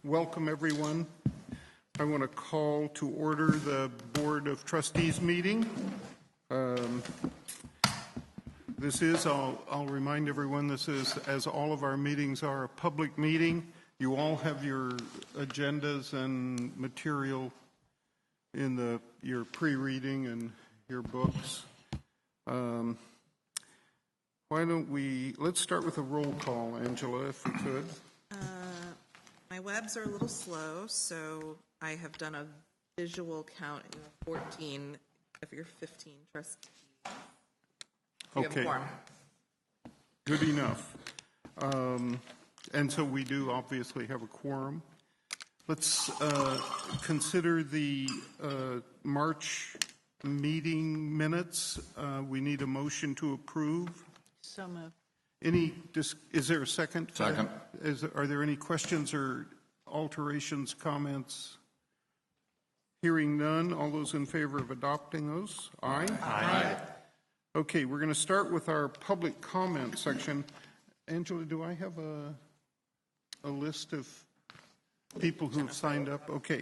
Welcome, everyone. I want to call to order the Board of Trustees meeting. This is, I'll remind everyone, this is, as all of our meetings are, a public meeting. You all have your agendas and material in your pre-reading and your books. Why don't let's start with a roll call, Angela, if you could. My webs are a little slow, so I have done a visual count in 14 of your 15 trustees. Okay. Good enough. And so we do obviously have a quorum. Let's consider the March meeting minutes. We need a motion to approve. So moved. Is there a second? Second. Are there any questions or alterations, comments? Hearing none, all those in favor of adopting those? Aye? Aye. Okay, we're going to start with our public comment section. Angela, do I have a list of people who have signed up? Okay.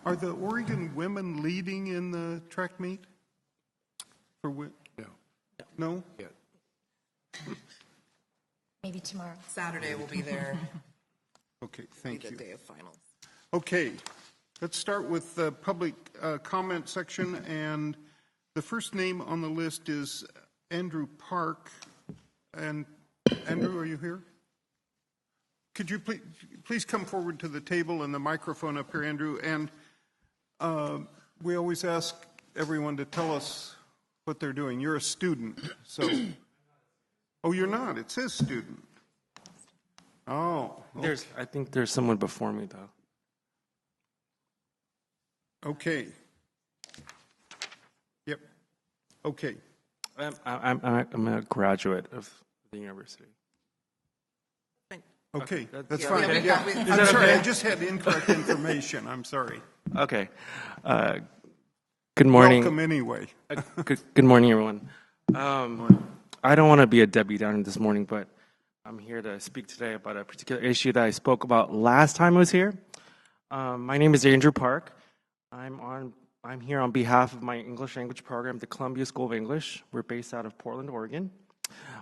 Are the Oregon women leading in the track meet? No. No? Yeah. Maybe tomorrow. Saturday will be there. Okay, thank The you. day of finals. Okay, let's start with the public comment section, and the first name on the list is Andrew Park. And Andrew, are you here? Could you please come forward to the table and the microphone up here, Andrew? And we always ask everyone to tell us what they're doing. You're a student, so. Oh, you're not. It says student. Oh. Okay. I think there's someone before me, though. Okay. Yep. Okay. I'm a graduate of the university. Okay, that's Yeah, fine. yeah, I'm sorry, I just had incorrect information. I'm sorry. Okay. Good morning. Welcome anyway. Good morning, everyone. I don't want to be a Debbie Downer this morning, but I'm here to speak today about a particular issue that I spoke about last time I was here. My name is Andrew Park. I'm here on behalf of my English language program at the Columbia School of English. We're based out of Portland, Oregon.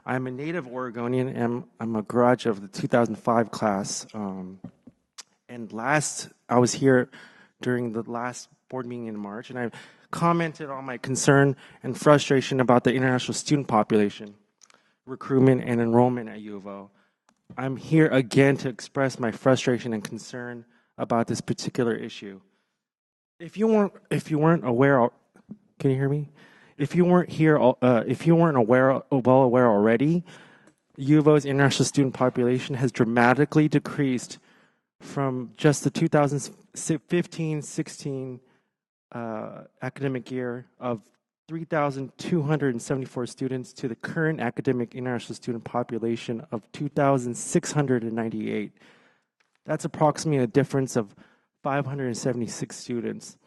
I'm a native Oregonian, and I'm a graduate of the 2005 class. And I was here during the last board meeting in March, and I commented on my concern and frustration about the international student population, recruitment and enrollment at U of O. I'm here again to express my frustration and concern about this particular issue. If you weren't aware, can you hear me? If you weren't well aware already, U of O's international student population has dramatically decreased from just the 2015-16 academic year of 3,274 students to the current academic international student population of 2,698. That's approximately a difference of 576 students.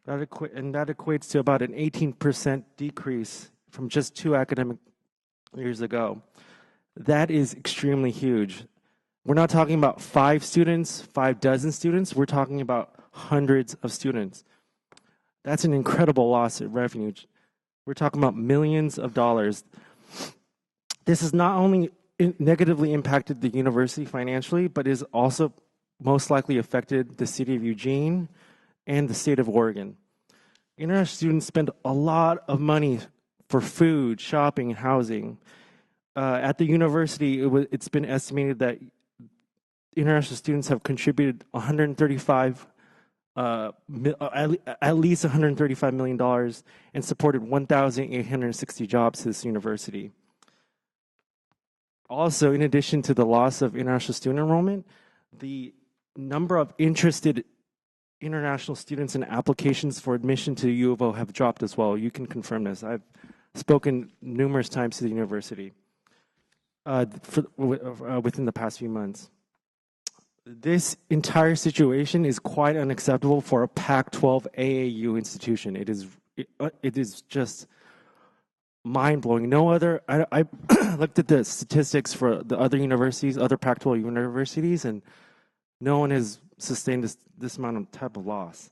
That equates to about an 18% decrease from just 2 academic years ago. That is extremely huge. We're not talking about 5 dozen students. We're talking about hundreds of students. That's an incredible loss of revenue. We're talking about millions of dollars. This has not only negatively impacted the university financially, but is also most likely affected the city of Eugene and the state of Oregon. International students spend a lot of money for food, shopping, and housing. At the university, it's been estimated that international students have contributed at least $135 million and supported 1,860 jobs to this university. Also, in addition to the loss of international student enrollment, the number of interested international students and applications for admission to U of O have dropped as well. You can confirm this. I've spoken numerous times to the university within the past few months. This entire situation is quite unacceptable for a Pac-12 AAU institution. It is just mind-blowing. No other, I looked at the statistics for the other universities, other Pac-12 universities, and no one has sustained this amount of type of loss.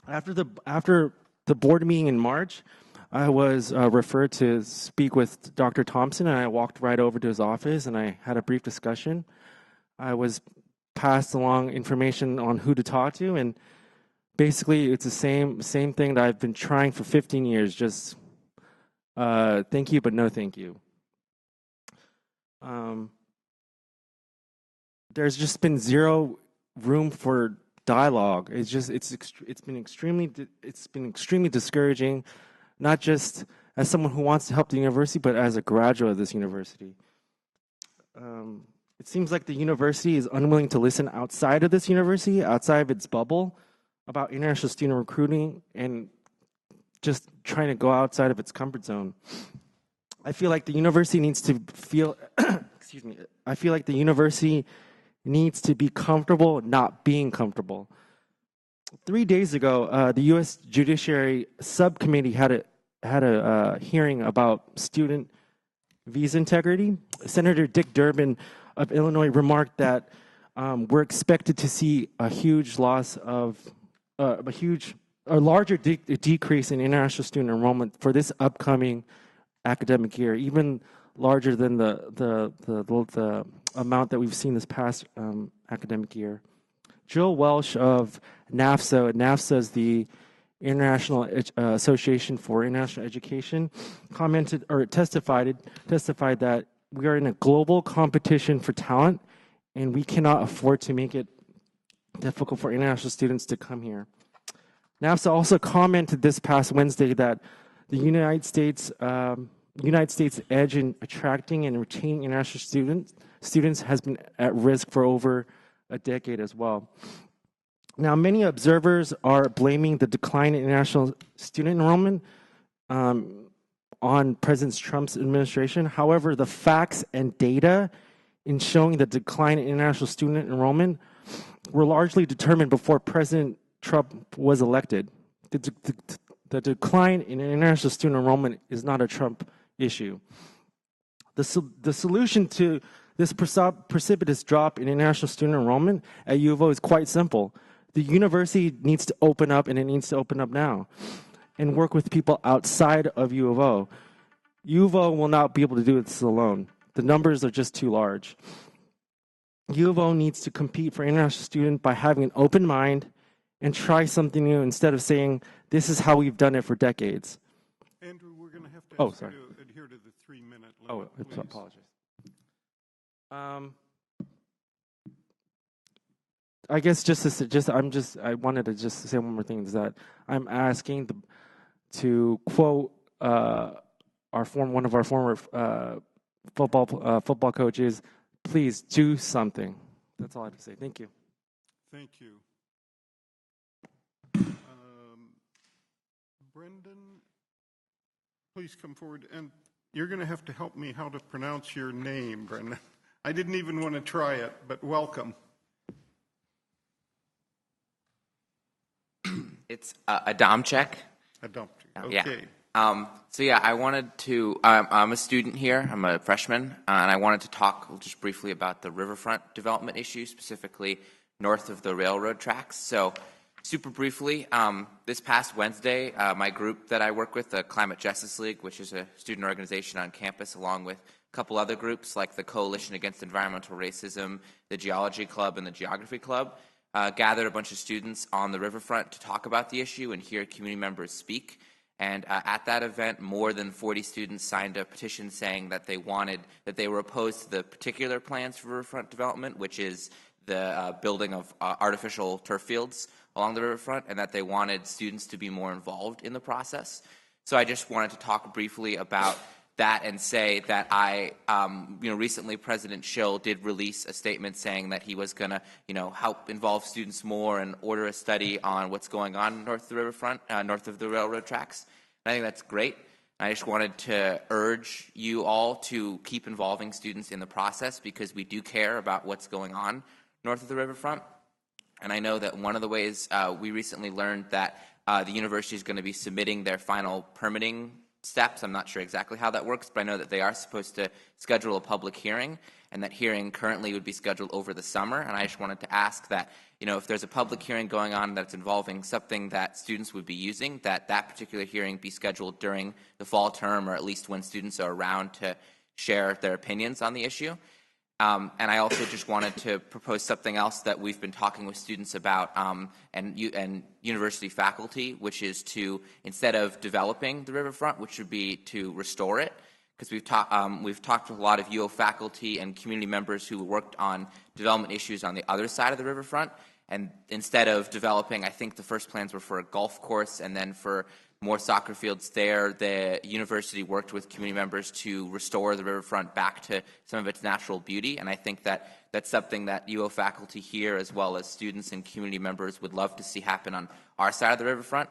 After the board meeting in March, I was referred to speak with Dr. Thompson, and I walked right over to his office, and I had a brief discussion. I was passed along information on who to talk to, and basically it's the same thing that I've been trying for 15 years, just thank you, but no thank you. There's just been zero room for dialogue. It's been extremely discouraging, not just as someone who wants to help the university, but as a graduate of this university. It seems like the university is unwilling to listen outside of this university, outside of its bubble, about international student recruiting, and just trying to go outside of its comfort zone. I feel like the university needs to feel, excuse me, I feel like the university needs to be comfortable not being comfortable. 3 days ago, the U.S. Judiciary Subcommittee had a hearing about student visa integrity. Senator Dick Durbin of Illinois remarked that we're expected to see a huge loss of a larger decrease in international student enrollment for this upcoming academic year, even larger than the amount that we've seen this past academic year. Jill Welsh of NAFSA is the International Association for International Education, commented or testified that we are in a global competition for talent, and we cannot afford to make it difficult for international students to come here. NAFSA also commented this past Wednesday that the United States' edge in attracting and retaining international students has been at risk for over a decade as well. Now, many observers are blaming the decline in international student enrollment on President Trump's administration. However, the facts and data in showing the decline in international student enrollment were largely determined before President Trump was elected. The decline in international student enrollment is not a Trump issue. The solution to this precipitous drop in international student enrollment at U of O is quite simple. The university needs to open up, and it needs to open up now, and work with people outside of U of O. U of O will not be able to do this alone. The numbers are just too large. U of O needs to compete for international students by having an open mind and try something new instead of saying, this is how we've done it for decades. Andrew, we're going to have to ask you to adhere to the 3-minute limit, please. I apologize. I guess I wanted to just say one more thing, is that I'm asking to quote one of our former football coaches, please do something. That's all I have to say. Thank you. Thank you. Brendan, please come forward. And you're going to have to help me how to pronounce your name, Brendan. I didn't even want to try it, but welcome. It's Adamczyk. Okay. Yeah. I wanted to, I'm a student here, I'm a freshman, and I wanted to talk just briefly about the riverfront development issue, specifically north of the railroad tracks. So super briefly, this past Wednesday, my group that I work with, the Climate Justice League, which is a student organization on campus, along with a couple other groups like the Coalition Against Environmental Racism, the Geology Club, and the Geography Club, gathered a bunch of students on the riverfront to talk about the issue and hear community members speak. And at that event, more than 40 students signed a petition saying that they were opposed to the particular plans for riverfront development, which is the building of artificial turf fields along the riverfront, and that they wanted students to be more involved in the process. So I just wanted to talk briefly about that and say that recently President Schill did release a statement saying that he was going to, help involve students more and order a study on what's going on north of the riverfront, north of the railroad tracks. And I think that's great. I just wanted to urge you all to keep involving students in the process, because we do care about what's going on north of the riverfront. And I know that one of the ways we recently learned that the university is going to be submitting their final permitting steps. I'm not sure exactly how that works, but I know that they are supposed to schedule a public hearing, and that hearing currently would be scheduled over the summer. And I just wanted to ask that, if there's a public hearing going on that's involving something that students would be using, that particular hearing be scheduled during the fall term, or at least when students are around to share their opinions on the issue. And I also just wanted to propose something else that we've been talking with students about and university faculty, which is to, instead of developing the riverfront, which would be to restore it, because we've talked with a lot of UO faculty and community members who worked on development issues on the other side of the riverfront. And instead of developing, I think the first plans were for a golf course and then for more soccer fields there. The university worked with community members to restore the riverfront back to some of its natural beauty, and I think that that's something that UO faculty here, as well as students and community members, would love to see happen on our side of the riverfront.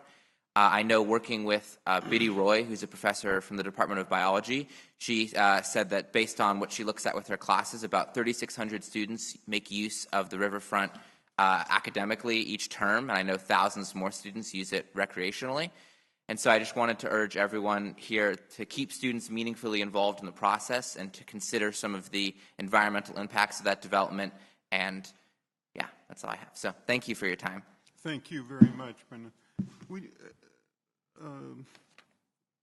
I know, working with Biddy Roy, who's a professor from the Department of Biology, she said that based on what she looks at with her classes, about 3,600 students make use of the riverfront academically each term, and I know thousands more students use it recreationally. And so I just wanted to urge everyone here to keep students meaningfully involved in the process and to consider some of the environmental impacts of that development. And yeah, that's all I have. So thank you for your time. Thank you very much, Brendan.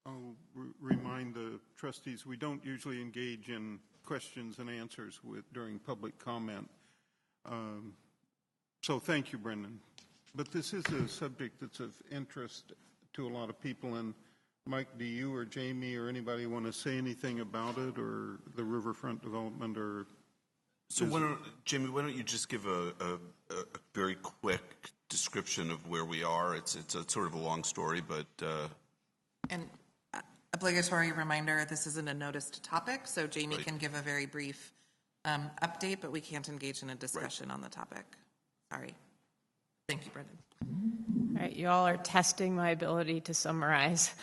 I'll remind the trustees, we don't usually engage in questions and answers during public comment. So thank you, Brendan. But this is a subject that's of interest to a lot of people. And Mike, do you or Jamie or anybody want to say anything about it, or the riverfront development? Or so Jamie, why don't you just give a very quick description of where we are? It's a sort of a long story, but And obligatory reminder, this isn't a noticed topic, so Jamie can give a very brief update, but we can't engage in a discussion on the topic. Sorry. Thank you, Brendan. All right, you all are testing my ability to summarize.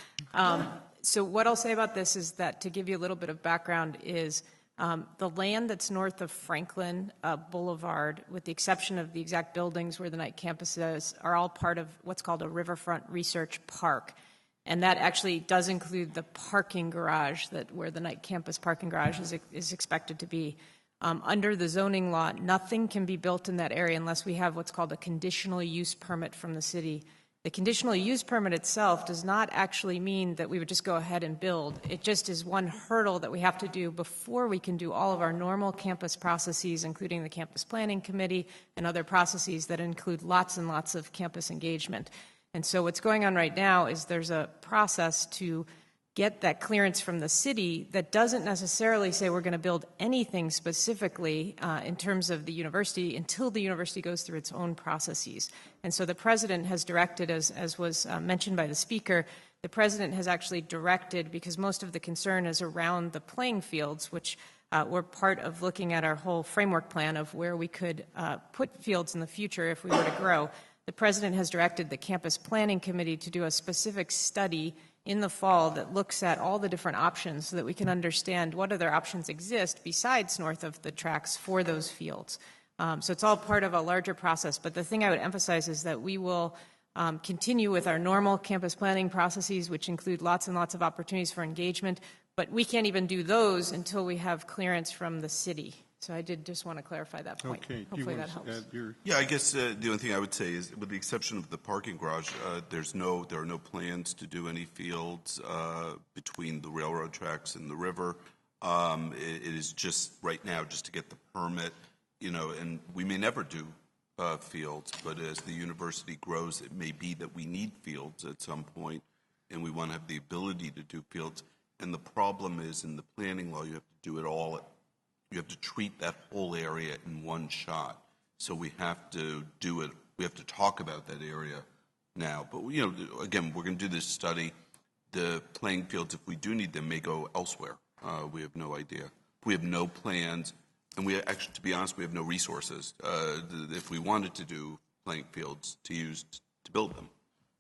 So what I'll say about this is that, to give you a little bit of background, is the land that's north of Franklin Boulevard, with the exception of the exact buildings where the Knight campus is, are all part of what's called a Riverfront Research Park. And that actually does include the parking garage where the Knight campus parking garage is expected to be. Under the zoning law, nothing can be built in that area unless we have what's called a conditional use permit from the city. The conditional use permit itself does not actually mean that we would just go ahead and build. It just is one hurdle that we have to do before we can do all of our normal campus processes, including the campus planning committee and other processes that include lots and lots of campus engagement. And so what's going on right now is there's a process to get that clearance from the city that doesn't necessarily say we're going to build anything specifically in terms of the university until the university goes through its own processes. And so the president has directed, as was mentioned by the speaker, the president has actually directed, because most of the concern is around the playing fields, which were part of looking at our whole framework plan of where we could put fields in the future if we were to grow. The president has directed the campus planning committee to do a specific study in the fall that looks at all the different options so that we can understand what other options exist besides north of the tracks for those fields. So it's all part of a larger process. But the thing I would emphasize is that we will continue with our normal campus planning processes, which include lots and lots of opportunities for engagement, but we can't even do those until we have clearance from the city. So I did just want to clarify that point. okay, Hopefully that helps. yeah, I guess the only thing I would say is, with the exception of the parking garage, there are no plans to do any fields between the railroad tracks and the river. It is just right now just to get the permit, and we may never do fields, but as the university grows, it may be that we need fields at some point, and we want to have the ability to do fields. And the problem is, in the planning law, you have to do it all. You have to treat that whole area in one shot. So we have to do it. We have to talk about that area now. But, again, we're going to do this study. The playing fields, if we do need them, may go elsewhere. We have no idea. We have no plans. And we actually, to be honest, we have no resources if we wanted to do playing fields to use to build them.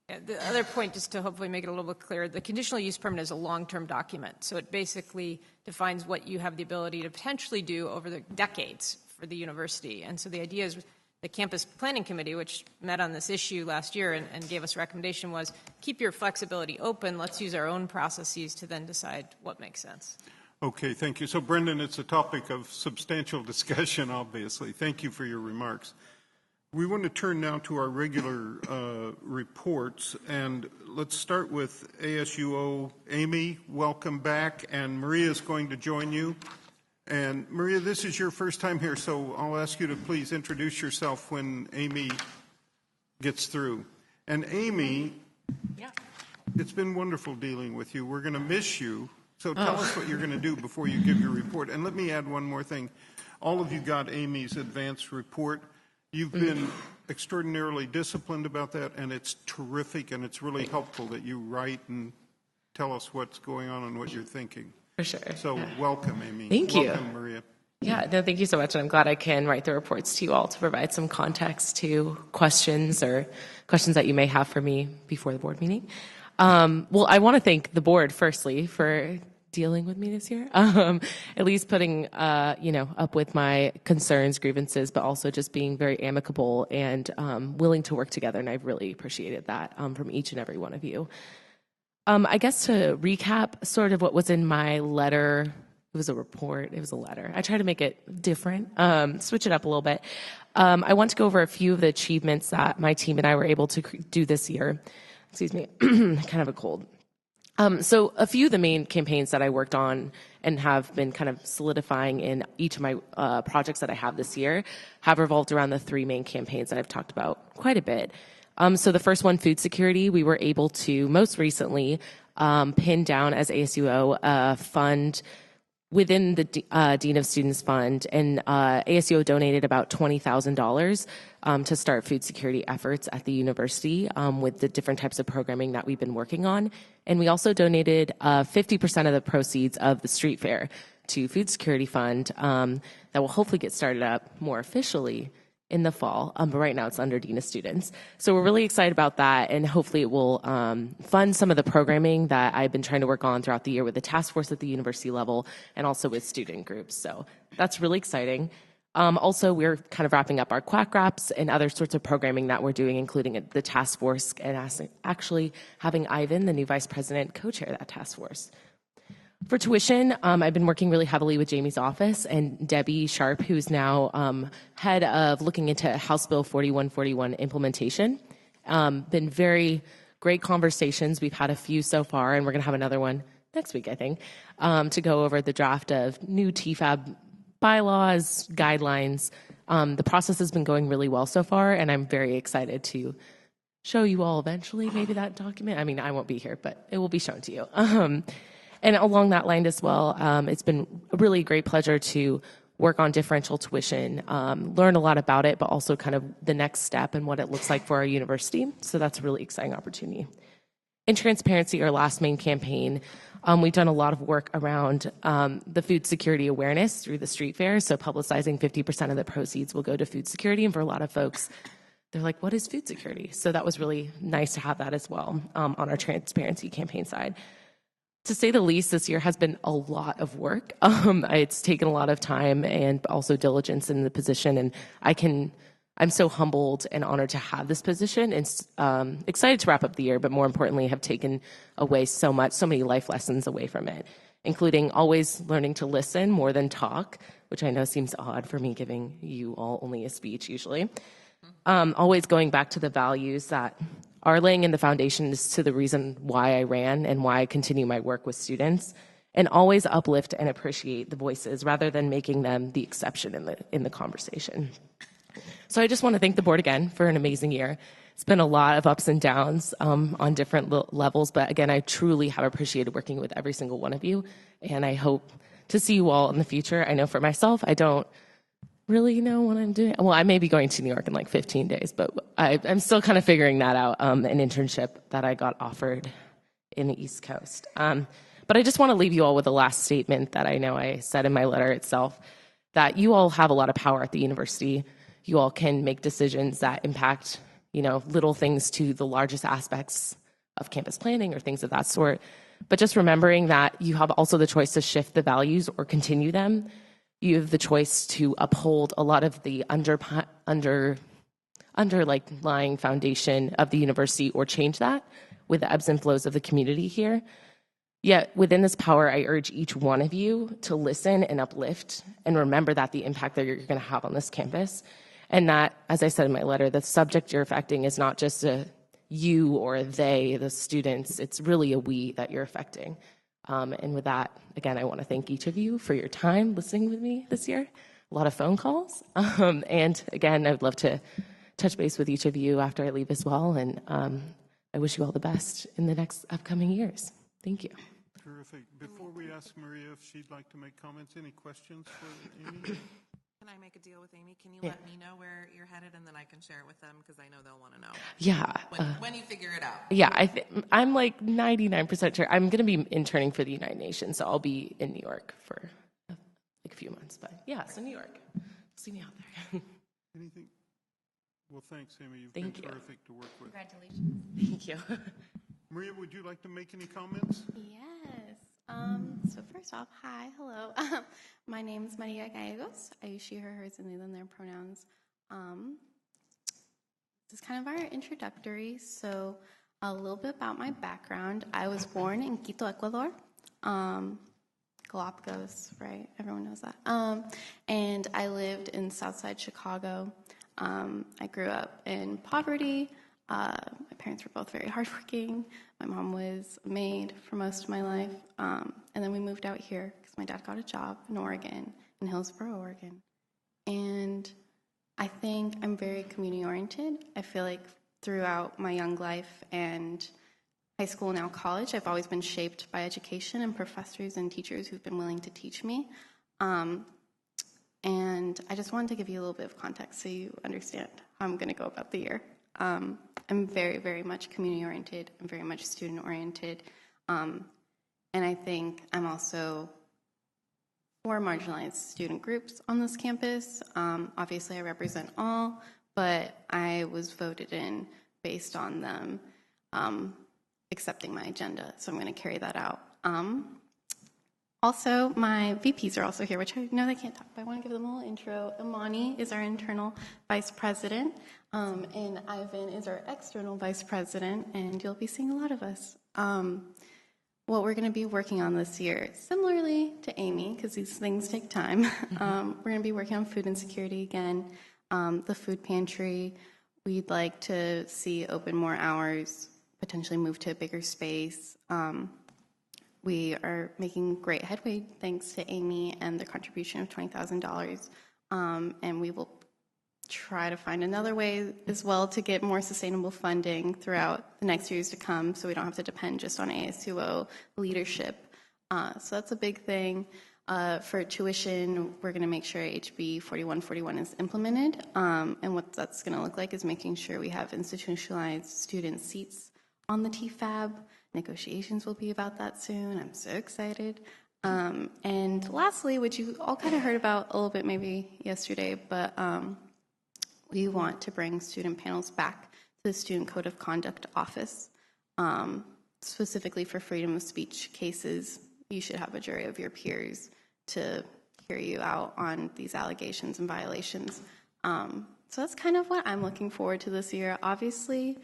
Yeah, the other point, just to hopefully make it a little bit clearer, the conditional use permit is a long-term document. So it basically defines what you have the ability to potentially do over the decades for the university. And so the idea is the Campus Planning Committee, which met on this issue last year and gave us a recommendation, was keep your flexibility open. Let's use our own processes to then decide what makes sense. Okay, thank you. So Brendan, it's a topic of substantial discussion, obviously. Thank you for your remarks. We want to turn now to our regular reports, and let's start with ASUO. Amy, welcome back, and Maria is going to join you. And Maria, this is your first time here, so I'll ask you to please introduce yourself when Amy gets through. And Amy, it's been wonderful dealing with you. We're going to miss you. So tell us what you're going to do before you give your report. And let me add one more thing. All of you got Amy's advanced report. You've been extraordinarily disciplined about that, and it's terrific, and it's really helpful that you write and tell us what's going on and what you're thinking. For sure. So welcome, Amy. Thank you. Welcome, Maria. Yeah, no, thank you so much. And I'm glad I can write the reports to you all to provide some context to questions that you may have for me before the board meeting. Well, I want to thank the board, firstly, for dealing with me this year, at least putting, up with my concerns, grievances, but also just being very amicable and willing to work together. And I've really appreciated that from each and every one of you. I guess to recap sort of what was in my letter, it was a report, it was a letter. I try to make it different, switch it up a little bit. I want to go over a few of the achievements that my team and I were able to do this year. Excuse me, kind of a cold. So a few of the main campaigns that I worked on and have been kind of solidifying in each of my projects that I have this year have revolved around the three main campaigns that I've talked about quite a bit. So the first one, food security, we were able to most recently pin down as ASUO a fund within the Dean of Students Fund, and ASUO donated about $20,000 to start food security efforts at the university with the different types of programming that we've been working on. And we also donated 50% of the proceeds of the street fair to Food Security Fund that will hopefully get started up more officially in the fall, but right now it's under Dean of Students. So we're really excited about that, and hopefully it will fund some of the programming that I've been trying to work on throughout the year with the task force at the university level and also with student groups. So that's really exciting. Also, we're kind of wrapping up our quack wraps and other sorts of programming that we're doing, including the task force, and actually having Ivan, the new vice president, co-chair that task force. For tuition, I've been working really heavily with Jamie's office and Debbie Sharp, who's now head of looking into House Bill 4141 implementation. Been very great conversations. We've had a few so far, and we're going to have another one next week, I think, to go over the draft of new TFAB bylaws, guidelines. The process has been going really well so far, and I'm very excited to show you all eventually maybe that document. I mean, I won't be here, but it will be shown to you. And along that line as well, it's been a really great pleasure to work on differential tuition, learn a lot about it, but also kind of the next step and what it looks like for our university. So that's a really exciting opportunity. In transparency, our last main campaign, we've done a lot of work around the food security awareness through the street fair. So publicizing 50% of the proceeds will go to food security. And for a lot of folks, they're like, what is food security? So that was really nice to have that as well on our transparency campaign side. To say the least, this year has been a lot of work. It's taken a lot of time and also diligence in the position, and I'm so humbled and honored to have this position, and excited to wrap up the year, but more importantly, have taken away so many life lessons away from it, including always learning to listen more than talk, which I know seems odd for me giving you all only a speech usually. Always going back to the values that are laying in the foundation as to the reason why I ran and why I continue my work with students, and always uplift and appreciate the voices rather than making them the exception in the conversation. So I just want to thank the board again for an amazing year. It's been a lot of ups and downs on different levels, but again, I truly have appreciated working with every single one of you, and I hope to see you all in the future. I know for myself, I don't really know what I'm doing. Well, I may be going to New York in like 15 days, but I'm still kind of figuring that out, an internship that I got offered in the East Coast. But I just want to leave you all with a last statement that I know I said in my letter itself, that you all have a lot of power at the university. You all can make decisions that impact, little things to the largest aspects of campus planning or things of that sort. But just remembering that you have also the choice to shift the values or continue them. You have the choice to uphold a lot of the underlying foundation of the university or change that with the ebbs and flows of the community here. Yet within this power, I urge each one of you to listen and uplift and remember that the impact that you're going to have on this campus, and that, as I said in my letter, the subject you're affecting is not just a you or a they, the students. It's really a we that you're affecting. And with that, again, I want to thank each of you for your time listening with me this year. A lot of phone calls. And again, I would love to touch base with each of you after I leave as well. And I wish you all the best in the next upcoming years. Thank you. Terrific. Before we ask Maria if she'd like to make comments, any questions for Amy? Can I make a deal with Amy? Can you let me know where you're headed, and then I can share it with them, because I know they'll want to know Yeah. when you figure it out. Yeah, I'm like 99% sure. I'm going to be interning for the United Nations, so I'll be in New York for like a few months. But yeah, so New York. See me out there. Anything? Well, thanks, Amy. You've Thank been you. terrific to work with. Congratulations. Thank you. Maria, would you like to make any comments? Yes. So first off, hi, hello. My name is Maria Gallegos. I use she, her, hers, and they, them, their pronouns. This is kind of our introductory. So a little bit about my background. I was born in Quito, Ecuador. Galapagos, right? Everyone knows that. And I lived in Southside Chicago. I grew up in poverty. My parents were both very hardworking. My mom was a maid for most of my life. And then we moved out here because my dad got a job in Oregon, in Hillsboro, Oregon. And I think I'm very community-oriented. I feel like throughout my young life and high school, now college, I've always been shaped by education and professors and teachers who've been willing to teach me. And I just wanted to give you a little bit of context so you understand how I'm going to go about the year. I'm very, very much community-oriented. I'm very much student-oriented. And I think I'm also for marginalized student groups on this campus. Obviously, I represent all, but I was voted in based on them accepting my agenda, so I'm going to carry that out. Also, my VPs are also here, which I know they can't talk, but I want to give them a little intro. Imani is our internal vice president, and Ivan is our external vice president, and you'll be seeing a lot of us. What we're going to be working on this year, similarly to Amy, because these things take time, we're going to be working on food insecurity again, the food pantry. We'd like to see open more hours, potentially move to a bigger space. We are making great headway thanks to Amy and the contribution of $20,000. And we will try to find another way as well to get more sustainable funding throughout the next years to come so we don't have to depend just on ASUO leadership. So that's a big thing. For tuition, we're going to make sure HB 4141 is implemented. And what that's going to look like is making sure we have institutionalized student seats on the TFAB. Negotiations will be about that soon. I'm so excited. And lastly, which you all kind of heard about a little bit maybe yesterday, but we want to bring student panels back to the Student Code of Conduct office. Specifically for freedom of speech cases, you should have a jury of your peers to hear you out on these allegations and violations. So that's kind of what I'm looking forward to this year. Obviously,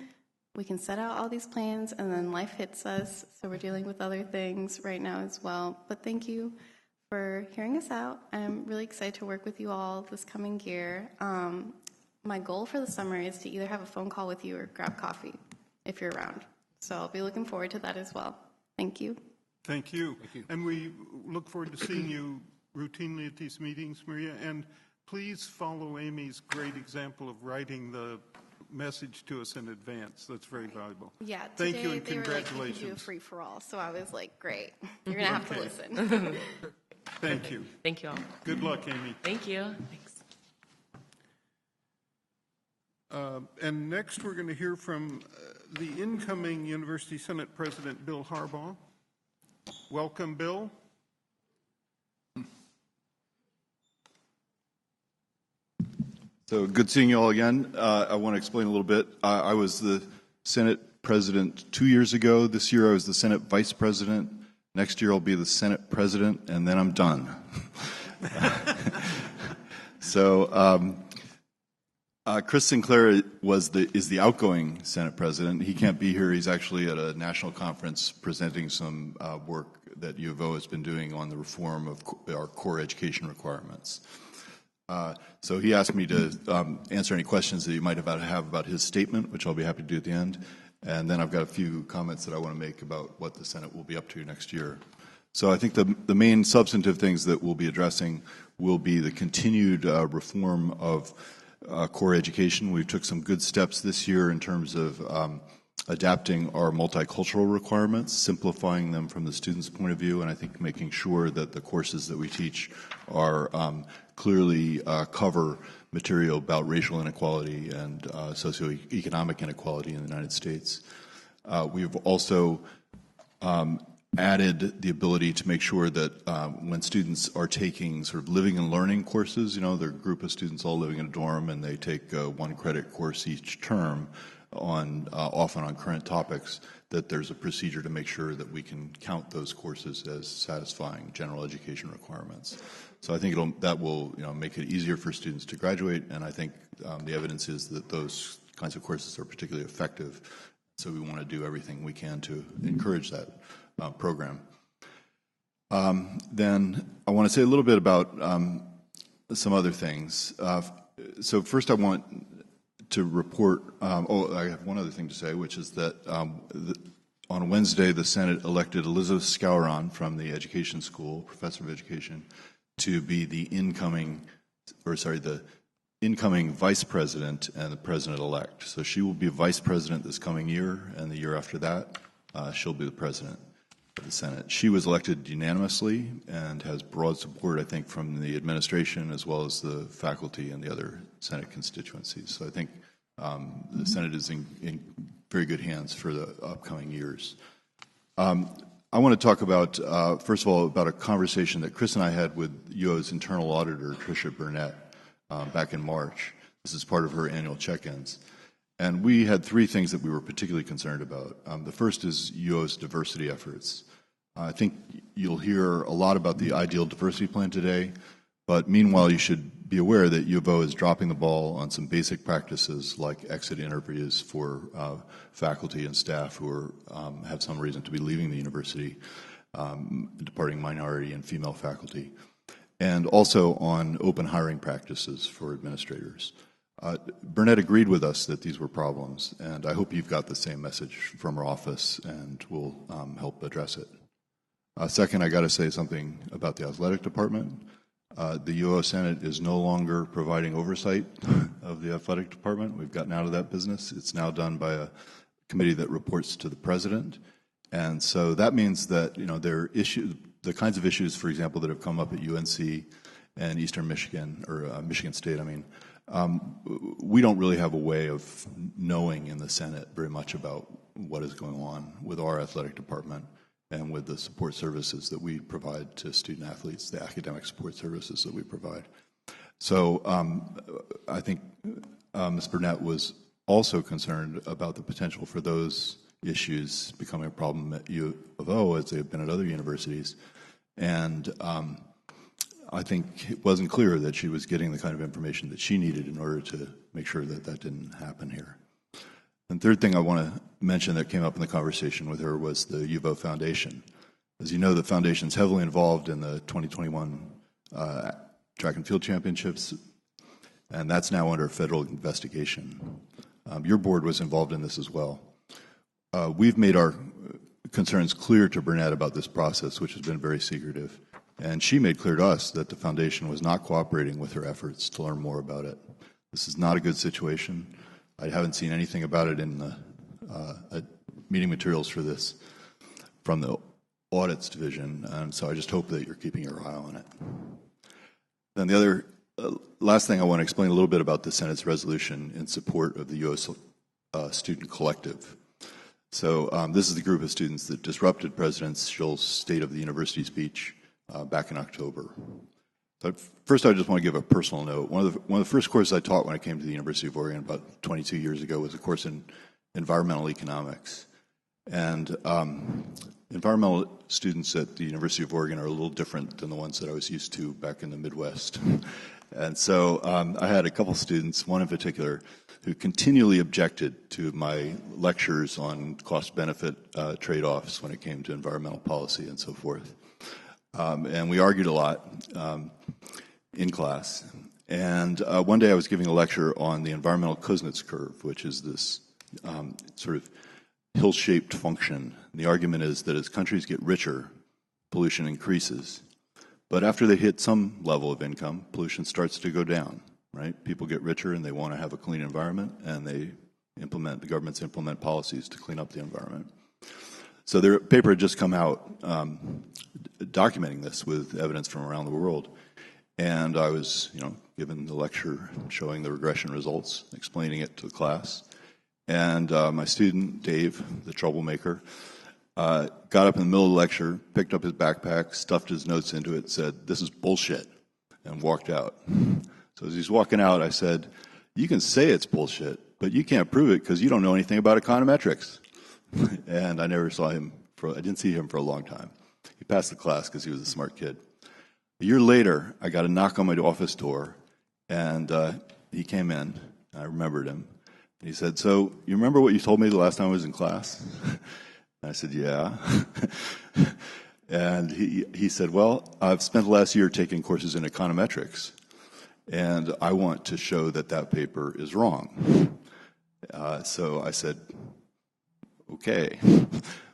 we can set out all these plans and then life hits us, so we're dealing with other things right now as well. But thank you for hearing us out. I'm really excited to work with you all this coming year. My goal for the summer is to either have a phone call with you or grab coffee if you're around. So I'll be looking forward to that as well. Thank you. Thank you. And we look forward to seeing you routinely at these meetings, Maria. And please follow Amy's great example of writing the message to us in advance. That's very valuable. Yeah, Thank today you and they were like, you can do a congratulations. free-for-all. So I was like, great. You're going to have to listen. Thank you. Thank you all. Good luck, Amy. Thank you. Thanks. And next, we're going to hear from the incoming University Senate President, Bill Harbaugh. Welcome, Bill. So good seeing you all again. I want to explain a little bit. I was the Senate President 2 years ago. This year I was the Senate Vice President. Next year I'll be the Senate President, and then I'm done. So Chris Sinclair is the outgoing Senate president. He can't be here. He's actually at a national conference presenting some work that U of O has been doing on the reform of our core education requirements. So he asked me to answer any questions that you might have about his statement, which I'll be happy to do at the end. And then I've got a few comments that I want to make about what the Senate will be up to next year. So I think the main substantive things that we'll be addressing will be the continued reform of core education. We took some good steps this year in terms of adapting our multicultural requirements, simplifying them from the student's point of view, and I think making sure that the courses that we teach are clearly cover material about racial inequality and socioeconomic inequality in the United States. We've also added the ability to make sure that when students are taking sort of living and learning courses, you know, they're a group of students all living in a dorm and they take a 1-credit course each term on often on current topics, that there's a procedure to make sure that we can count those courses as satisfying general education requirements. So I think that will make it easier for students to graduate, and I think the evidence is that those kinds of courses are particularly effective. So we want to do everything we can to encourage that program. Then I want to say a little bit about some other things. So first I want to report, I have one other thing to say, which is that on Wednesday the Senate elected Elizabeth Scouron from the Education School, Professor of Education, to be the incoming Vice President and the President-elect. So she will be Vice President this coming year, and the year after that she'll be the President of the Senate. She was elected unanimously and has broad support, I think, from the administration as well as the faculty and the other Senate constituencies. So I think the Senate is in very good hands for the upcoming years. I want to talk about, first of all, about a conversation that Chris and I had with UO's internal auditor, Tricia Burnett, back in March. This is part of her annual check-ins. And we had 3 things that we were particularly concerned about. The first is UO's diversity efforts. I think you'll hear a lot about the Ideal Diversity Plan today, but meanwhile you should be aware that U of O is dropping the ball on some basic practices like exit interviews for faculty and staff who have some reason to be leaving the university, departing minority and female faculty, and also on open hiring practices for administrators. Burnett agreed with us that these were problems, and I hope you've got the same message from our office and we'll help address it. Second, I got to say something about the athletic department. The UO Senate is no longer providing oversight of the athletic department. We've gotten out of that business. It's now done by a committee that reports to the president. And so that means that, there are issues, the kinds of issues, for example, that have come up at UNC and Eastern Michigan, or Michigan State, we don't really have a way of knowing in the Senate very much about what is going on with our athletic department and with the support services that we provide to student athletes, the academic support services that we provide. So I think Ms. Burnett was also concerned about the potential for those issues becoming a problem at U of O as they have been at other universities. And I think it wasn't clear that she was getting the kind of information that she needed in order to make sure that that didn't happen here. And third thing I want to mention that came up in the conversation with her was the U of O Foundation. As you know, the foundation is heavily involved in the 2021 track and field championships, and that's now under federal investigation. Your board was involved in this as well. We've made our concerns clear to Burnett about this process, which has been very secretive, and she made clear to us that the foundation was not cooperating with her efforts to learn more about it. This is not a good situation. I haven't seen anything about it in the meeting materials for this from the audits division, and so I just hope that you're keeping your eye on it. Then the other last thing I want to explain a little bit about the Senate's resolution in support of the U.S. Student Collective. So this is the group of students that disrupted President Schultz's State of the University speech back in October. But first, I just want to give a personal note. One of the first courses I taught when I came to the University of Oregon about 22 years ago was a course in environmental economics. And environmental students at the University of Oregon are a little different than the ones that I was used to back in the Midwest. And so I had a couple students, one in particular, who continually objected to my lectures on cost-benefit trade-offs when it came to environmental policy and so forth. And we argued a lot in class. And one day I was giving a lecture on the environmental Kuznets curve, which is this sort of hill-shaped function. And the argument is that as countries get richer, pollution increases. But after they hit some level of income, pollution starts to go down, right? People get richer and they want to have a clean environment, and the governments implement policies to clean up the environment. So their paper had just come out documenting this with evidence from around the world. And I was, given the lecture showing the regression results, explaining it to the class. And my student, Dave, the troublemaker, got up in the middle of the lecture, picked up his backpack, stuffed his notes into it, said, "This is bullshit," and walked out. So as he's walking out, I said, "You can say it's bullshit, but you can't prove it because you don't know anything about econometrics." And I didn't see him for a long time. He passed the class because he was a smart kid. A year later, I got a knock on my office door, and he came in. I remembered him. And he said, "So you remember what you told me the last time I was in class?" And I said, "Yeah." And he said, "Well, I've spent the last year taking courses in econometrics, and I want to show that that paper is wrong." So I said, "Okay,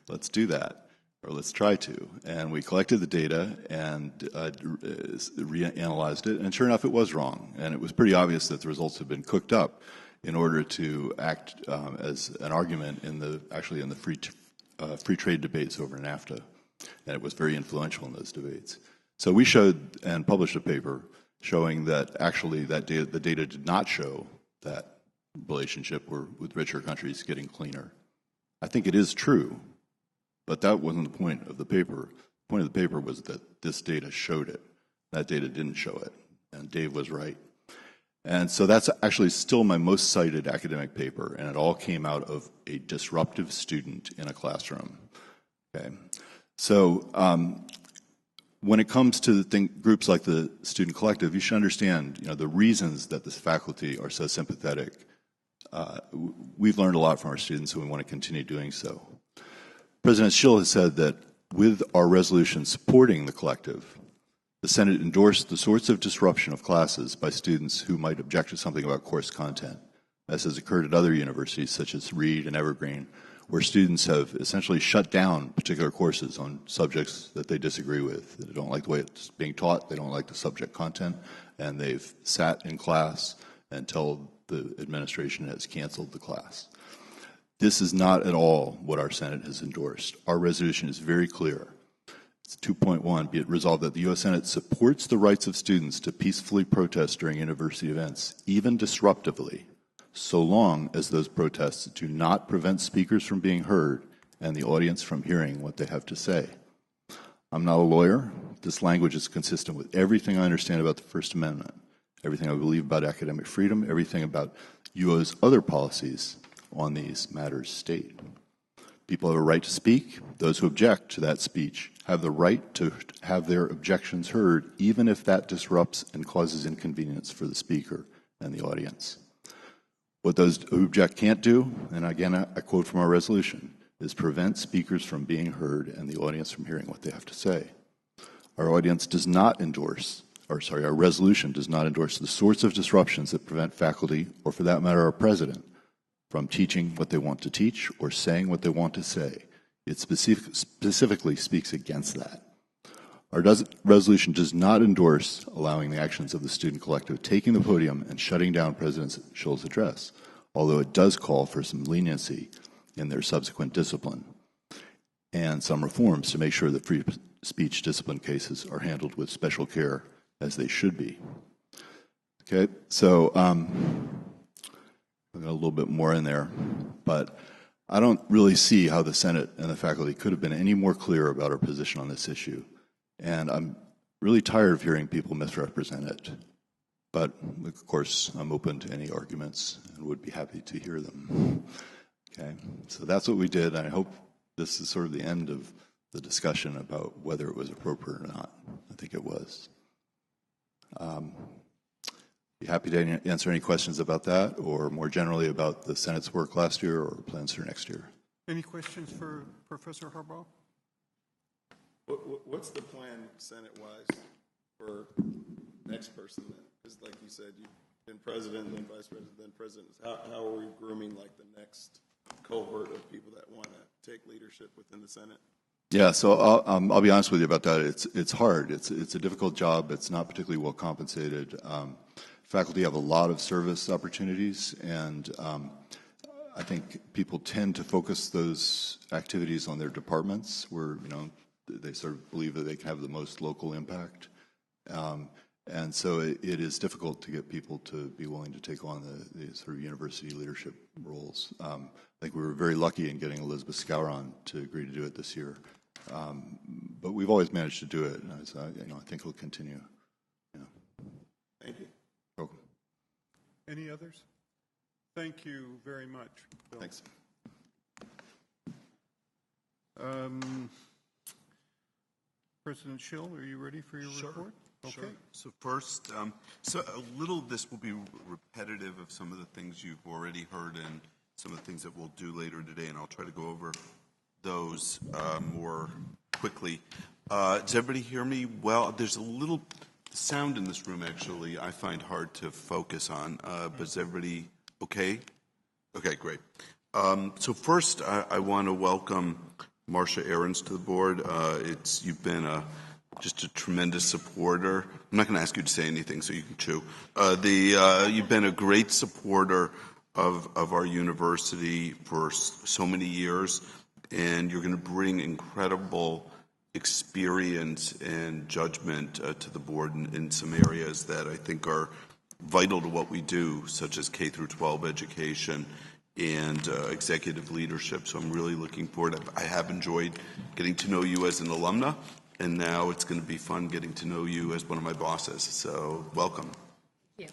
let's do that. Or let's try to." And we collected the data and reanalyzed it, and sure enough, it was wrong. And it was pretty obvious that the results had been cooked up in order to act as an argument in the free trade debates over NAFTA, and it was very influential in those debates. So we showed and published a paper showing that actually the data did not show that relationship with richer countries getting cleaner. I think it is true. But that wasn't the point of the paper. The point of the paper was that this data showed it. That data didn't show it, and Dave was right. And so that's actually still my most cited academic paper, and it all came out of a disruptive student in a classroom. Okay, so when it comes to groups like the Student Collective, you should understand, the reasons that this faculty are so sympathetic. We've learned a lot from our students, and we want to continue doing so. President Schill has said that with our resolution supporting the collective, the Senate endorsed the sorts of disruption of classes by students who might object to something about course content, as has occurred at other universities such as Reed and Evergreen, where students have essentially shut down particular courses on subjects that they disagree with. They don't like the way it's being taught, they don't like the subject content, and they've sat in class until the administration has canceled the class. This is not at all what our Senate has endorsed. Our resolution is very clear. It's 2.1, be it resolved that the U.S. Senate supports the rights of students to peacefully protest during university events, even disruptively, so long as those protests do not prevent speakers from being heard and the audience from hearing what they have to say. I'm not a lawyer. This language is consistent with everything I understand about the First Amendment, everything I believe about academic freedom, everything about UO's other policies on these matters state. People have a right to speak. Those who object to that speech have the right to have their objections heard, even if that disrupts and causes inconvenience for the speaker and the audience. What those who object can't do, and again I quote from our resolution, is prevent speakers from being heard and the audience from hearing what they have to say. Our resolution does not endorse the sorts of disruptions that prevent faculty, or for that matter our president, from teaching what they want to teach or saying what they want to say. It specifically speaks against that. Our resolution does not endorse allowing the actions of the Student Collective taking the podium and shutting down President Schill's address, although it does call for some leniency in their subsequent discipline and some reforms to make sure that free speech discipline cases are handled with special care, as they should be. Okay, so I've got a little bit more in there, but I don't really see how the Senate and the faculty could have been any more clear about our position on this issue. And I'm really tired of hearing people misrepresent it. But, of course, I'm open to any arguments and would be happy to hear them. Okay, so that's what we did. And I hope this is sort of the end of the discussion about whether it was appropriate or not. I think it was. be happy to answer any questions about that or more generally about the Senate's work last year or plans for next year. Any questions for Professor Harbaugh? What's the plan Senate-wise for next person then? Because like you said, you've been president, then vice president, then president. How are we grooming like the next cohort of people that want to take leadership within the Senate? Yeah, so I'll be honest with you about that. It's hard. It's a difficult job. It's not particularly well compensated. Faculty have a lot of service opportunities, and I think people tend to focus those activities on their departments, where they sort of believe that they can have the most local impact. And so it is difficult to get people to be willing to take on the sort of university leadership roles. I think we were very lucky in getting Elizabeth Scouron to agree to do it this year. But we've always managed to do it, and I think it'll continue. Thank you. Welcome. Any others? Thank you very much, Bill. Thanks. President Schill, are you ready for your report? Okay. Sure. So first, so a little of this will be repetitive of some of the things you've already heard and some of the things that we'll do later today, and I'll try to go over those more quickly. Does everybody hear me well? There's a little sound in this room, actually, I find hard to focus on, but is everybody okay? Okay, great. So first, I want to welcome Marcia Ahrens to the board. You've been just a tremendous supporter. I'm not going to ask you to say anything, so you can chew. You've been a great supporter of our university for so many years, and you're going to bring incredible experience and judgment to the board in some areas that I think are vital to what we do, such as K through 12 education and executive leadership. So I'm really looking forward. I have enjoyed getting to know you as an alumna, and now it's going to be fun getting to know you as one of my bosses. So welcome. Yeah.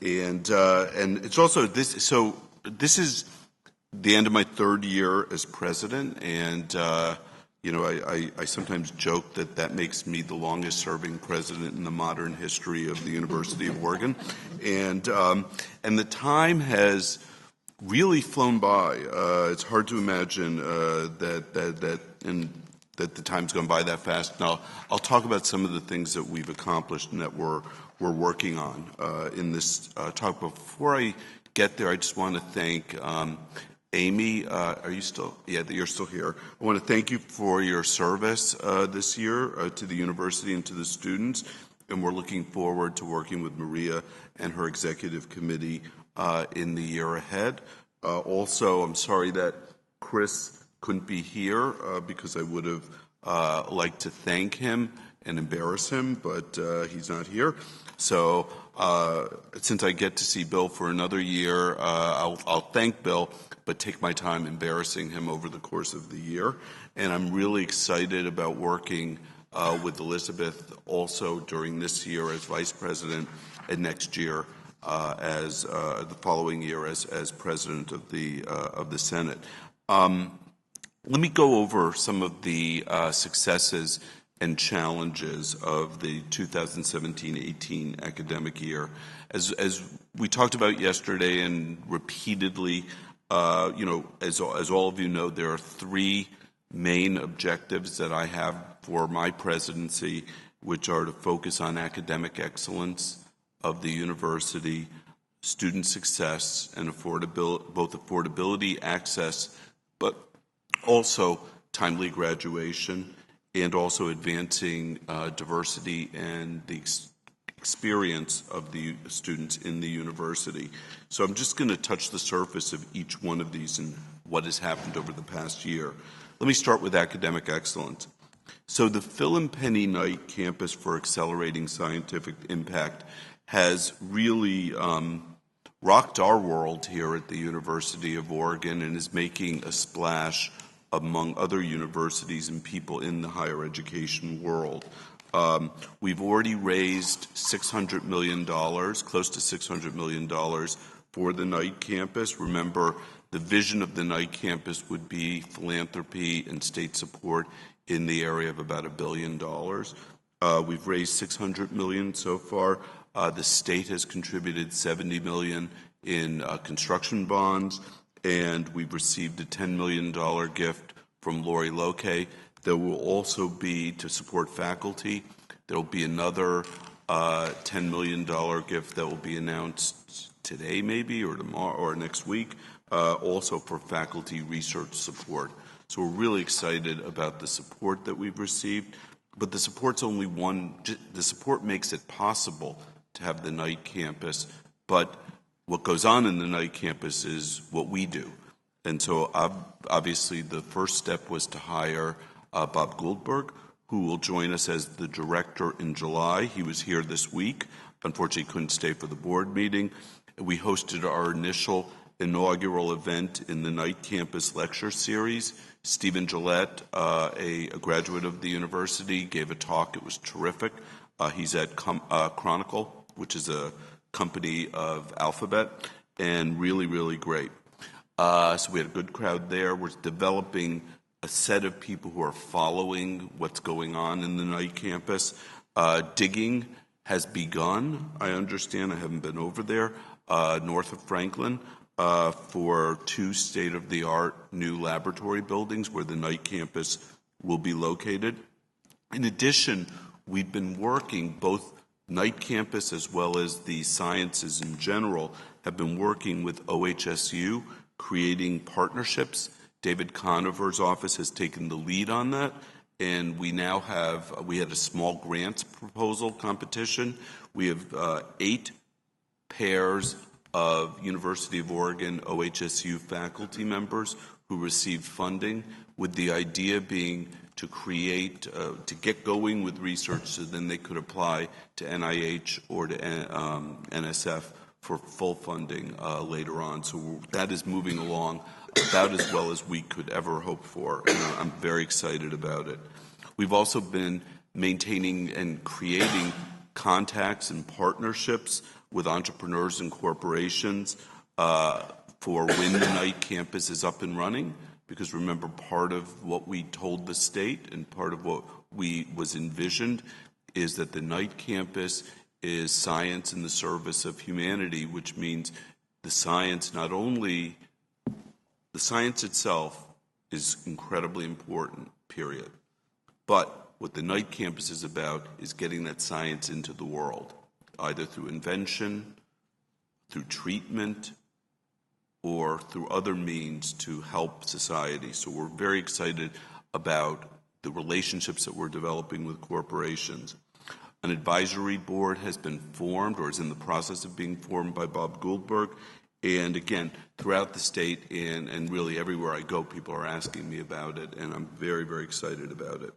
And it's also this. So this is the end of my third year as president, and I sometimes joke that makes me the longest serving president in the modern history of the University of Oregon, and the time has really flown by. It's hard to imagine that the time's gone by that fast. Now, I'll talk about some of the things that we've accomplished and that we're working on in this talk. Before I get there, I just want to thank Amy. Are you still? Yeah, you're still here. I want to thank you for your service this year to the university and to the students, and we're looking forward to working with Maria and her executive committee in the year ahead. Also, I'm sorry that Chris couldn't be here because I would have liked to thank him and embarrass him, but he's not here. So since I get to see Bill for another year, I'll thank Bill, but take my time embarrassing him over the course of the year. And I'm really excited about working with Elizabeth also during this year as vice president and next year as the following year as president of the Senate. Let me go over some of the successes and challenges of the 2017-18 academic year. As we talked about yesterday and repeatedly, as all of you know, there are three main objectives that I have for my presidency, which are to focus on academic excellence of the university, student success, and both affordability, access, but also timely graduation, and also advancing diversity and the experience of the students in the university. So I'm just going to touch the surface of each one of these and what has happened over the past year. Let me start with academic excellence. So the Phil and Penny Knight Campus for Accelerating Scientific Impact has really rocked our world here at the University of Oregon and is making a splash among other universities and people in the higher education world. We've already raised $600 million, close to $600 million for the Knight Campus. Remember, the vision of the Knight Campus would be philanthropy and state support in the area of about $1 billion. We've raised $600 million so far. The state has contributed $70 million in construction bonds, and we've received a $10 million gift from Lori Loke. There will also be, to support faculty, there will be another $10 million gift that will be announced today maybe, or tomorrow, or next week, also for faculty research support. So we're really excited about the support that we've received, but the support's only one. The support makes it possible to have the Knight campus, but what goes on in the Knight campus is what we do. And so obviously the first step was to hire Bob Goldberg, who will join us as the director in July. He was here this week. Unfortunately, couldn't stay for the board meeting. We hosted our initial inaugural event in the Knight Campus Lecture Series. Stephen Gillette, a graduate of the university, gave a talk. It was terrific. He's at Chronicle, which is a company of Alphabet, and really, really great. So we had a good crowd there. We're developing a set of people who are following what's going on in the Knight campus. Digging has begun, I understand. I haven't been over there, north of Franklin, for 2 state-of-the-art new laboratory buildings where the Knight campus will be located. In addition, we've been working, both Knight campus as well as the sciences in general, have been working with OHSU, creating partnerships. David Conover's office has taken the lead on that, and we now have, we had a small grants proposal competition. We have 8 pairs of University of Oregon OHSU faculty members who received funding, with the idea being to create, to get going with research so then they could apply to NIH or to NSF for full funding later on. So that is moving along about as well as we could ever hope for, and I'm very excited about it. We've also been maintaining and creating contacts and partnerships with entrepreneurs and corporations for when the Knight campus is up and running, because remember, part of what we told the state and part of what was envisioned is that the Knight campus is science in the service of humanity, which means the science, not only the science itself is incredibly important, period. But what the Knight campus is about is getting that science into the world, either through invention, through treatment, or through other means to help society. So we're very excited about the relationships that we're developing with corporations. An advisory board has been formed, or is in the process of being formed, by Bob Goldberg. And again, throughout the state and really everywhere I go, people are asking me about it, and I'm very, very excited about it.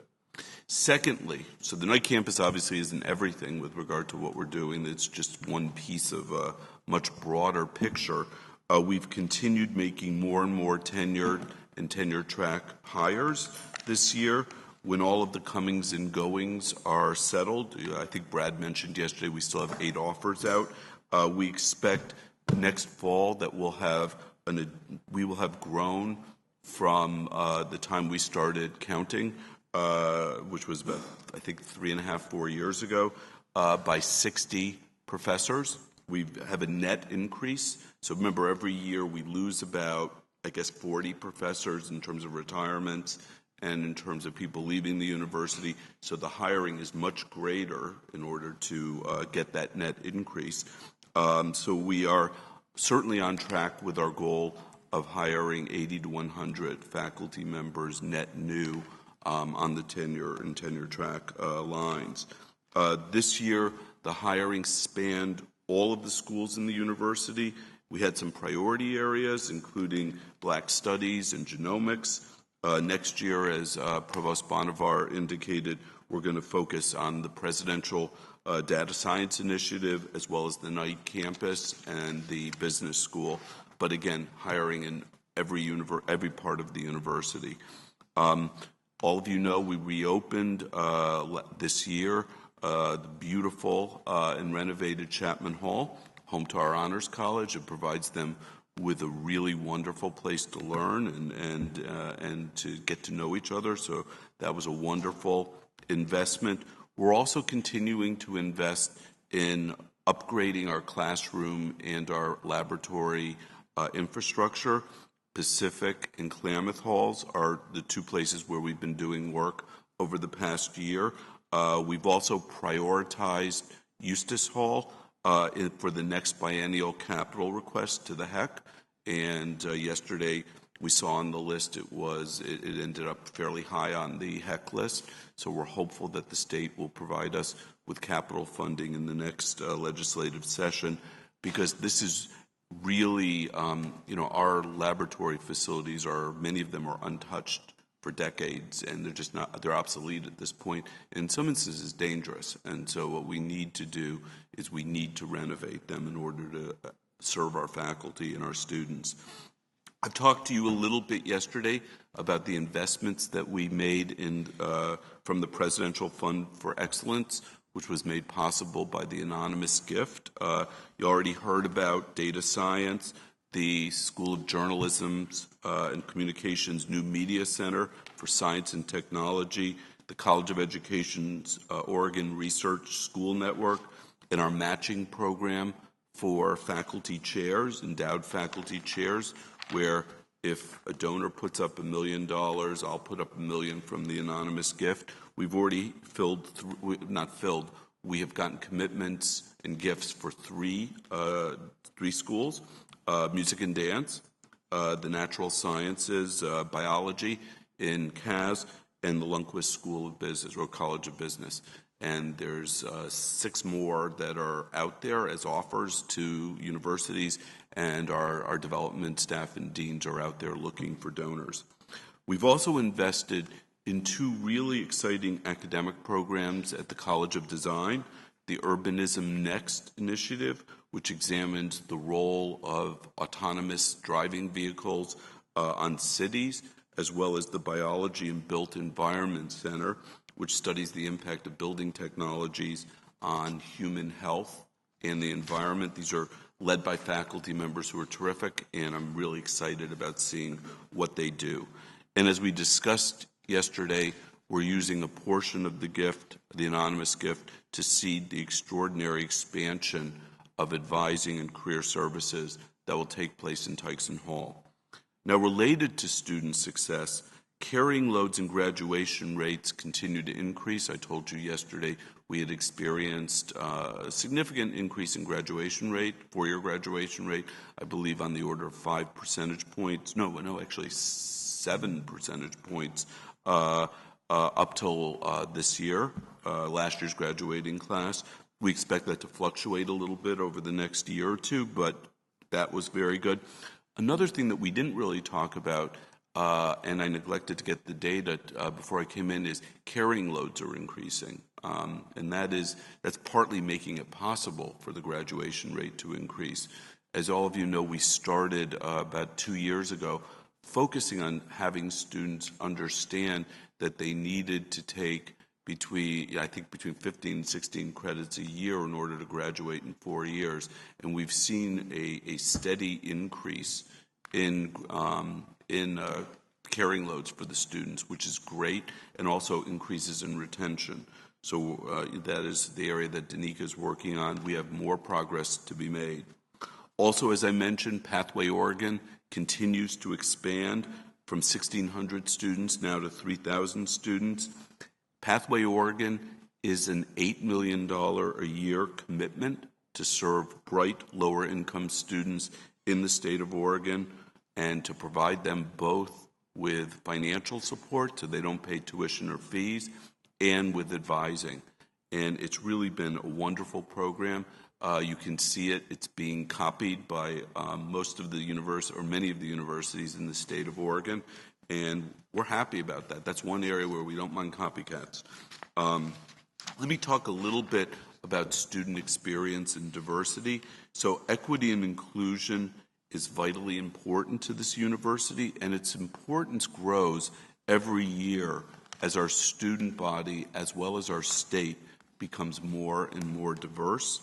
Secondly, so the Knight campus obviously isn't everything with regard to what we're doing. It's just one piece of a much broader picture. We've continued making more and more tenured and tenure track hires this year. When all of the comings and goings are settled, I think Brad mentioned yesterday we still have 8 offers out. We expect next fall that we will have grown from the time we started counting, which was about, I think, 3.5, 4 years ago, by 60 professors. We have a net increase. So remember, every year we lose about, I guess, 40 professors in terms of retirements and in terms of people leaving the university. So the hiring is much greater in order to get that net increase. So we are certainly on track with our goal of hiring 80 to 100 faculty members net new on the tenure and tenure track lines. This year, the hiring spanned all of the schools in the university. We had some priority areas, including Black Studies and genomics. Next year, as Provost Bonivar indicated, we're going to focus on the Presidential Data Science Initiative, as well as the Knight campus and the business school. But again, hiring in every part of the university. All of you know we reopened this year the beautiful and renovated Chapman Hall, home to our Honors College. It provides them with a really wonderful place to learn and to get to know each other. So that was a wonderful investment. We're also continuing to invest in upgrading our classroom and our laboratory infrastructure. Pacific and Klamath Halls are the two places where we've been doing work over the past year. We've also prioritized Eustis Hall for the next biennial capital request to the HEC. And yesterday we saw on the list it ended up fairly high on the HEC list. So we're hopeful that the state will provide us with capital funding in the next legislative session, because this is really, our laboratory facilities many of them are untouched for decades, and they're obsolete at this point. In some instances, dangerous. And so what we need to do is we need to renovate them in order to serve our faculty and our students. I've talked to you a little bit yesterday about the investments that we made from the Presidential Fund for Excellence, which was made possible by the anonymous gift. You already heard about data science, the School of Journalism and Communications New Media Center for Science and Technology, the College of Education's Oregon Research School Network, and our matching program for faculty chairs, endowed faculty chairs, where if a donor puts up $1 million, I'll put up $1 million from the anonymous gift. We've already we have gotten commitments and gifts for three schools: music and dance, the natural sciences, biology in CAS, and the Lundquist School of Business or College of Business. And there's 6 more that are out there as offers to universities, and our development staff and deans are out there looking for donors. We've also invested in 2 really exciting academic programs at the College of Design: the Urbanism Next initiative, which examines the role of autonomous driving vehicles on cities, as well as the Biology and Built Environment Center, which studies the impact of building technologies on human health and the environment. These are led by faculty members who are terrific, and I'm really excited about seeing what they do. And as we discussed yesterday, we're using a portion of the gift, the anonymous gift, to seed the extraordinary expansion of advising and career services that will take place in Tyson Hall. Now, related to student success, carrying loads and graduation rates continue to increase. I told you yesterday we had experienced a significant increase in graduation rate, 4-year graduation rate, I believe on the order of 5 percentage points. Actually 7 percentage points up till this year, last year's graduating class. We expect that to fluctuate a little bit over the next year or two, but that was very good. Another thing that we didn't really talk about, and I neglected to get the data before I came in, is carrying loads are increasing. And that's partly making it possible for the graduation rate to increase. As all of you know, we started about 2 years ago focusing on having students understand that they needed to take between 15 and 16 credits a year in order to graduate in 4 years. And we've seen a steady increase in carrying loads for the students, which is great, and also increases in retention. So that is the area that Danica is working on. We have more progress to be made. Also, as I mentioned, Pathway Oregon continues to expand from 1,600 students now to 3,000 students. Pathway Oregon is an $8 million a year commitment to serve bright, lower-income students in the state of Oregon and to provide them both with financial support so they don't pay tuition or fees, and with advising. And it's really been a wonderful program. You can see it. It's being copied by most of the universities, or many of the universities in the state of Oregon, and we're happy about that. That's one area where we don't mind copycats. Let me talk a little bit about student experience and diversity. So equity and inclusion is vitally important to this university, and its importance grows every year as our student body, as well as our state, becomes more and more diverse.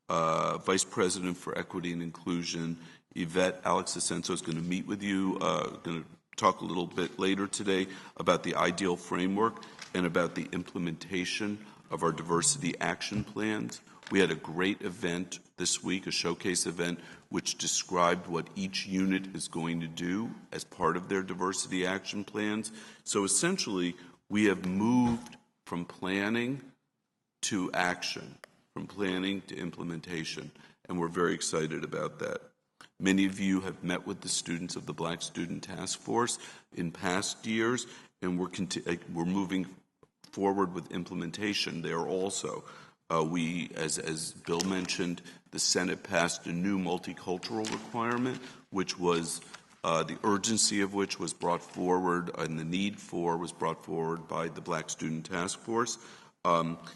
Vice President for Equity and Inclusion, Yvette Alexasenso, is going to meet with you, going to talk a little bit later today about the IDEAL framework and about the implementation of our diversity action plans. We had a great event this week, a showcase event, which described what each unit is going to do as part of their diversity action plans. So essentially, we have moved from planning to action, from planning to implementation, and we're very excited about that. Many of you have met with the students of the Black Student Task Force in past years, and we're moving forward with implementation there also. We, as Bill mentioned, the Senate passed a new multicultural requirement, which was the urgency of which was brought forward and the need for was brought forward by the Black Student Task Force.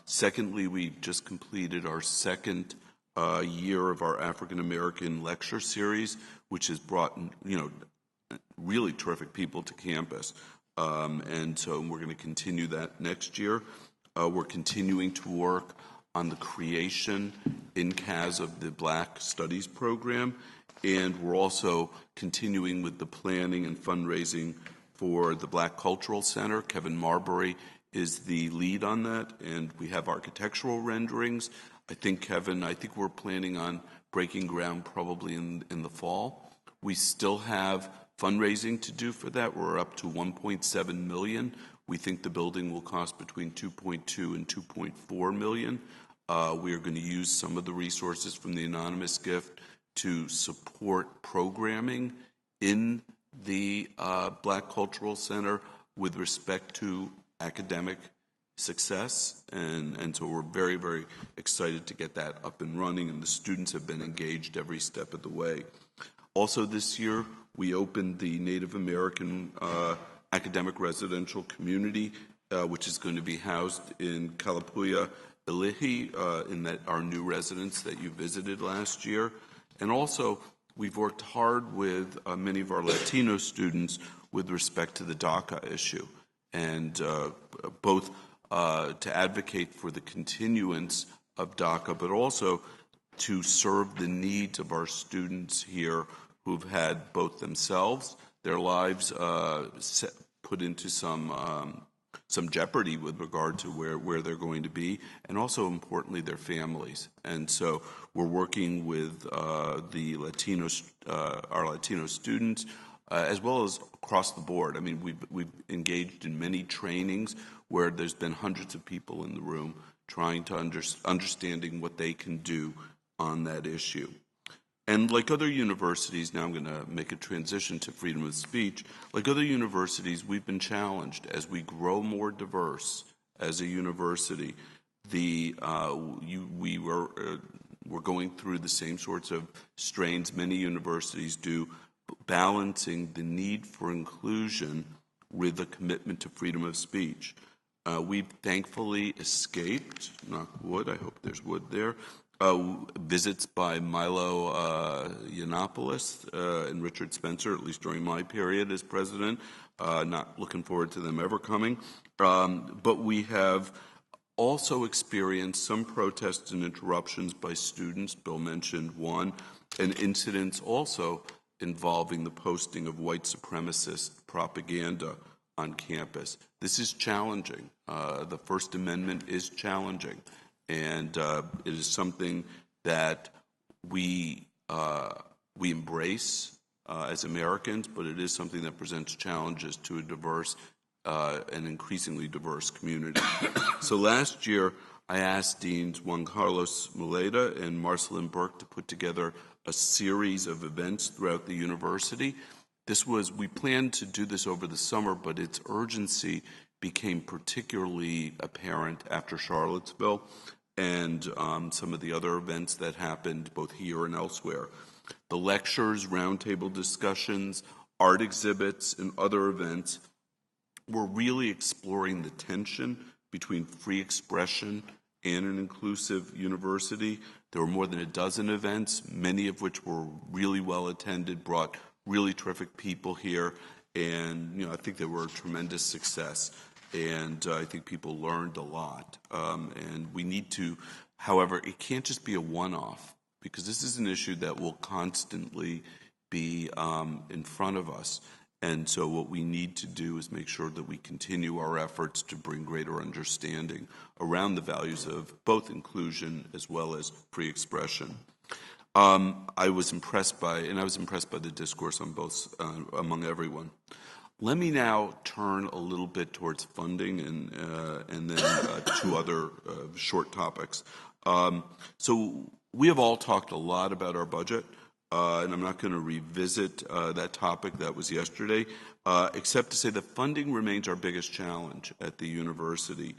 Secondly, we just completed our second year of our African American lecture series, which has brought really terrific people to campus. And so we're going to continue that next year. We're continuing to work on the creation in CAS of the Black Studies program, and we're also continuing with the planning and fundraising for the Black Cultural Center. Kevin Marbury is the lead on that, and we have architectural renderings. I think, Kevin, we're planning on breaking ground probably in the fall. We still have fundraising to do for that. We're up to $1.7 million. We think the building will cost between $2.2 and $2.4 million. We are going to use some of the resources from the anonymous gift to support programming in the Black Cultural Center with respect to academic success, and so we're very, very excited to get that up and running, and the students have been engaged every step of the way. Also this year, we opened the Native American academic residential community, which is going to be housed in Kalapuya, Ilihi, in our new residence that you visited last year. And also, we've worked hard with many of our Latino students with respect to the DACA issue, and both to advocate for the continuance of DACA, but also to serve the needs of our students here who've had both themselves, their lives put into some jeopardy with regard to where they're going to be, and also importantly their families. And so we're working with our Latino students as well as across the board. I mean, we've engaged in many trainings where there's been hundreds of people in the room trying to understanding what they can do on that issue. And like other universities, now I'm going to make a transition to freedom of speech. Like other universities, we've been challenged as we grow more diverse as a university. We're going through the same sorts of strains many universities do, balancing the need for inclusion with a commitment to freedom of speech. We've thankfully escaped, knock wood, I hope there's wood there, visits by Milo Yiannopoulos and Richard Spencer, at least during my period as president. Not looking forward to them ever coming. But we have also experienced some protests and interruptions by students. Bill mentioned one, and incidents also involving the posting of white supremacist propaganda on campus. This is challenging. The First Amendment is challenging. And it is something that we embrace as Americans, but it is something that presents challenges to a diverse and increasingly diverse community. So last year, I asked Deans Juan Carlos Muleda and Marceline Burke to put together a series of events throughout the university. We planned to do this over the summer, but its urgency became particularly apparent after Charlottesville and some of the other events that happened both here and elsewhere. The lectures, roundtable discussions, art exhibits, and other events were really exploring the tension between free expression and an inclusive university. There were more than a dozen events, many of which were really well attended, brought really terrific people here, and I think they were a tremendous success. And I think people learned a lot. And we need to, however, it can't just be a one-off, because this is an issue that will constantly be in front of us. And so what we need to do is make sure that we continue our efforts to bring greater understanding around the values of both inclusion as well as free expression. I was impressed by the discourse on both, among everyone. Let me now turn a little bit towards funding and then two other short topics. So we have all talked a lot about our budget. And I'm not going to revisit that topic that was yesterday, except to say that funding remains our biggest challenge at the university.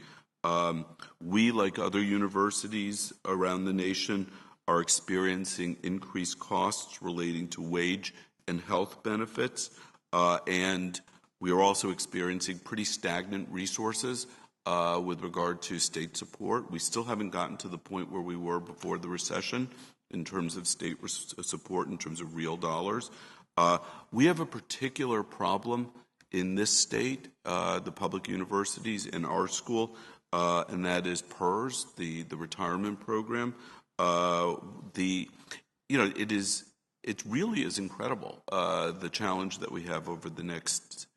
We, like other universities around the nation, are experiencing increased costs relating to wage and health benefits, and we are also experiencing pretty stagnant resources with regard to state support. We still haven't gotten to the point where we were before the recession in terms of state support, in terms of real dollars. We have a particular problem in this state, the public universities and our school, and that is PERS, the retirement program. It really is incredible, the challenge that we have over the next,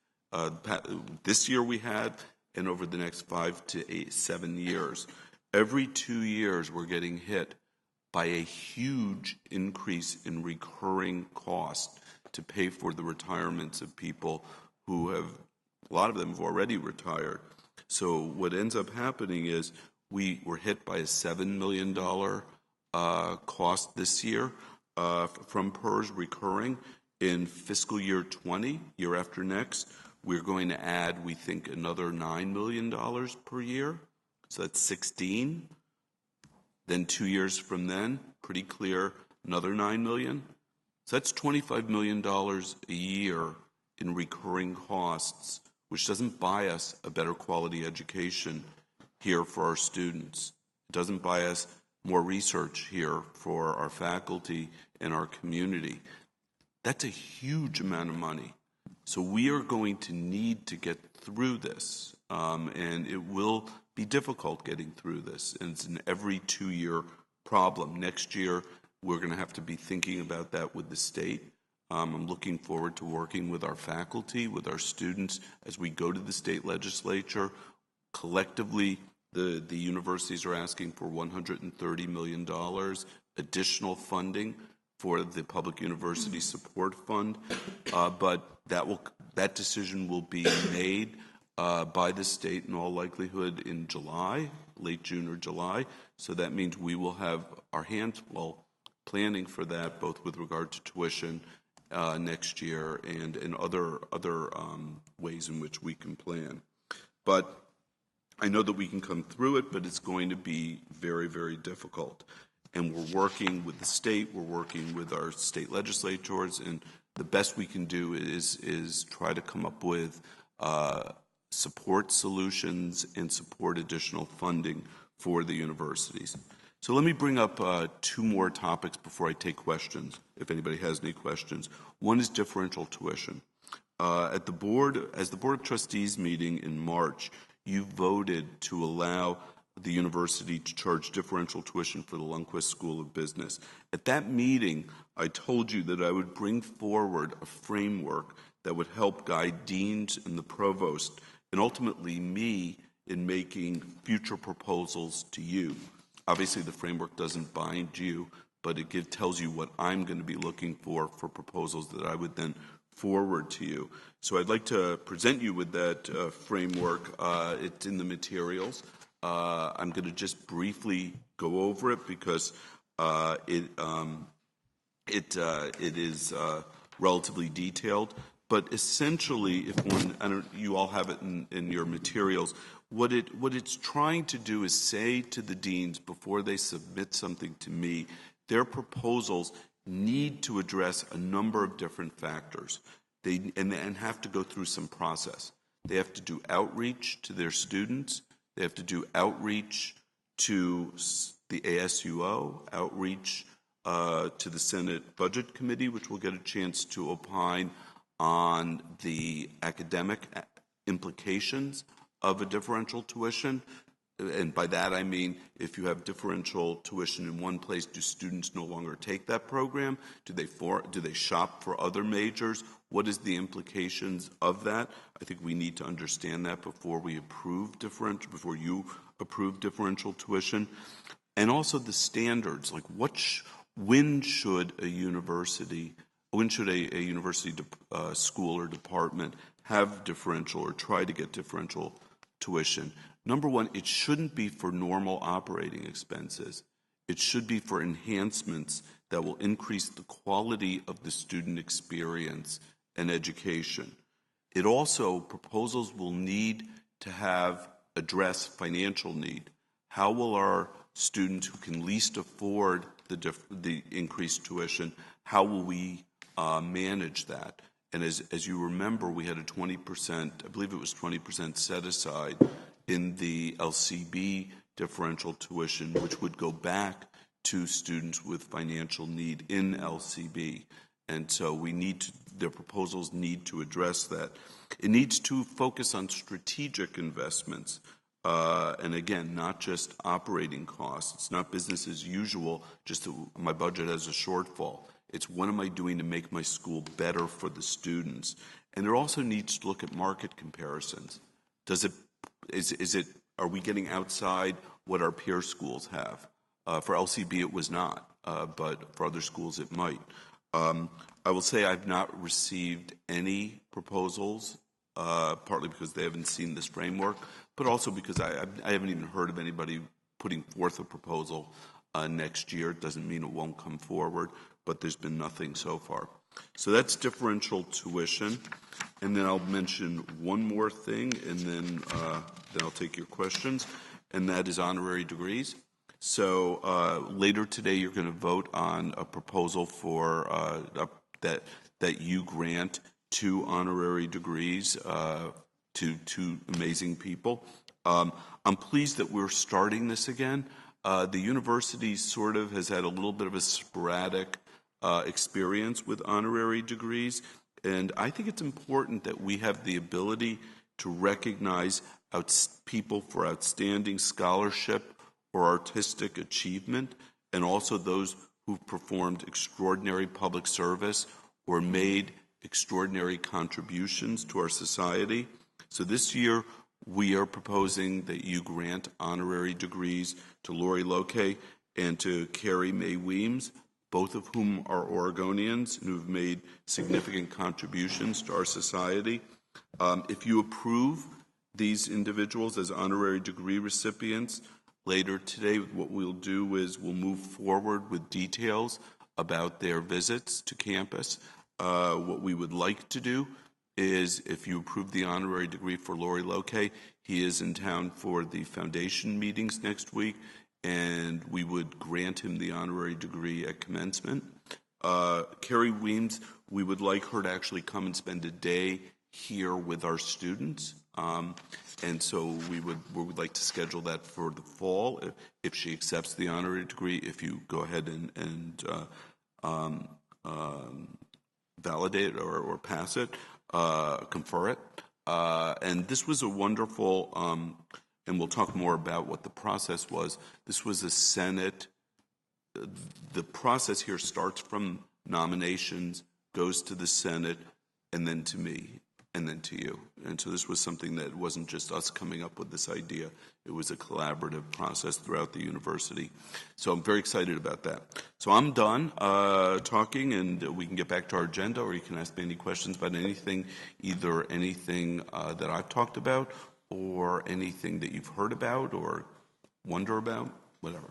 this year we had, and over the next 5 to 7 years. Every 2 years we're getting hit by a huge increase in recurring cost to pay for the retirements of people who have, a lot of them have already retired. So what ends up happening is we were hit by a $7 million cost this year from PERS recurring. In fiscal year 20, year after next, we're going to add, we think, another $9 million per year. So that's 16. Then 2 years from then, pretty clear, another $9 million. So that's $25 million a year in recurring costs, which doesn't buy us a better quality education here for our students. It doesn't buy us more research here for our faculty and our community. That's a huge amount of money. So we are going to need to get through this, and it will be difficult getting through this. And it's an every 2-year problem. Next year, we're going to have to be thinking about that with the state. I'm looking forward to working with our faculty, with our students, as we go to the state legislature. Collectively, the universities are asking for $130 million additional funding for the Public University Support Fund, but that decision will be made by the state in all likelihood in July, late June or July. So that means we will have our hands full planning for that, both with regard to tuition next year and in other ways in which we can plan. But I know that we can come through it, but it's going to be very, very difficult. And we're working with the state, we're working with our state legislators, and the best we can do is try to come up with support solutions and support additional funding for the universities. So let me bring up two more topics before I take questions, if anybody has any questions. One is differential tuition. As the Board of Trustees meeting in March, you voted to allow the university to charge differential tuition for the Lundquist School of Business. At that meeting, I told you that I would bring forward a framework that would help guide deans and the provost, and ultimately me, in making future proposals to you. Obviously, the framework doesn't bind you, but it tells you what I'm going to be looking for proposals that I would then forward to you. So I'd like to present you with that framework. It's in the materials. I'm going to just briefly go over it because it is relatively detailed. But essentially, if one, you all have it in your materials, what it's trying to do is say to the deans before they submit something to me, their proposals need to address a number of different factors. And have to go through some process. They have to do outreach to their students. They have to do outreach to the ASUO, outreach to the Senate Budget Committee, which will get a chance to opine on the academic implications of a differential tuition. And by that I mean, if you have differential tuition in one place, do students no longer take that program? Do they shop for other majors? What is the implications of that? I think we need to understand that before you approve differential tuition. And also the standards, like when should a university school or department have differential or try to get differential tuition? Number one, it shouldn't be for normal operating expenses. It should be for enhancements that will increase the quality of the student experience and education. It also, proposals will need to address financial need. How will our students who can least afford the increased tuition, how will we manage that? And as you remember, we had a 20%, I believe it was 20% set aside in the LCB differential tuition, which would go back to students with financial need in LCB. And so their proposals need to address that. It needs to focus on strategic investments. And again, not just operating costs. It's not business as usual, just that my budget has a shortfall. It's what am I doing to make my school better for the students? And it also needs to look at market comparisons. Are we getting outside what our peer schools have? For LCB, it was not, but for other schools, it might. I will say I've not received any proposals, partly because they haven't seen this framework, but also because I haven't even heard of anybody putting forth a proposal next year. It doesn't mean it won't come forward, but there's been nothing so far. So that's differential tuition. And then I'll mention one more thing, and then I'll take your questions, and that is honorary degrees. So later today, you're going to vote on a proposal for that you grant 2 honorary degrees to 2 amazing people. I'm pleased that we're starting this again. The university sort of has had a little bit of a sporadic experience with honorary degrees, and I think it's important that we have the ability to recognize people for outstanding scholarship or artistic achievement, and also those who've performed extraordinary public service or made extraordinary contributions to our society. So this year, we are proposing that you grant honorary degrees to Lori Loke and to Carrie Mae Weems, both of whom are Oregonians and who've made significant contributions to our society. If you approve these individuals as honorary degree recipients, later today what we'll do is we'll move forward with details about their visits to campus. What we would like to do is, if you approve the honorary degree for Lori Loke, he is in town for the foundation meetings next week, and we would grant him the honorary degree at commencement. Carrie Weems, we would like her to actually come and spend a day here with our students. And so we would like to schedule that for the fall if she accepts the honorary degree, if you go ahead and validate it or pass it, confer it. And this was a wonderful, and we'll talk more about what the process was. This was a Senate. The process here starts from nominations, goes to the Senate, and then to me, and then to you. And so this was something that wasn't just us coming up with this idea. It was a collaborative process throughout the university. So I'm very excited about that. So I'm done talking, and we can get back to our agenda, or you can ask me any questions about anything, either anything that I've talked about or anything that you've heard about or wonder about, whatever.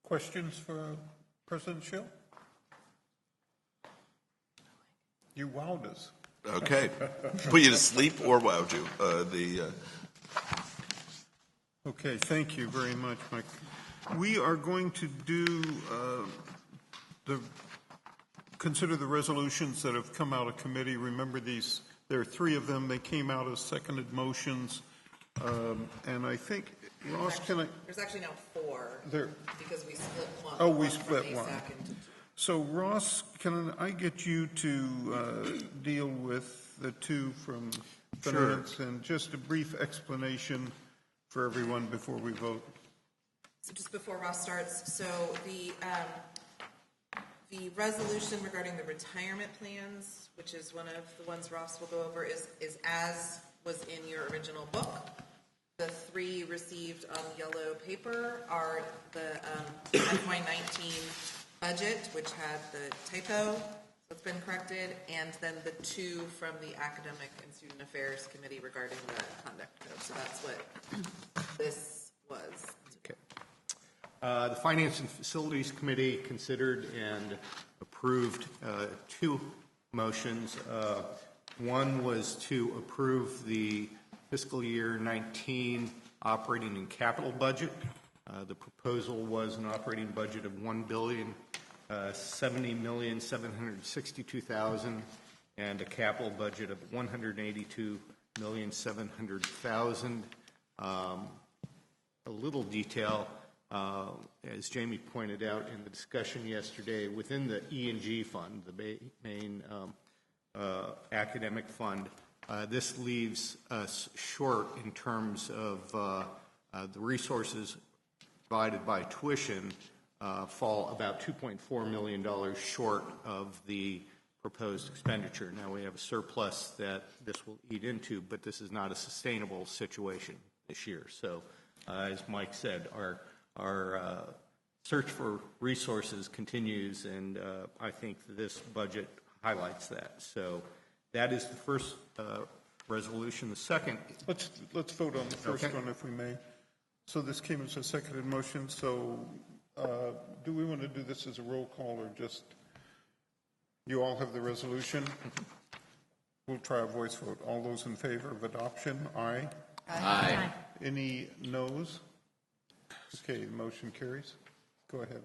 Questions for President Schill? You wowed us. Okay. Put you to sleep or wowed you. Okay, thank you very much, Mike. We are going to do consider the resolutions that have come out of committee. Remember these, there are 3 of them. They came out as seconded motions. And I think, Ross, There's actually now 4. There. Because we split one. Oh, we one split from one. ASAC into 2. So, Ross, can I get you to deal with the 2 from finance and just a brief explanation for everyone before we vote? So just before Ross starts, so the resolution regarding the retirement plans, which is one of the ones Ross will go over, is as was in your original book. The three received on yellow paper are the FY19 budget, which had the typo, so it's been corrected, and then the two from the Academic and Student Affairs Committee regarding the conduct code. So that's what this was. Okay. The Finance and Facilities Committee considered and approved two motions. One was to approve the fiscal year 19 operating and capital budget. The proposal was an operating budget of $1,070,762,000 and a capital budget of $182,700,000. A little detail, as Jamie pointed out in the discussion yesterday, within the E&G fund, the main academic fund, this leaves us short in terms of the resources provided by tuition fall about $2.4 million short of the proposed expenditure. Now we have a surplus that this will eat into, but this is not a sustainable situation this year. So as Mike said, our search for resources continues, and I think this budget highlights that. So that is the first resolution. The second. Let's vote on the first one, if we may. So this came as a seconded motion. So do we want to do this as a roll call, or just you all have the resolution? We'll try a voice vote. All those in favor of adoption? Aye. Aye. Any noes? Okay, the motion carries. Go ahead.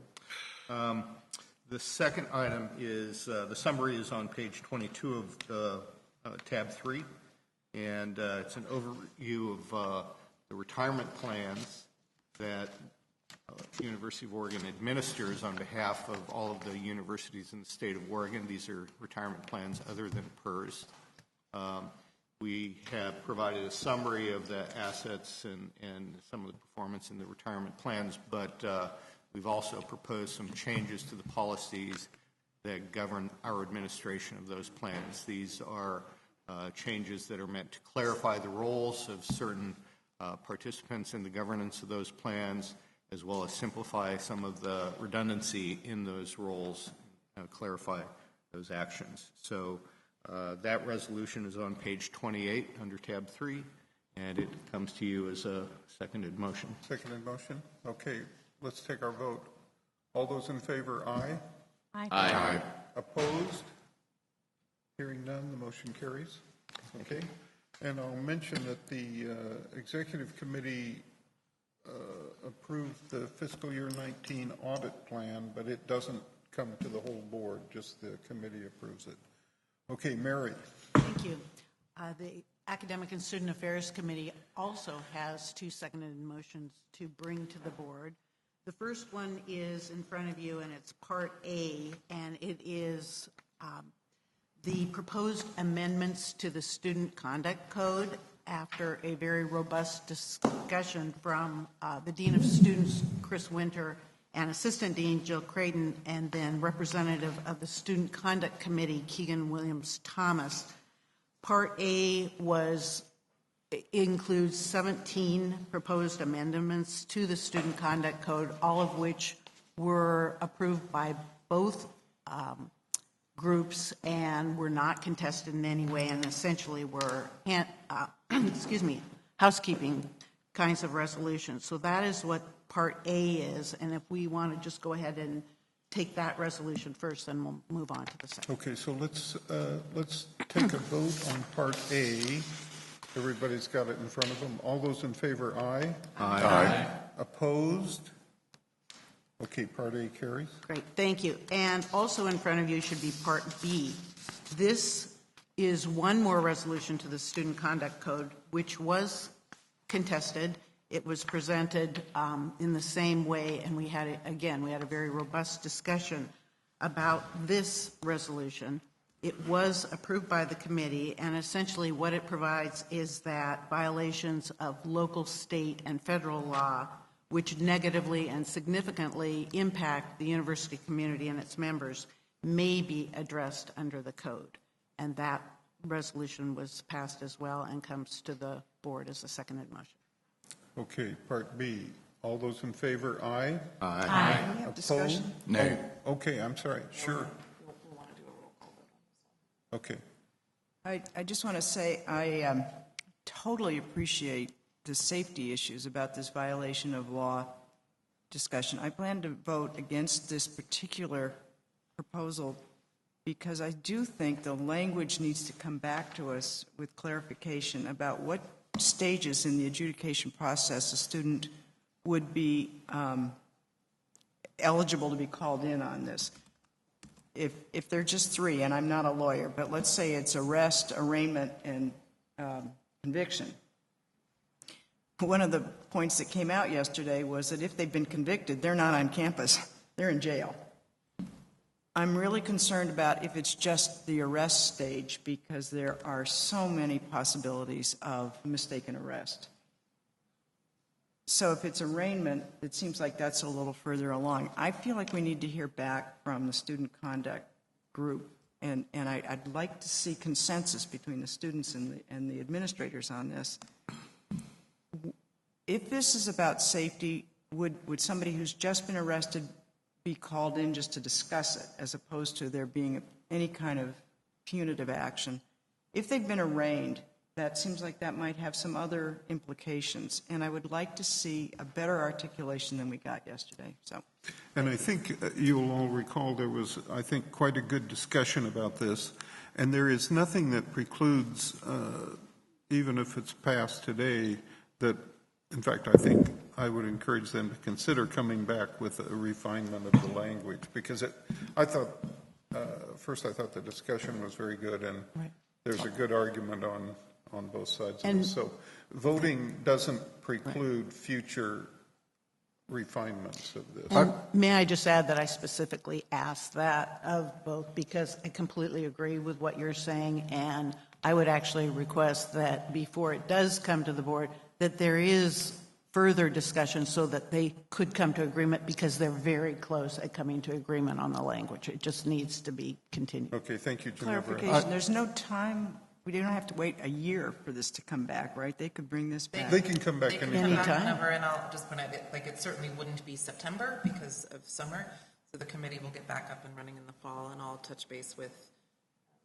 The second item is, the summary is on page 22 of tab 3, and it's an overview of the retirement plans that University of Oregon administers on behalf of all of the universities in the state of Oregon. These are retirement plans other than PERS. We have provided a summary of the assets and some of the performance in the retirement plans, but we've also proposed some changes to the policies that govern our administration of those plans. These are changes that are meant to clarify the roles of certain participants in the governance of those plans, as well as simplify some of the redundancy in those roles, clarify those actions. So that resolution is on page 28 under tab 3, and it comes to you as a seconded motion. Seconded motion? Okay, let's take our vote. All those in favor, aye. Aye. Aye. Opposed? Hearing none, the motion carries. Okay. And I'll mention that the Executive Committee approved the fiscal year 19 audit plan, but it doesn't come to the whole board, just the committee approves it. Okay, Mary. Thank you. The Academic and Student Affairs Committee also has two seconded motions to bring to the board. The first one is in front of you, and it's Part A, and it is the proposed amendments to the Student Conduct Code after a very robust discussion from the Dean of Students, Chris Winter, and Assistant Dean Jill Creighton, and then representative of the Student Conduct Committee, Keegan Williams-Thomas. Part A includes 17 proposed amendments to the Student Conduct Code, all of which were approved by both groups and were not contested in any way, and essentially were, housekeeping kinds of resolutions. So that is what Part A is, and if we want to just go ahead and take that resolution first, then we'll move on to the second. Okay, so let's take a vote on Part A. Everybody's got it in front of them. All those in favor, aye. Aye. Aye. Opposed? Okay, Part A carries. Great, thank you. And also in front of you should be Part B. This is one more resolution to the Student Conduct Code, which was contested. It was presented in the same way, and we had a very robust discussion about this resolution. It was approved by the committee, and essentially what it provides is that violations of local, state, and federal law, which negatively and significantly impact the university community and its members, may be addressed under the code. And that resolution was passed as well and comes to the board as a seconded motion. Okay, Part B. All those in favor, aye? Aye. Opposed? Nay. Oh, okay, I'm sorry, sure. Okay. I just want to say I totally appreciate the safety issues about this violation of law discussion. I plan to vote against this particular proposal because I do think the language needs to come back to us with clarification about what stages in the adjudication process a student would be eligible to be called in on this. If they're just three, and I'm not a lawyer, but let's say it's arrest, arraignment, and conviction. One of the points that came out yesterday was that if they've been convicted, they're not on campus, they're in jail. I'm really concerned about if it's just the arrest stage because there are so many possibilities of mistaken arrest. So if it's arraignment, it seems like that's a little further along. I feel like we need to hear back from the student conduct group, and I'd like to see consensus between the students and the administrators on this. If this is about safety, would somebody who's just been arrested be called in just to discuss it, as opposed to there being any kind of punitive action? If they've been arraigned, that seems like that might have some other implications, and I would like to see a better articulation than we got yesterday. So, And I think you'll all recall there was, I think, quite a good discussion about this, and there is nothing that precludes, even if it's passed today, that, in fact, I think I would encourage them to consider coming back with a refinement of the language, because I thought the discussion was very good, and there's a good argument on both sides of this. So voting doesn't preclude future refinements of this. And may I just add that I specifically asked that of both because I completely agree with what you're saying, and I would actually request that before it does come to the board, that there is further discussion so that they could come to agreement, because they're very close at coming to agreement on the language. It just needs to be continued. Okay, thank you, Genevra. clarification, there's no time. We don't have to wait a year for this to come back, right? They could bring this back. They can come back They can anytime. come back whenever, and I'll just point out, it certainly wouldn't be September because of summer, so the committee will get back up and running in the fall, and I'll touch base with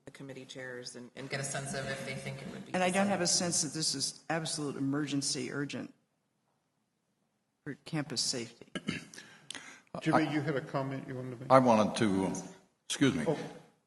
the committee chairs and get a sense of if they think it would be. And I don't have a sense that this is absolute emergency urgent for campus safety. Jimmy, you had a comment you wanted to make? I wanted to, excuse me,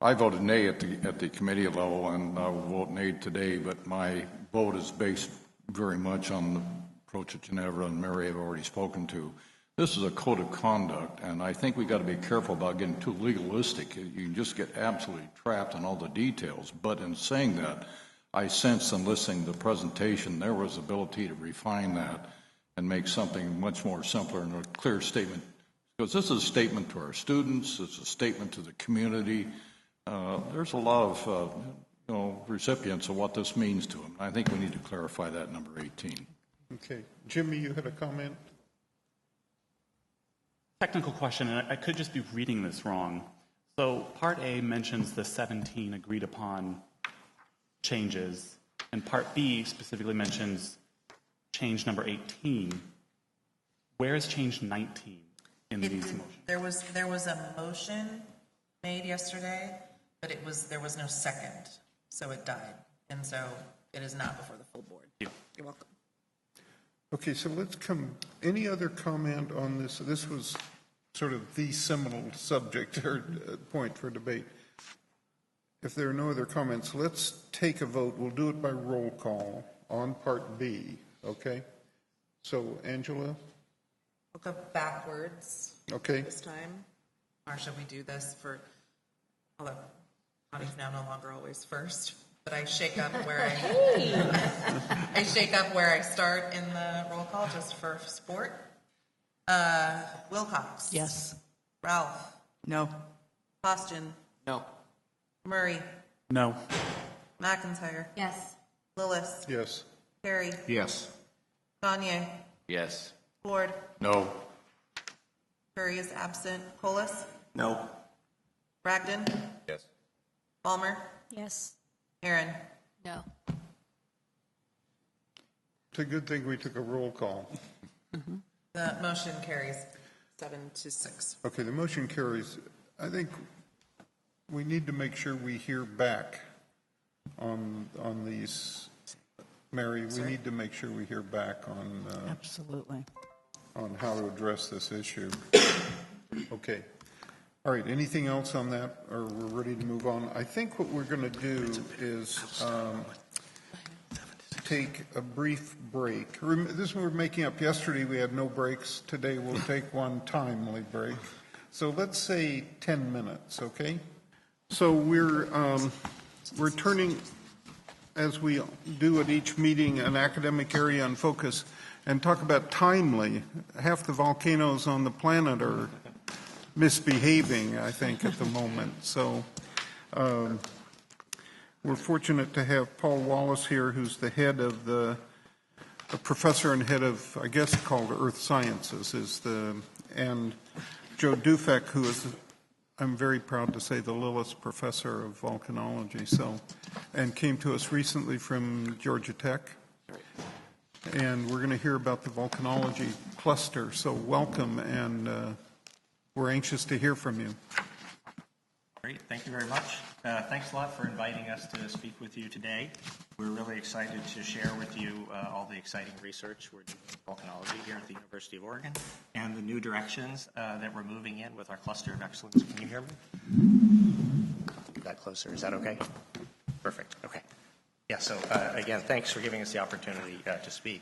I voted nay at the committee level, and I will vote nay today, but my vote is based very much on the approach that Genevra and Mary have already spoken to. This is a code of conduct, and I think we've got to be careful about getting too legalistic. You can just get absolutely trapped in all the details. But in saying that, I sense in listening to the presentation, there was ability to refine that and make something much more simpler and a clear statement. Because this is a statement to our students, it's a statement to the community. There's a lot of recipients of what this means to them. I think we need to clarify that, number 18. Okay. Jimmy, you had a comment? Technical question, and I could just be reading this wrong. So Part A mentions the 17 agreed upon changes, and Part B specifically mentions change number 18. Where is change 19 in these motions? There was a motion made yesterday, but there was no second, so it died, and so it is not before the full board. Yeah. You're welcome. Okay, so let's any other comment on this? This was sort of the seminal subject or point for debate. If there are no other comments, let's take a vote. We'll do it by roll call on Part B, okay? So, Angela? We'll go backwards. Okay. This time. Or should we do this although Connie's now no longer always first, but I shake up where I shake up where I start in the roll call just for sport. Wilcox. Yes. Ralph. No. Poston. No. Murray, No. McIntyre, Yes. Lillis, Yes. Perry, Yes. Gagne, Yes. Ford, No. Curry is absent, Polis, No. Bragdon, Yes. Balmer, Yes. Aaron. No. It's a good thing we took a roll call. The motion carries 7-6. Okay, the motion carries. I think we need to make sure we hear back on these. Mary, we need to make sure we hear back Absolutely. on how to address this issue. Okay. All right, anything else on that, or we're ready to move on? I think what we're going to do is take a brief break. This we're making up. Yesterday we had no breaks. Today we'll take one timely break. So let's say 10 minutes, okay? So we're turning, as we do at each meeting, an academic area in focus and talk about timely. Half the volcanoes on the planet are misbehaving, I think, at the moment. So we're fortunate to have Paul Wallace here, who's the head of a professor and head of, I guess, called Earth Sciences, and Joe Dufek, who is, I'm very proud to say, the Lillis Professor of Volcanology, and came to us recently from Georgia Tech. And we're going to hear about the volcanology cluster. So welcome, and we're anxious to hear from you. Great, thank you very much. Thanks a lot for inviting us to speak with you today. We're really excited to share with you all the exciting research we're doing in volcanology here at the University of Oregon and the new directions that we're moving in with our cluster of excellence. Can you hear me? Get that closer. Is that okay? Perfect. Okay. Yeah, so again, thanks for giving us the opportunity to speak.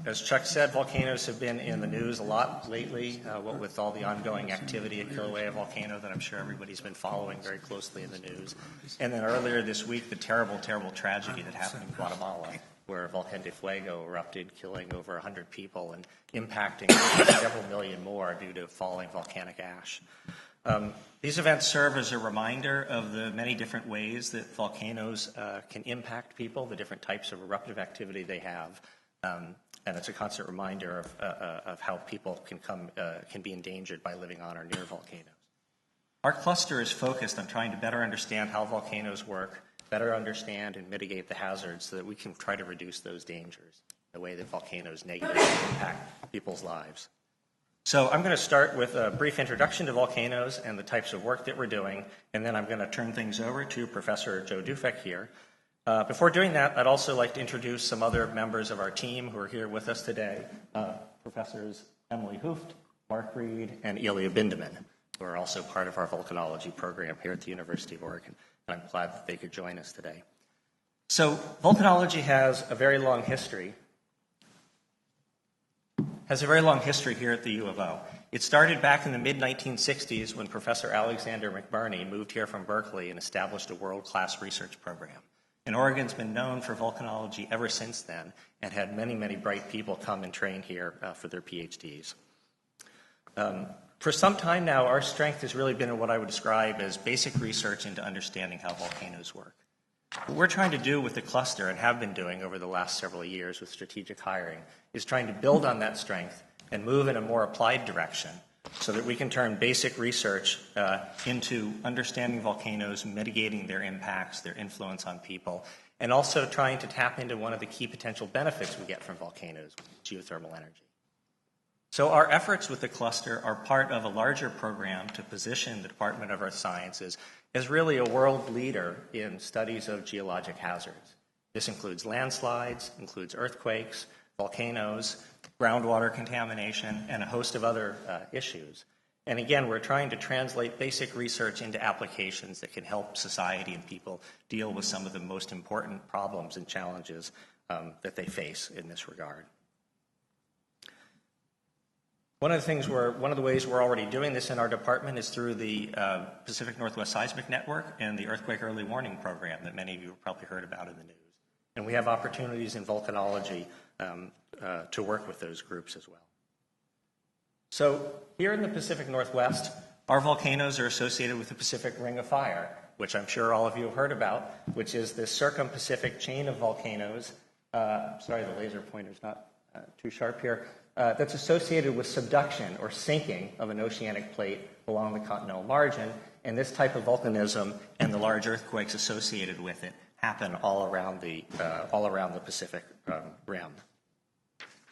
As Chuck said, volcanoes have been in the news a lot lately, what with all the ongoing activity at Kilauea volcano that I'm sure everybody's been following very closely in the news. And then earlier this week, the terrible, terrible tragedy that happened in Guatemala, where Volcán de Fuego erupted, killing over 100 people and impacting several million more due to falling volcanic ash. These events serve as a reminder of the many different ways that volcanoes can impact people, the different types of eruptive activity they have, and it's a constant reminder of how people can be endangered by living on or near volcanoes. Our cluster is focused on trying to better understand how volcanoes work, better understand and mitigate the hazards so that we can try to reduce those dangers, the way that volcanoes negatively impact people's lives. So I'm going to start with a brief introduction to volcanoes and the types of work that we're doing, and then I'm going to turn things over to Professor Joe Dufek here. Before doing that, I'd also like to introduce some other members of our team who are here with us today, Professors Emily Hooft, Mark Reed, and Ilya Bindeman, who are also part of our volcanology program here at the University of Oregon, and I'm glad that they could join us today. So volcanology has a very long history. Here at the U of O. It started back in the mid-1960s when Professor Alexander McBurney moved here from Berkeley and established a world-class research program. And Oregon's been known for volcanology ever since then and had many, many bright people come and train here for their PhDs. For some time now, our strength has really been in what I would describe as basic research into understanding how volcanoes work. What we're trying to do with the cluster, and have been doing over the last several years with strategic hiring, is trying to build on that strength and move in a more applied direction so that we can turn basic research into understanding volcanoes, mitigating their impacts, their influence on people, and also trying to tap into one of the key potential benefits we get from volcanoes, geothermal energy. So our efforts with the cluster are part of a larger program to position the Department of Earth Sciences as really a world leader in studies of geologic hazards. This includes landslides, includes earthquakes, volcanoes, groundwater contamination, and a host of other issues. And again, we're trying to translate basic research into applications that can help society and people deal with some of the most important problems and challenges that they face in this regard. One of the ways we're already doing this in our department is through the Pacific Northwest Seismic Network and the Earthquake Early Warning Program that many of you have probably heard about in the news. And we have opportunities in volcanology to work with those groups as well. So here in the Pacific Northwest, our volcanoes are associated with the Pacific Ring of Fire, which I'm sure all of you have heard about, which is this circum-Pacific chain of volcanoes. Sorry, the laser pointer's not too sharp here. That's associated with subduction or sinking of an oceanic plate along the continental margin. And this type of volcanism and the large earthquakes associated with it happen all around the Pacific Rim.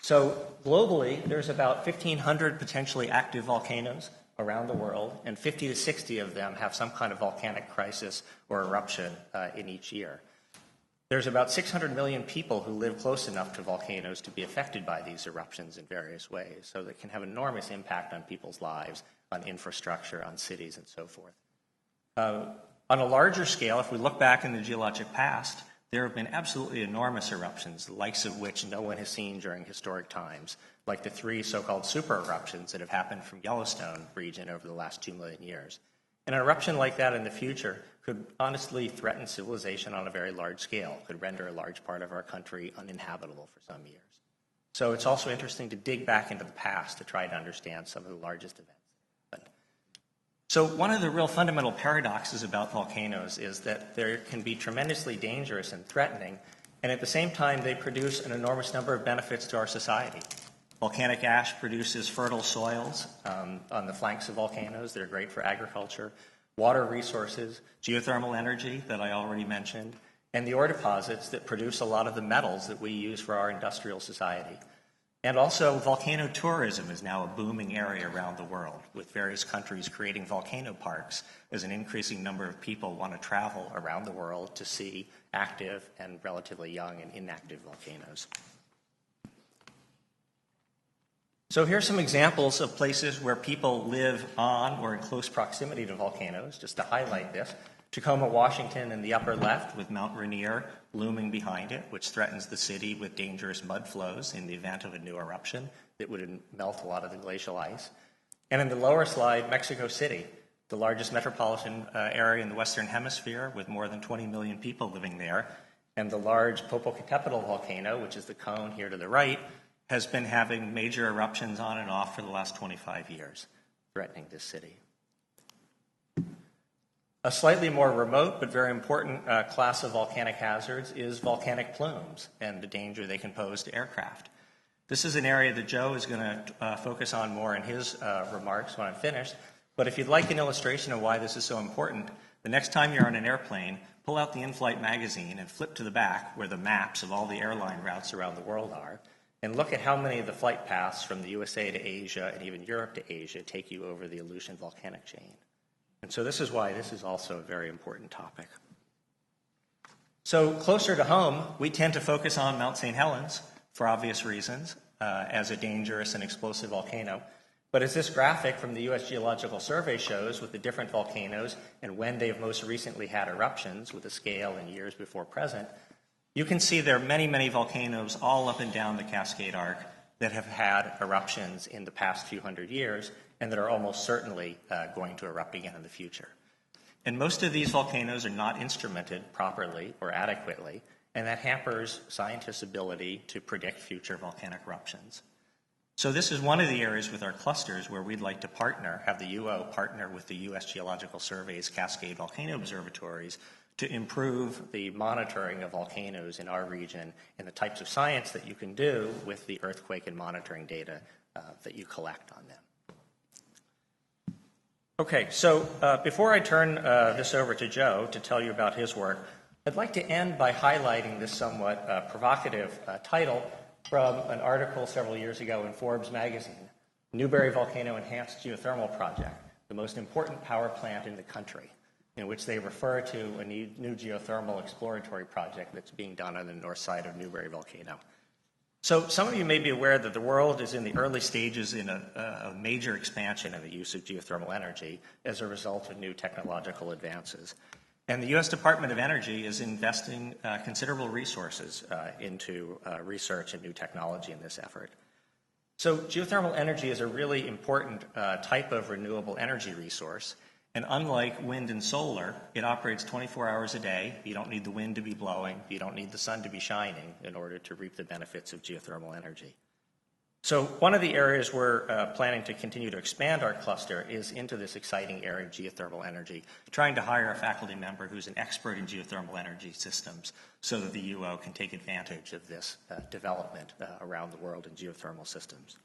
So globally, there's about 1,500 potentially active volcanoes around the world, and 50 to 60 of them have some kind of volcanic crisis or eruption in each year. There's about 600 million people who live close enough to volcanoes to be affected by these eruptions in various ways, so that can have enormous impact on people's lives, on infrastructure, on cities, and so forth. On a larger scale, if we look back in the geologic past, there have been absolutely enormous eruptions, the likes of which no one has seen during historic times, like the 3 so-called super eruptions that have happened from Yellowstone region over the last 2 million years. An eruption like that in the future could honestly threaten civilization on a very large scale, could render a large part of our country uninhabitable for some years. So it's also interesting to dig back into the past to try to understand some of the largest events. So one of the real fundamental paradoxes about volcanoes is that they can be tremendously dangerous and threatening, and at the same time they produce an enormous number of benefits to our society. Volcanic ash produces fertile soils on the flanks of volcanoes. They're great for agriculture, water resources, geothermal energy that I already mentioned, and the ore deposits that produce a lot of the metals that we use for our industrial society. And also, volcano tourism is now a booming area around the world, with various countries creating volcano parks as an increasing number of people want to travel around the world to see active and relatively young and inactive volcanoes. So here's some examples of places where people live on or in close proximity to volcanoes, just to highlight this. Tacoma, Washington in the upper left with Mount Rainier looming behind it, which threatens the city with dangerous mud flows in the event of a new eruption that would melt a lot of the glacial ice. And in the lower slide, Mexico City, the largest metropolitan area in the Western Hemisphere with more than 20 million people living there. And the large Popocatépetl volcano, which is the cone here to the right, has been having major eruptions on and off for the last 25 years, threatening this city. A slightly more remote but very important class of volcanic hazards is volcanic plumes and the danger they can pose to aircraft. This is an area that Joe is going to focus on more in his remarks when I'm finished. But if you'd like an illustration of why this is so important, the next time you're on an airplane, pull out the in-flight magazine and flip to the back where the maps of all the airline routes around the world are, and look at how many of the flight paths from the USA to Asia and even Europe to Asia take you over the Aleutian volcanic chain. And so this is why this is also a very important topic. So closer to home, we tend to focus on Mount St. Helens for obvious reasons as a dangerous and explosive volcano. But as this graphic from the U.S. Geological Survey shows with the different volcanoes and when they've most recently had eruptions with a scale in years before present, you can see there are many, many volcanoes all up and down the Cascade Arc that have had eruptions in the past few hundred years and that are almost certainly going to erupt again in the future. And most of these volcanoes are not instrumented properly or adequately, and that hampers scientists' ability to predict future volcanic eruptions. So this is one of the areas with our clusters where we'd like to partner, have the UO partner with the U.S. Geological Survey's Cascade Volcano Observatories to improve the monitoring of volcanoes in our region and the types of science that you can do with the earthquake and monitoring data that you collect on them. Okay, so before I turn this over to Joe to tell you about his work, I'd like to end by highlighting this somewhat provocative title from an article several years ago in Forbes magazine, Newberry Volcano Enhanced Geothermal Project, the most important power plant in the country, in which they refer to a new geothermal exploratory project that's being done on the north side of Newberry Volcano. So some of you may be aware that the world is in the early stages in a major expansion of the use of geothermal energy as a result of new technological advances. And the U.S. Department of Energy is investing considerable resources into research and new technology in this effort. So geothermal energy is a really important type of renewable energy resource. And unlike wind and solar, it operates 24 hours a day. You don't need the wind to be blowing. You don't need the sun to be shining in order to reap the benefits of geothermal energy. So one of the areas we're planning to continue to expand our cluster is into this exciting area of geothermal energy, trying to hire a faculty member who's an expert in geothermal energy systems so that the UO can take advantage of this development around the world in geothermal systems.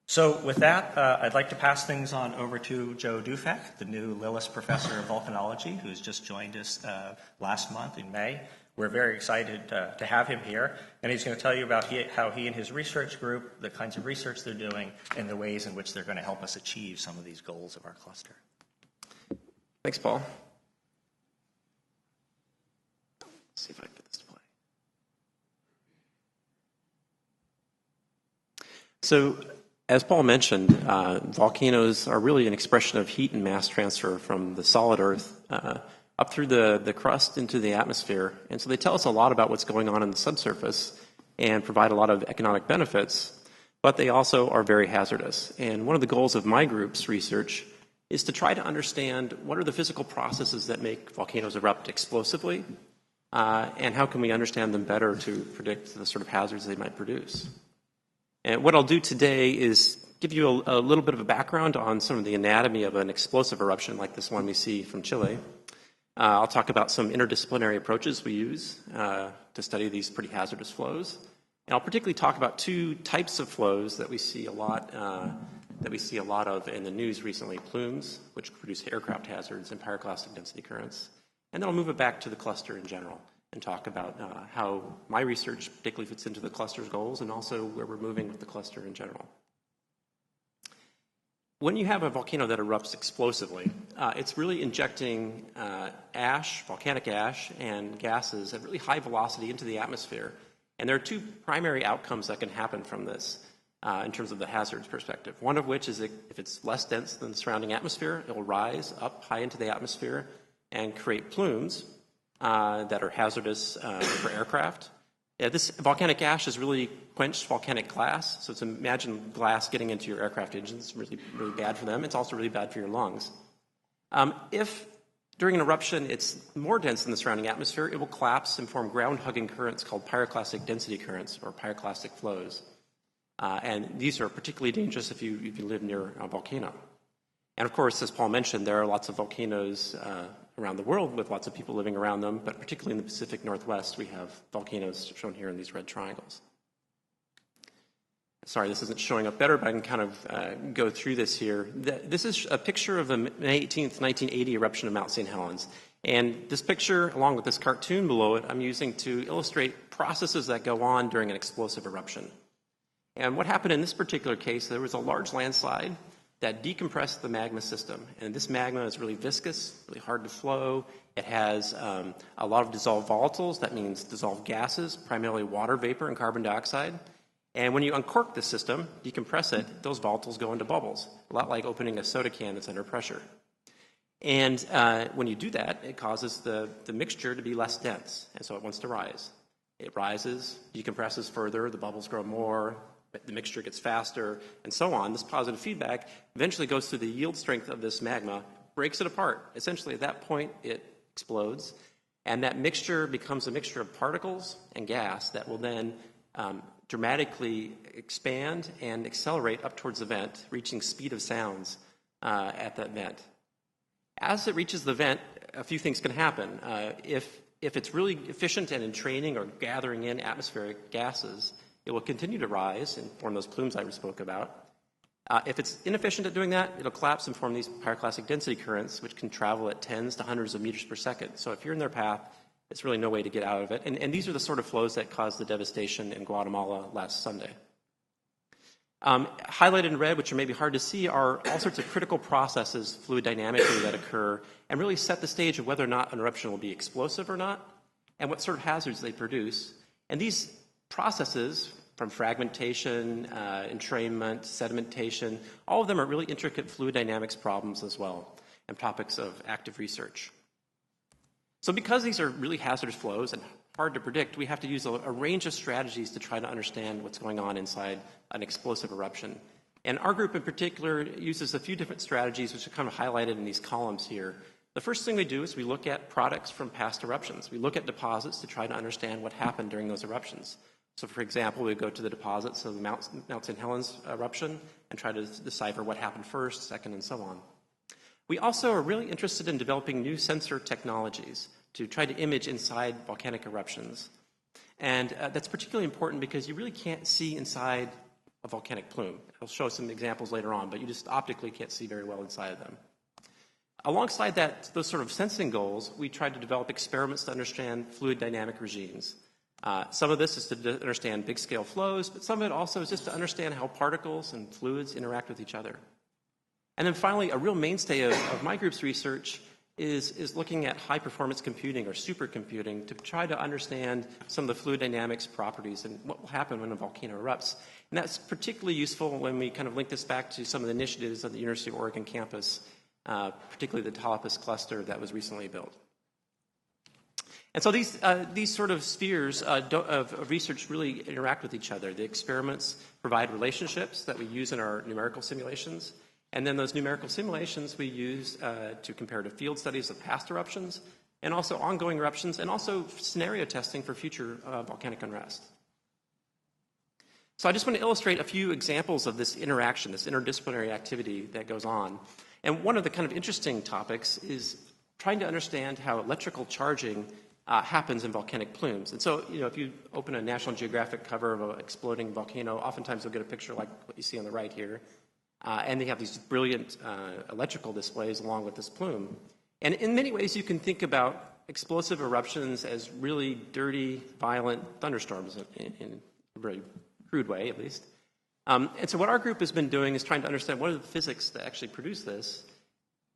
So with that, I'd like to pass things on over to Joe Dufek, the new Lillis Professor of Volcanology, who's just joined us last month in May. We're very excited to have him here, and he's going to tell you about how he and his research group, the kinds of research they're doing, and the ways in which they're going to help us achieve some of these goals of our cluster. Thanks, Paul. Let's see if I can get this to play. So, as Paul mentioned, volcanoes are really an expression of heat and mass transfer from the solid Earth up through the crust into the atmosphere. And so they tell us a lot about what's going on in the subsurface and provide a lot of economic benefits, but they also are very hazardous. And one of the goals of my group's research is to try to understand what are the physical processes that make volcanoes erupt explosively, and how can we understand them better to predict the sort of hazards they might produce. And what I'll do today is give you a little bit of a background on some of the anatomy of an explosive eruption like this one we see from Chile. I'll talk about some interdisciplinary approaches we use to study these pretty hazardous flows. And I'll particularly talk about two types of flows that we see a lot of in the news recently: plumes, which produce aircraft hazards, and pyroclastic density currents. And then I'll move it back to the cluster in general and talk about how my research particularly fits into the cluster's goals and also where we're moving with the cluster in general. When you have a volcano that erupts explosively, it's really injecting ash, volcanic ash, and gases at really high velocity into the atmosphere. And there are two primary outcomes that can happen from this in terms of the hazards perspective. One of which is if it's less dense than the surrounding atmosphere, it will rise up high into the atmosphere and create plumes that are hazardous for aircraft. This volcanic ash has really quenched volcanic glass. So imagine glass getting into your aircraft engines. It's really, really bad for them. It's also really bad for your lungs. If during an eruption it's more dense than the surrounding atmosphere, it will collapse and form ground-hugging currents called pyroclastic density currents or pyroclastic flows. And these are particularly dangerous if you live near a volcano. And of course, as Paul mentioned, there are lots of volcanoes around the world with lots of people living around them, but particularly in the Pacific Northwest, we have volcanoes shown here in these red triangles. Sorry, this isn't showing up better, but I can kind of go through this here. This is a picture of the May 18th, 1980 eruption of Mount St. Helens. And this picture, along with this cartoon below it, I'm using to illustrate processes that go on during an explosive eruption. And what happened in this particular case, there was a large landslide that decompressed the magma system. And this magma is really viscous, really hard to flow. It has a lot of dissolved volatiles. That means dissolved gases, primarily water vapor and carbon dioxide. And when you uncork the system, decompress it, those volatiles go into bubbles, a lot like opening a soda can that's under pressure. And when you do that, it causes the mixture to be less dense, and so it wants to rise. It rises, decompresses further, the bubbles grow more, the mixture gets faster, and so on. This positive feedback eventually goes through the yield strength of this magma, breaks it apart. Essentially, at that point, it explodes, and that mixture becomes a mixture of particles and gas that will then dramatically expand and accelerate up towards the vent, reaching speed of sounds at that vent. As it reaches the vent, a few things can happen. If it's really efficient and in training or gathering in atmospheric gases, it will continue to rise and form those plumes I spoke about. If it's inefficient at doing that, it'll collapse and form these pyroclastic density currents, which can travel at tens to hundreds of meters per second. So if you're in their path, it's really no way to get out of it. And these are the sort of flows that caused the devastation in Guatemala last Sunday. Highlighted in red, which are maybe hard to see, are all sorts of critical processes fluid dynamically that occur and really set the stage of whether or not an eruption will be explosive or not and what sort of hazards they produce. And these processes, from fragmentation, entrainment, sedimentation, all of them are really intricate fluid dynamics problems as well, and topics of active research. So because these are really hazardous flows and hard to predict, we have to use a range of strategies to try to understand what's going on inside an explosive eruption. And our group in particular uses a few different strategies, which are kind of highlighted in these columns here. The first thing we do is we look at products from past eruptions. We look at deposits to try to understand what happened during those eruptions. So, for example, we go to the deposits of the Mount St. Helens eruption and try to decipher what happened first, second, and so on. We also are really interested in developing new sensor technologies to try to image inside volcanic eruptions. And that's particularly important because you really can't see inside a volcanic plume. I'll show some examples later on, but you just optically can't see very well inside of them. Alongside that, those sort of sensing goals, we tried to develop experiments to understand fluid dynamic regimes. Some of this is to understand big-scale flows, but some of it also is just to understand how particles and fluids interact with each other. And then finally, a real mainstay of my group's research is looking at high-performance computing or supercomputing to try to understand some of the fluid dynamics properties and what will happen when a volcano erupts. And that's particularly useful when we kind of link this back to some of the initiatives of the University of Oregon campus, particularly the Taulipas cluster that was recently built. And so these sort of spheres of research really interact with each other. The experiments provide relationships that we use in our numerical simulations. And then those numerical simulations we use to compare to field studies of past eruptions and also ongoing eruptions and also scenario testing for future volcanic unrest. So I just want to illustrate a few examples of this interaction, this interdisciplinary activity that goes on. And one of the kind of interesting topics is trying to understand how electrical charging happens in volcanic plumes. And so, if you open a National Geographic cover of an exploding volcano, oftentimes you'll get a picture like what you see on the right here. And they have these brilliant electrical displays along with this plume. And in many ways, you can think about explosive eruptions as really dirty, violent thunderstorms in a very crude way, at least. And so what our group has been doing is trying to understand what are the physics that actually produce this,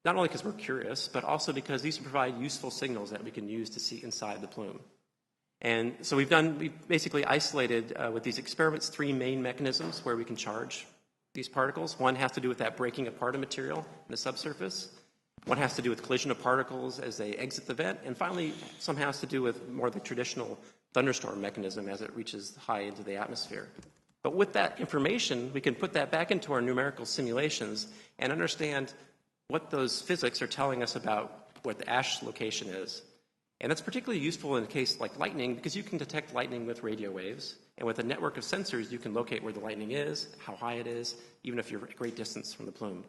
not only because we're curious, but also because these provide useful signals that we can use to see inside the plume. And so we've basically isolated with these experiments 3 main mechanisms where we can charge these particles. One has to do with that breaking apart of material in the subsurface. One has to do with collision of particles as they exit the vent. And finally, some has to do with more the traditional thunderstorm mechanism as it reaches high into the atmosphere. But with that information, we can put that back into our numerical simulations and understand what those physics are telling us about what the ash location is. And that's particularly useful in a case like lightning because you can detect lightning with radio waves. And with a network of sensors, you can locate where the lightning is, how high it is, even if you're a great distance from the plume.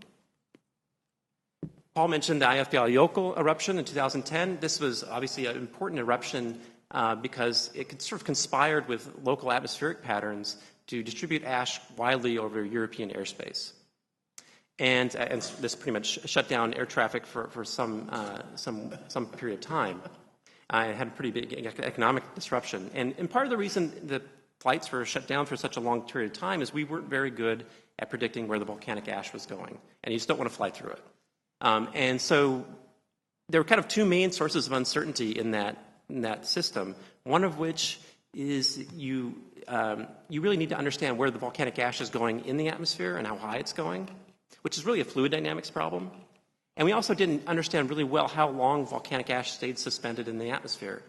Paul mentioned the Eyjafjallajökull eruption in 2010. This was obviously an important eruption because it sort of conspired with local atmospheric patterns to distribute ash widely over European airspace. And this pretty much shut down air traffic for some period of time. It had a pretty big economic disruption. And part of the reason that flights were shut down for such a long period of time is we weren't very good at predicting where the volcanic ash was going. And you just don't want to fly through it. And so there were kind of 2 main sources of uncertainty in that system, one of which is you really need to understand where the volcanic ash is going in the atmosphere and how high it's going, which is really a fluid dynamics problem. And we also didn't understand really well how long volcanic ash stayed suspended in the atmosphere.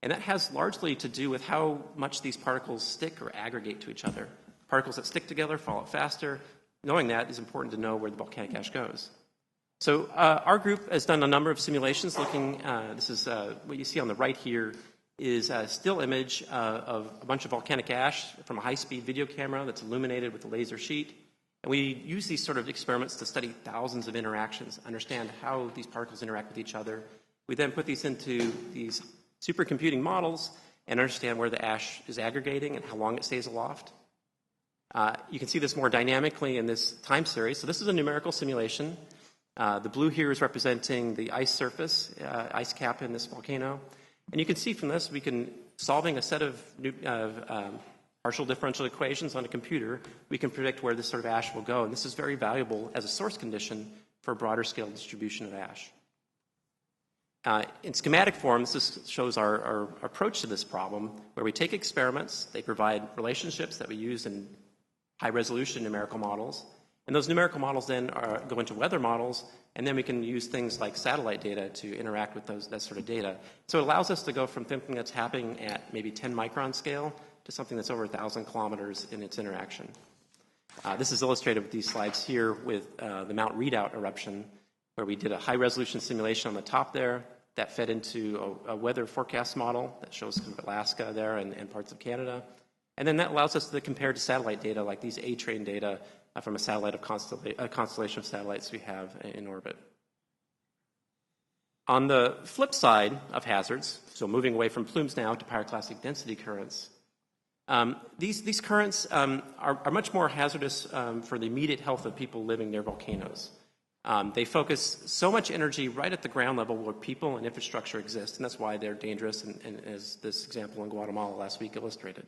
And that has largely to do with how much these particles stick or aggregate to each other. Particles that stick together fall out faster. Knowing that is important to know where the volcanic ash goes. So our group has done a number of simulations looking, this is what you see on the right here, is a still image of a bunch of volcanic ash from a high-speed video camera that's illuminated with a laser sheet. And we use these sort of experiments to study thousands of interactions, understand how these particles interact with each other. We then put these into these supercomputing models and understand where the ash is aggregating and how long it stays aloft. You can see this more dynamically in this time series. So this is a numerical simulation. The blue here is representing the ice surface, ice cap in this volcano. And you can see from this, solving a set of partial differential equations on a computer, we can predict where this sort of ash will go. And this is very valuable as a source condition for a broader scale distribution of ash. In schematic form, this shows our approach to this problem, where we take experiments, they provide relationships that we use in high-resolution numerical models, and those numerical models then go into weather models, and then we can use things like satellite data to interact with that sort of data. So it allows us to go from something that's happening at maybe 10 micron scale to something that's over 1,000 kilometers in its interaction. This is illustrated with these slides here with the Mount Redoubt eruption, where we did a high-resolution simulation on the top there that fed into a weather forecast model that shows kind of Alaska there and parts of Canada. And then that allows us to compare to satellite data like these A-Train data from a constellation of satellites we have in orbit. On the flip side of hazards, so moving away from plumes now to pyroclastic density currents, these currents are much more hazardous for the immediate health of people living near volcanoes. They focus so much energy right at the ground level where people and infrastructure exist, and that's why they're dangerous, and as this example in Guatemala last week illustrated.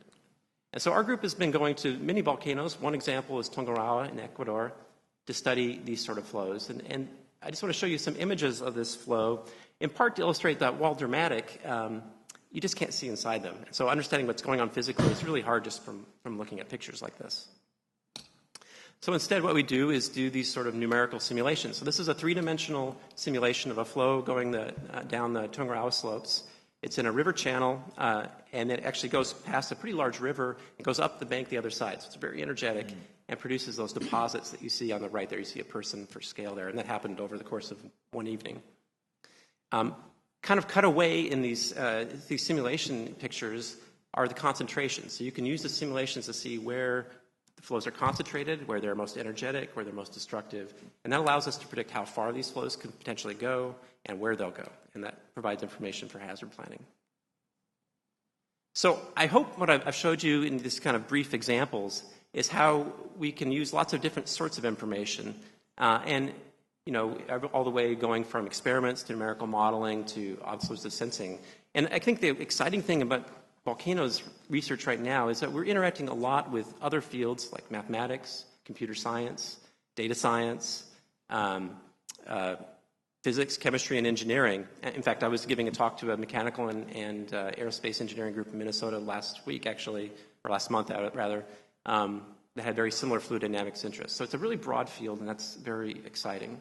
And so our group has been going to many volcanoes. One example is Tungurahua in Ecuador to study these sort of flows. And I just want to show you some images of this flow, in part to illustrate that while dramatic, you just can't see inside them. So understanding what's going on physically is really hard just from looking at pictures like this. So instead what we do is do these sort of numerical simulations. So this is a three-dimensional simulation of a flow going down the Tungurahua slopes. It's in a river channel, and it actually goes past a pretty large river and goes up the bank the other side. So it's very energetic and produces those deposits that you see on the right there. You see a person for scale there, and that happened over the course of one evening. Kind of cut away in these simulation pictures are the concentrations. So you can use the simulations to see where the flows are concentrated, where they're most energetic, where they're most destructive. And that allows us to predict how far these flows could potentially go and where they'll go. And that provides information for hazard planning. So I hope what I've showed you in these kind of brief examples is how we can use lots of different sorts of information. And all the way going from experiments to numerical modeling to all sorts of sensing. And I think the exciting thing about volcanoes research right now is that we're interacting a lot with other fields like mathematics, computer science, data science, physics, chemistry, and engineering. In fact, I was giving a talk to a mechanical and aerospace engineering group in Minnesota last week, actually, or last month, rather, that had very similar fluid dynamics interests. So it's a really broad field, and that's very exciting.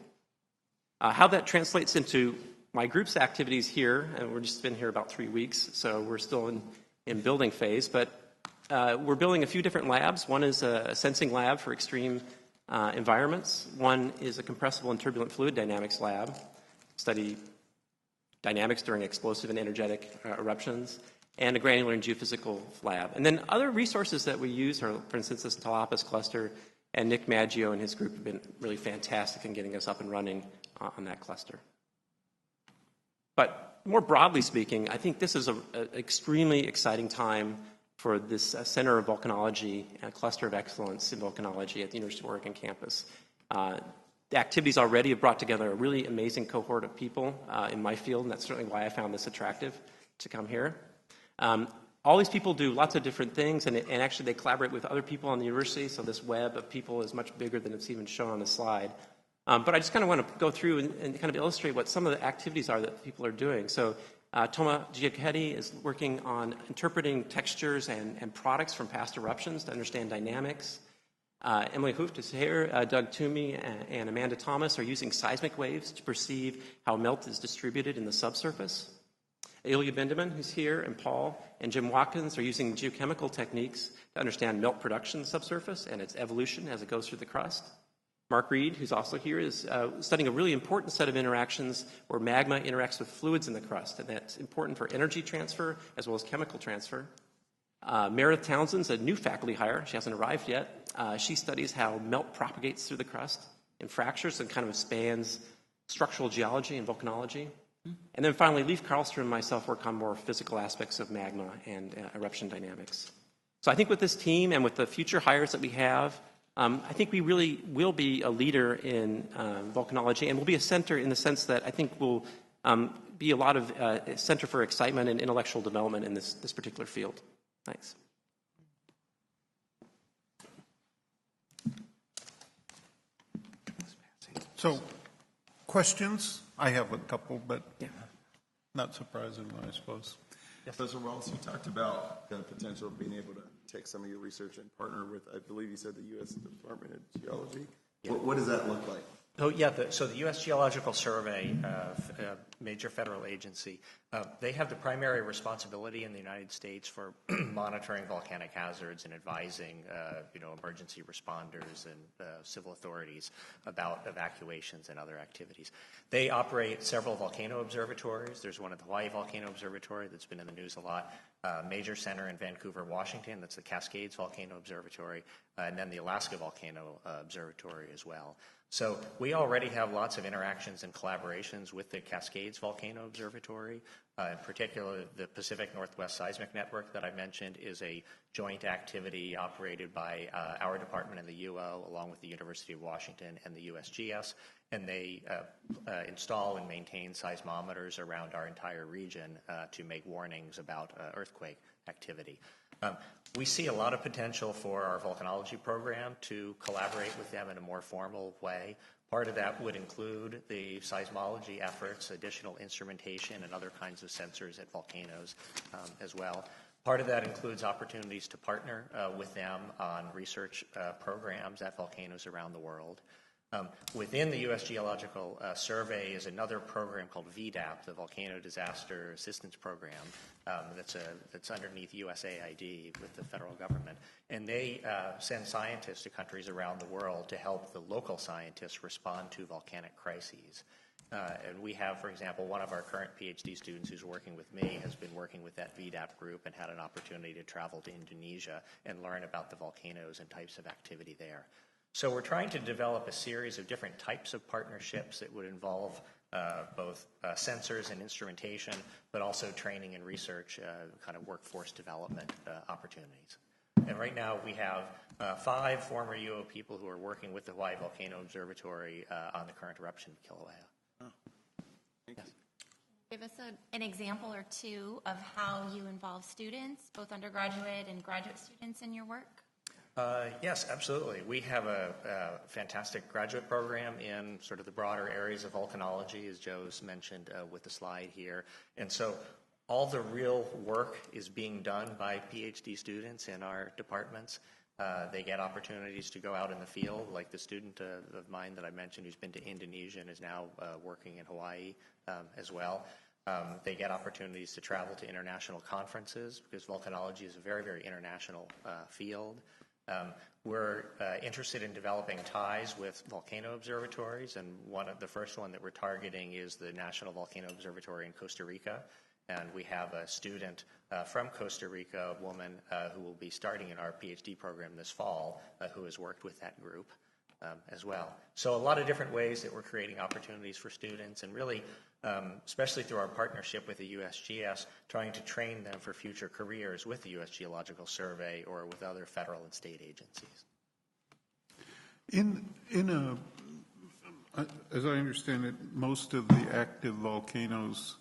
How that translates into my group's activities here, and we've just been here about 3 weeks, so we're still in building phase, but we're building a few different labs. One is a sensing lab for extreme environments. One is a compressible and turbulent fluid dynamics lab, study dynamics during explosive and energetic eruptions, and a granular and geophysical lab. And then other resources that we use are, for instance, this Talapas cluster, and Nick Maggio and his group have been really fantastic in getting us up and running on that cluster. But more broadly speaking, I think this is an extremely exciting time for this Center of Volcanology, a cluster of excellence in volcanology at the University of Oregon campus. The activities already have brought together a really amazing cohort of people in my field, and that's certainly why I found this attractive to come here. All these people do lots of different things, and actually they collaborate with other people on the university, so this web of people is much bigger than it's even shown on the slide. But I just kind of want to go through and kind of illustrate what some of the activities are that people are doing. So Toma Giachetti is working on interpreting textures and products from past eruptions to understand dynamics. Emily Hooft is here. Doug Toomey and Amanda Thomas are using seismic waves to perceive how melt is distributed in the subsurface. Ilya Bendeman, who's here, and Paul and Jim Watkins are using geochemical techniques to understand melt production subsurface and its evolution as it goes through the crust. Mark Reed, who's also here, is studying a really important set of interactions where magma interacts with fluids in the crust, and that's important for energy transfer as well as chemical transfer. Meredith Townsend's a new faculty hire. She hasn't arrived yet. She studies how melt propagates through the crust in fractures and kind of spans structural geology and volcanology. And then finally, Leif Karlstrom and myself work on more physical aspects of magma and eruption dynamics. So I think with this team and with the future hires that we have, I think we really will be a leader in volcanology, and we'll be a center in the sense that I think we'll be a lot of center for excitement and intellectual development in this particular field. Thanks. So, questions? I have a couple, but not surprisingly, I suppose. Professor Wells, you talked about the potential of being able to take some of your research and partner with, I believe you said, the U.S. Department of Geology. What does that look like? Oh, yeah, so the U.S. Geological Survey, major federal agency, they have the primary responsibility in the United States for monitoring volcanic hazards and advising, emergency responders and civil authorities about evacuations and other activities. They operate several volcano observatories. There's one at the Hawaii Volcano Observatory that's been in the news a lot, major center in Vancouver, Washington, that's the Cascades Volcano Observatory, and then the Alaska Volcano Observatory as well. So we already have lots of interactions and collaborations with the Cascades Volcano Observatory. In particular, the Pacific Northwest Seismic Network that I mentioned is a joint activity operated by our department and the UO, along with the University of Washington and the USGS, and they install and maintain seismometers around our entire region to make warnings about earthquake activity. We see a lot of potential for our volcanology program to collaborate with them in a more formal way. Part of that would include the seismology efforts, additional instrumentation, and other kinds of sensors at volcanoes as well. Part of that includes opportunities to partner with them on research programs at volcanoes around the world. Within the U.S. Geological Survey is another program called VDAP, the Volcano Disaster Assistance Program, that's underneath USAID with the federal government. And they send scientists to countries around the world to help the local scientists respond to volcanic crises. And we have, for example, one of our current PhD students who's working with me has been working with that VDAP group and had an opportunity to travel to Indonesia and learn about the volcanoes and types of activity there. So we're trying to develop a series of different types of partnerships that would involve both sensors and instrumentation, but also training and research, kind of workforce development opportunities. And right now we have 5 former UO people who are working with the Hawaii Volcano Observatory on the current eruption of Kilauea. Yes. Give us an example or two of how you involve students, both undergraduate and graduate students, in your work. Yes, absolutely. We have a fantastic graduate program in sort of the broader areas of volcanology, as Joe's mentioned with the slide here. And so all the real work is being done by PhD students in our departments. They get opportunities to go out in the field, like the student of mine that I mentioned who's been to Indonesia and is now working in Hawaii as well. They get opportunities to travel to international conferences because volcanology is a very, very international field. We're interested in developing ties with volcano observatories, and the first one that we're targeting is the National Volcano Observatory in Costa Rica. And we have a student from Costa Rica, a woman who will be starting in our PhD program this fall, who has worked with that group as well. So a lot of different ways that we're creating opportunities for students, and really, especially through our partnership with the USGS, trying to train them for future careers with the U.S. Geological Survey or with other federal and state agencies. As I understand it, most of the active volcanoes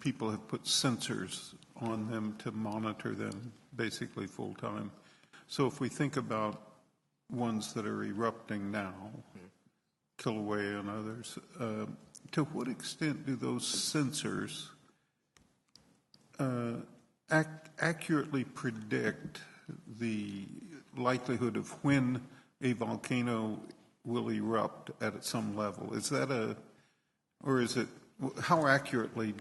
people have put sensors on them to monitor them basically full time. So if we think about ones that are erupting now, Kilauea and others, to what extent do those sensors accurately predict the likelihood of when a volcano will erupt at some level? Is that how accurately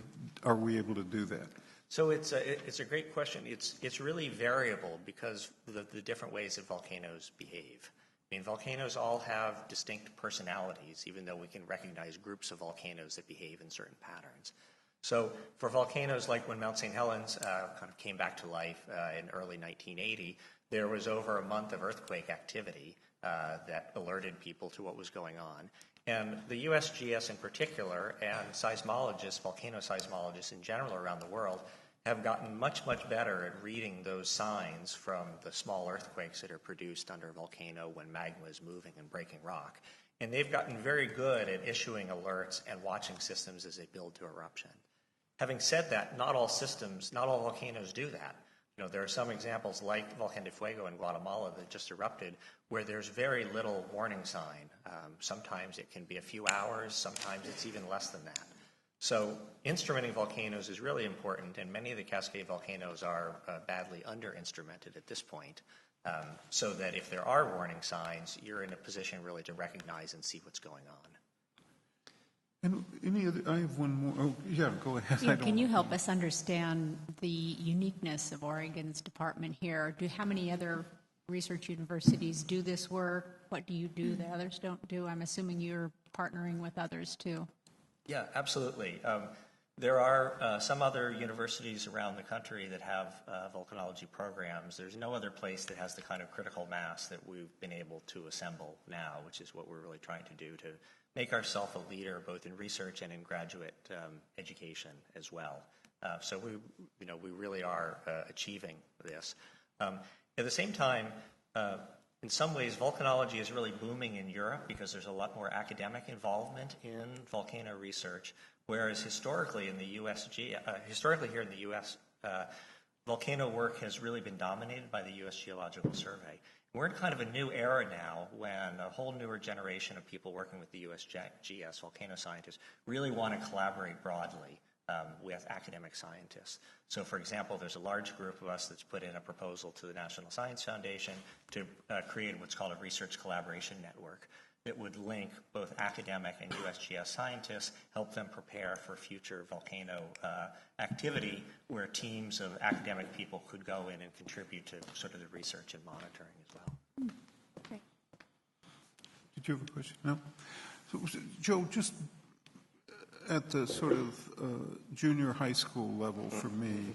are we able to do that? So it's a great question. It's really variable because of the different ways that volcanoes behave. I mean, volcanoes all have distinct personalities, even though we can recognize groups of volcanoes that behave in certain patterns. So for volcanoes like when Mount St. Helens kind of came back to life in early 1980, there was over a month of earthquake activity that alerted people to what was going on. And the USGS in particular, and seismologists, volcano seismologists in general around the world, have gotten much, much better at reading those signs from the small earthquakes that are produced under a volcano when magma is moving and breaking rock. And they've gotten very good at issuing alerts and watching systems as they build to eruption. Having said that, not all volcanoes do that. You know, there are some examples like Volcán de Fuego in Guatemala that just erupted where there's very little warning sign. Sometimes it can be a few hours, sometimes it's even less than that. So instrumenting volcanoes is really important, and many of the Cascade volcanoes are badly under-instrumented at this point. so that if there are warning signs, you're in a position really to recognize and see what's going on. And any other, I have one more. Oh, yeah, go ahead. I don't Can you help us understand the uniqueness of Oregon's department here? How many other research universities do this work? What do you do that others don't do? I'm assuming you're partnering with others too. Yeah, absolutely. There are some other universities around the country that have volcanology programs. There's no other place that has the kind of critical mass that we've been able to assemble now, which is what we're really trying to do to make ourselves a leader both in research and in graduate education as well. So we really are achieving this. At the same time, in some ways, volcanology is really booming in Europe because there's a lot more academic involvement in volcano research, whereas historically in the historically here in the U.S., volcano work has really been dominated by the U.S. Geological Survey. We're in kind of a new era now when a whole newer generation of people working with the USGS, volcano scientists, really want to collaborate broadly with academic scientists. So, for example, there's a large group of us that's put in a proposal to the National Science Foundation to create what's called a research collaboration network that would link both academic and USGS scientists, help them prepare for future volcano activity where teams of academic people could go in and contribute to sort of the research and monitoring as well. Great. Did you have a question? No? So, Joe, just at the sort of junior high school level for me,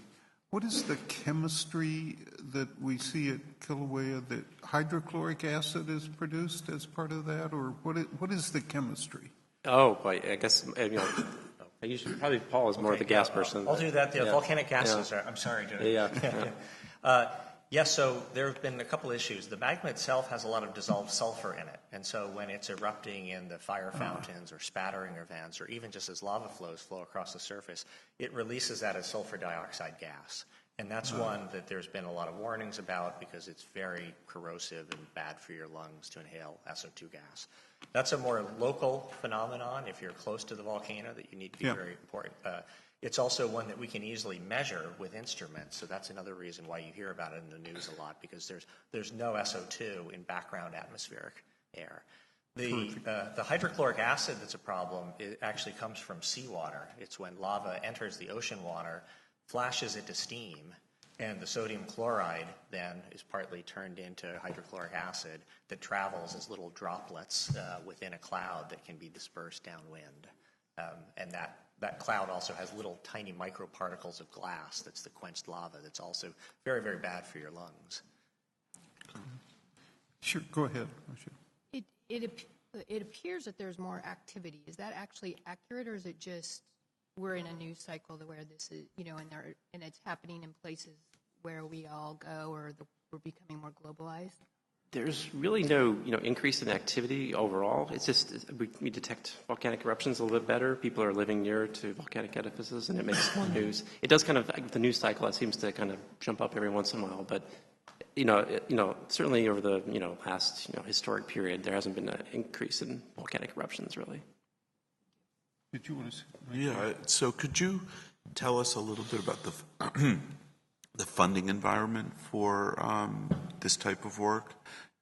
what is the chemistry that we see at Kilauea that hydrochloric acid is produced as part of that, or what is the chemistry? Oh, boy, I guess, I usually, probably Paul is more of the gas person. I'll do that. The Yeah. volcanic gases Yeah. are, I'm sorry, Joe. Yeah. Yes, so there have been a couple issues. The magma itself has a lot of dissolved sulfur in it, and so when it's erupting in the fire fountains or spattering events, or even just as lava flows flow across the surface, it releases that as sulfur dioxide gas. And that's one that there's been a lot of warnings about because it's very corrosive and bad for your lungs to inhale SO2 gas. That's a more local phenomenon if you're close to the volcano that you need to be very important. It's also one that we can easily measure with instruments, so that's another reason why you hear about it in the news a lot, because there's no SO2 in background atmospheric air. The hydrochloric acid that's a problem, it actually comes from seawater. It's when lava enters the ocean water, flashes it to steam, and the sodium chloride then is partly turned into hydrochloric acid that travels as little droplets within a cloud that can be dispersed downwind. And that cloud also has little tiny microparticles of glass, that's the quenched lava, that's also very, very bad for your lungs. Sure, go ahead. It appears that there's more activity. Is that actually accurate, or is it just we're in a news cycle where this is, and it's happening in places where we all go, or we're becoming more globalized? There's really no, increase in activity overall. It's just we detect volcanic eruptions a little bit better. People are living near to volcanic edifices, and it makes more news. It does kind of the news cycle. It seems to kind of jump up every once in a while, but certainly over the past historic period, there hasn't been an increase in volcanic eruptions really. Did you want to say? Yeah. So could you tell us a little bit about the funding environment for this type of work,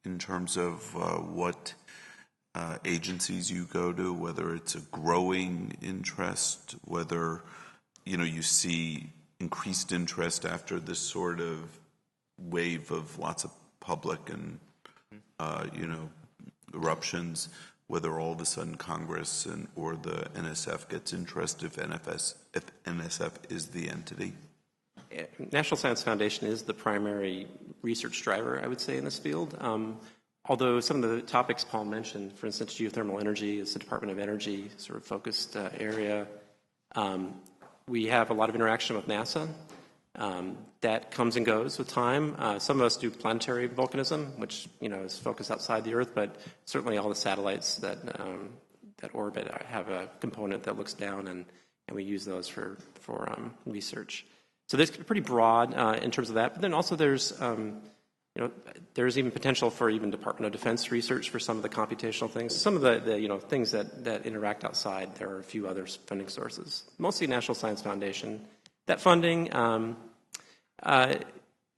in terms of what agencies you go to, whether it's a growing interest, whether you see increased interest after this sort of wave of lots of public and eruptions, whether all of a sudden Congress or the NSF gets interested if NSF is the entity? National Science Foundation is the primary research driver, I would say, in this field. Although some of the topics Paul mentioned, for instance, geothermal energy is the Department of Energy sort of focused area. We have a lot of interaction with NASA. That comes and goes with time. Some of us do planetary volcanism, which is focused outside the Earth, but certainly all the satellites that orbit have a component that looks down, and we use those for research. So there's pretty broad in terms of that. But then also there's there's even potential for even Department of Defense research for some of the computational things. Some of the things that interact outside, there are a few other funding sources. Mostly National Science Foundation. That funding,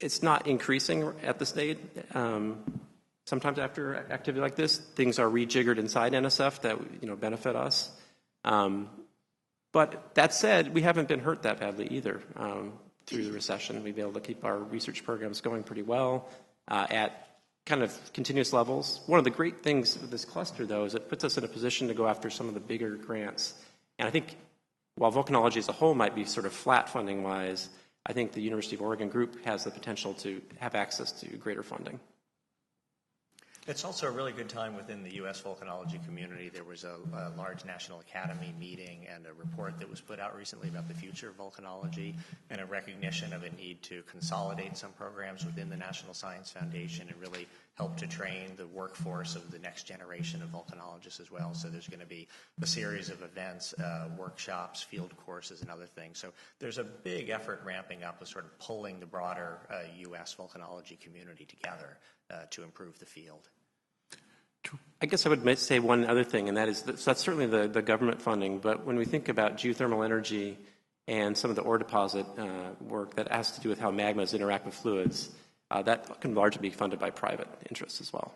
it's not increasing at this date. Sometimes after activity like this, things are rejiggered inside NSF that benefit us. But that said, we haven't been hurt that badly either through the recession. We've been able to keep our research programs going pretty well at kind of continuous levels. One of the great things with this cluster, though, is it puts us in a position to go after some of the bigger grants. And I think while volcanology as a whole might be sort of flat funding-wise, I think the University of Oregon group has the potential to have access to greater funding. It's also a really good time within the U.S. volcanology community. There was a large National Academy meeting and a report that was put out recently about the future of volcanology and a recognition of a need to consolidate some programs within the National Science Foundation and really help to train the workforce of the next generation of volcanologists as well. So there's going to be a series of events, workshops, field courses, and other things. So there's a big effort ramping up of sort of pulling the broader U.S. volcanology community together to improve the field. I guess I would say one other thing, and that is so that's certainly the government funding, but when we think about geothermal energy and some of the ore deposit work that has to do with how magmas interact with fluids, that can largely be funded by private interests as well.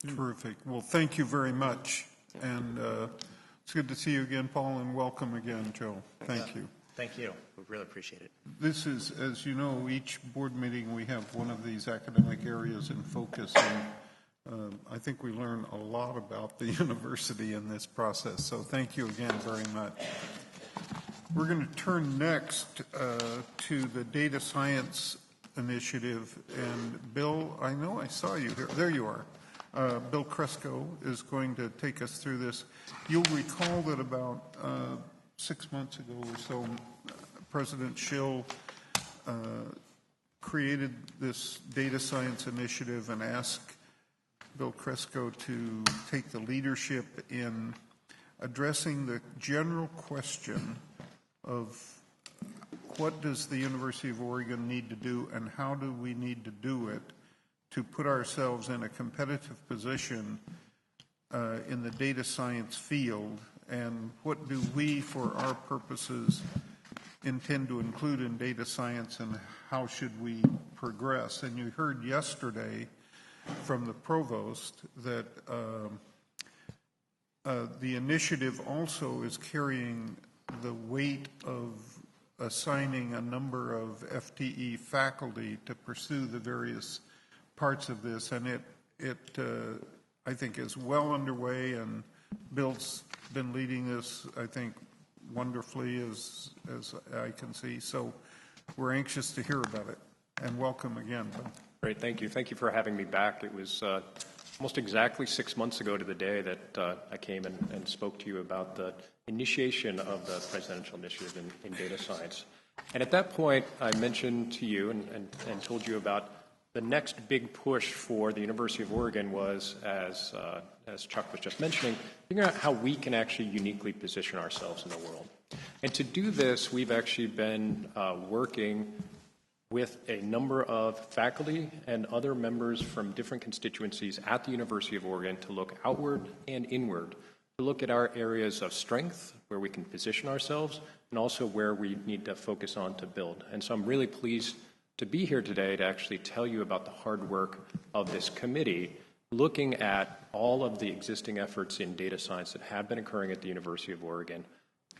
Terrific. Well, thank you very much. And it's good to see you again, Paul, and welcome again, Joe. Thank you. Thank you. We really appreciate it. This is, as you know, each board meeting we have one of these academic areas in focus. And I think we learn a lot about the university in this process. So thank you again very much. We're going to turn next to the data science initiative. And Bill, I know I saw you here. There you are. Bill Cresco is going to take us through this. You'll recall that about 6 months ago or so, President Schill created this data science initiative and asked Bill Cresco to take the leadership in addressing the general question of what does the University of Oregon need to do and how do we need to do it to put ourselves in a competitive position in the data science field, and what do we, for our purposes, intend to include in data science, and how should we progress? And you heard yesterday from the provost that the initiative also is carrying the weight of assigning a number of FTE faculty to pursue the various parts of this, and it I think is well underway, and Bill's been leading this, I think, wonderfully as I can see. So we're anxious to hear about it, and welcome again, Bill. Great, thank you. Thank you for having me back. It was almost exactly 6 months ago to the day that I came and spoke to you about the initiation of the presidential initiative in data science. And at that point, I mentioned to you and told you about the next big push for the University of Oregon was, as Chuck was just mentioning, figuring out how we can actually uniquely position ourselves in the world. And to do this, we've actually been working with a number of faculty and other members from different constituencies at the University of Oregon to look outward and inward, to look at our areas of strength, where we can position ourselves, and also where we need to focus on to build. And so I'm really pleased to be here today to actually tell you about the hard work of this committee, looking at all of the existing efforts in data science that have been occurring at the University of Oregon,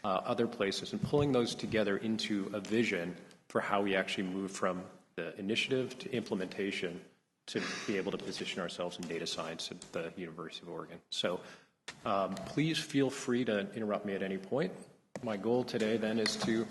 other places, and pulling those together into a vision for how we actually move from the initiative to implementation to be able to position ourselves in data science at the University of Oregon. So please feel free to interrupt me at any point. My goal today then is to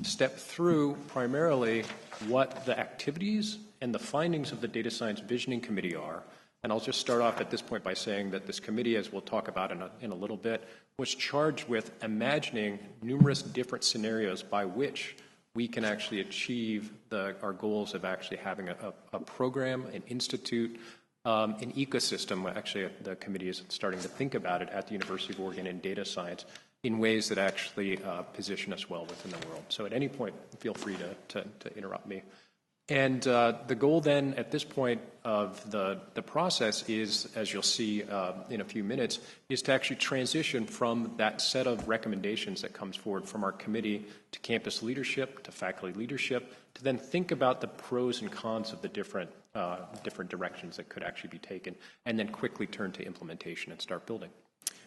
step through primarily what the activities and the findings of the Data Science Visioning Committee are. And I'll just start off at this point by saying that this committee, as we'll talk about in a little bit, was charged with imagining numerous different scenarios by which we can actually achieve our goals of actually having a program, an institute, an ecosystem. Actually, the committee is starting to think about it at the University of Oregon in data science in ways that actually position us well within the world. So at any point, feel free to interrupt me. And the goal then at this point of the process is, as you'll see in a few minutes, is to actually transition from that set of recommendations that comes forward from our committee to campus leadership, to faculty leadership, to then think about the pros and cons of the different directions that could actually be taken, and then quickly turn to implementation and start building.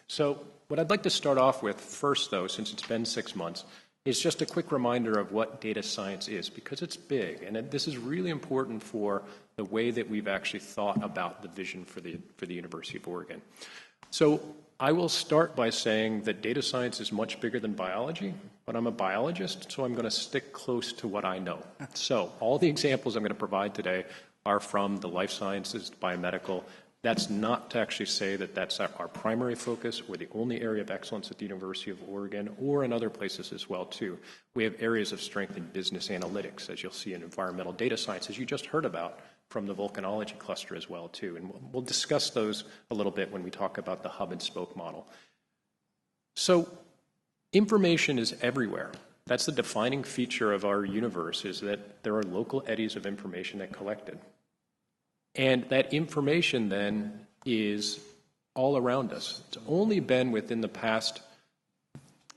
So what I'd like to start off with first, though, since it's been 6 months, is just a quick reminder of what data science is, because it's big, and this is really important for the way that we've actually thought about the vision for the University of Oregon. So I will start by saying that data science is much bigger than biology, but I'm a biologist, so I'm going to stick close to what I know. So all the examples I'm going to provide today are from the life sciences, biomedical. That's not to actually say that that's our primary focus or the only area of excellence at the University of Oregon or in other places as well, too. We have areas of strength in business analytics, as you'll see in environmental data science, as you just heard about from the volcanology cluster as well, too. And we'll discuss those a little bit when we talk about the hub and spoke model. So information is everywhere. That's the defining feature of our universe, is that there are local eddies of information that collected. And that information then is all around us. It's only been within the past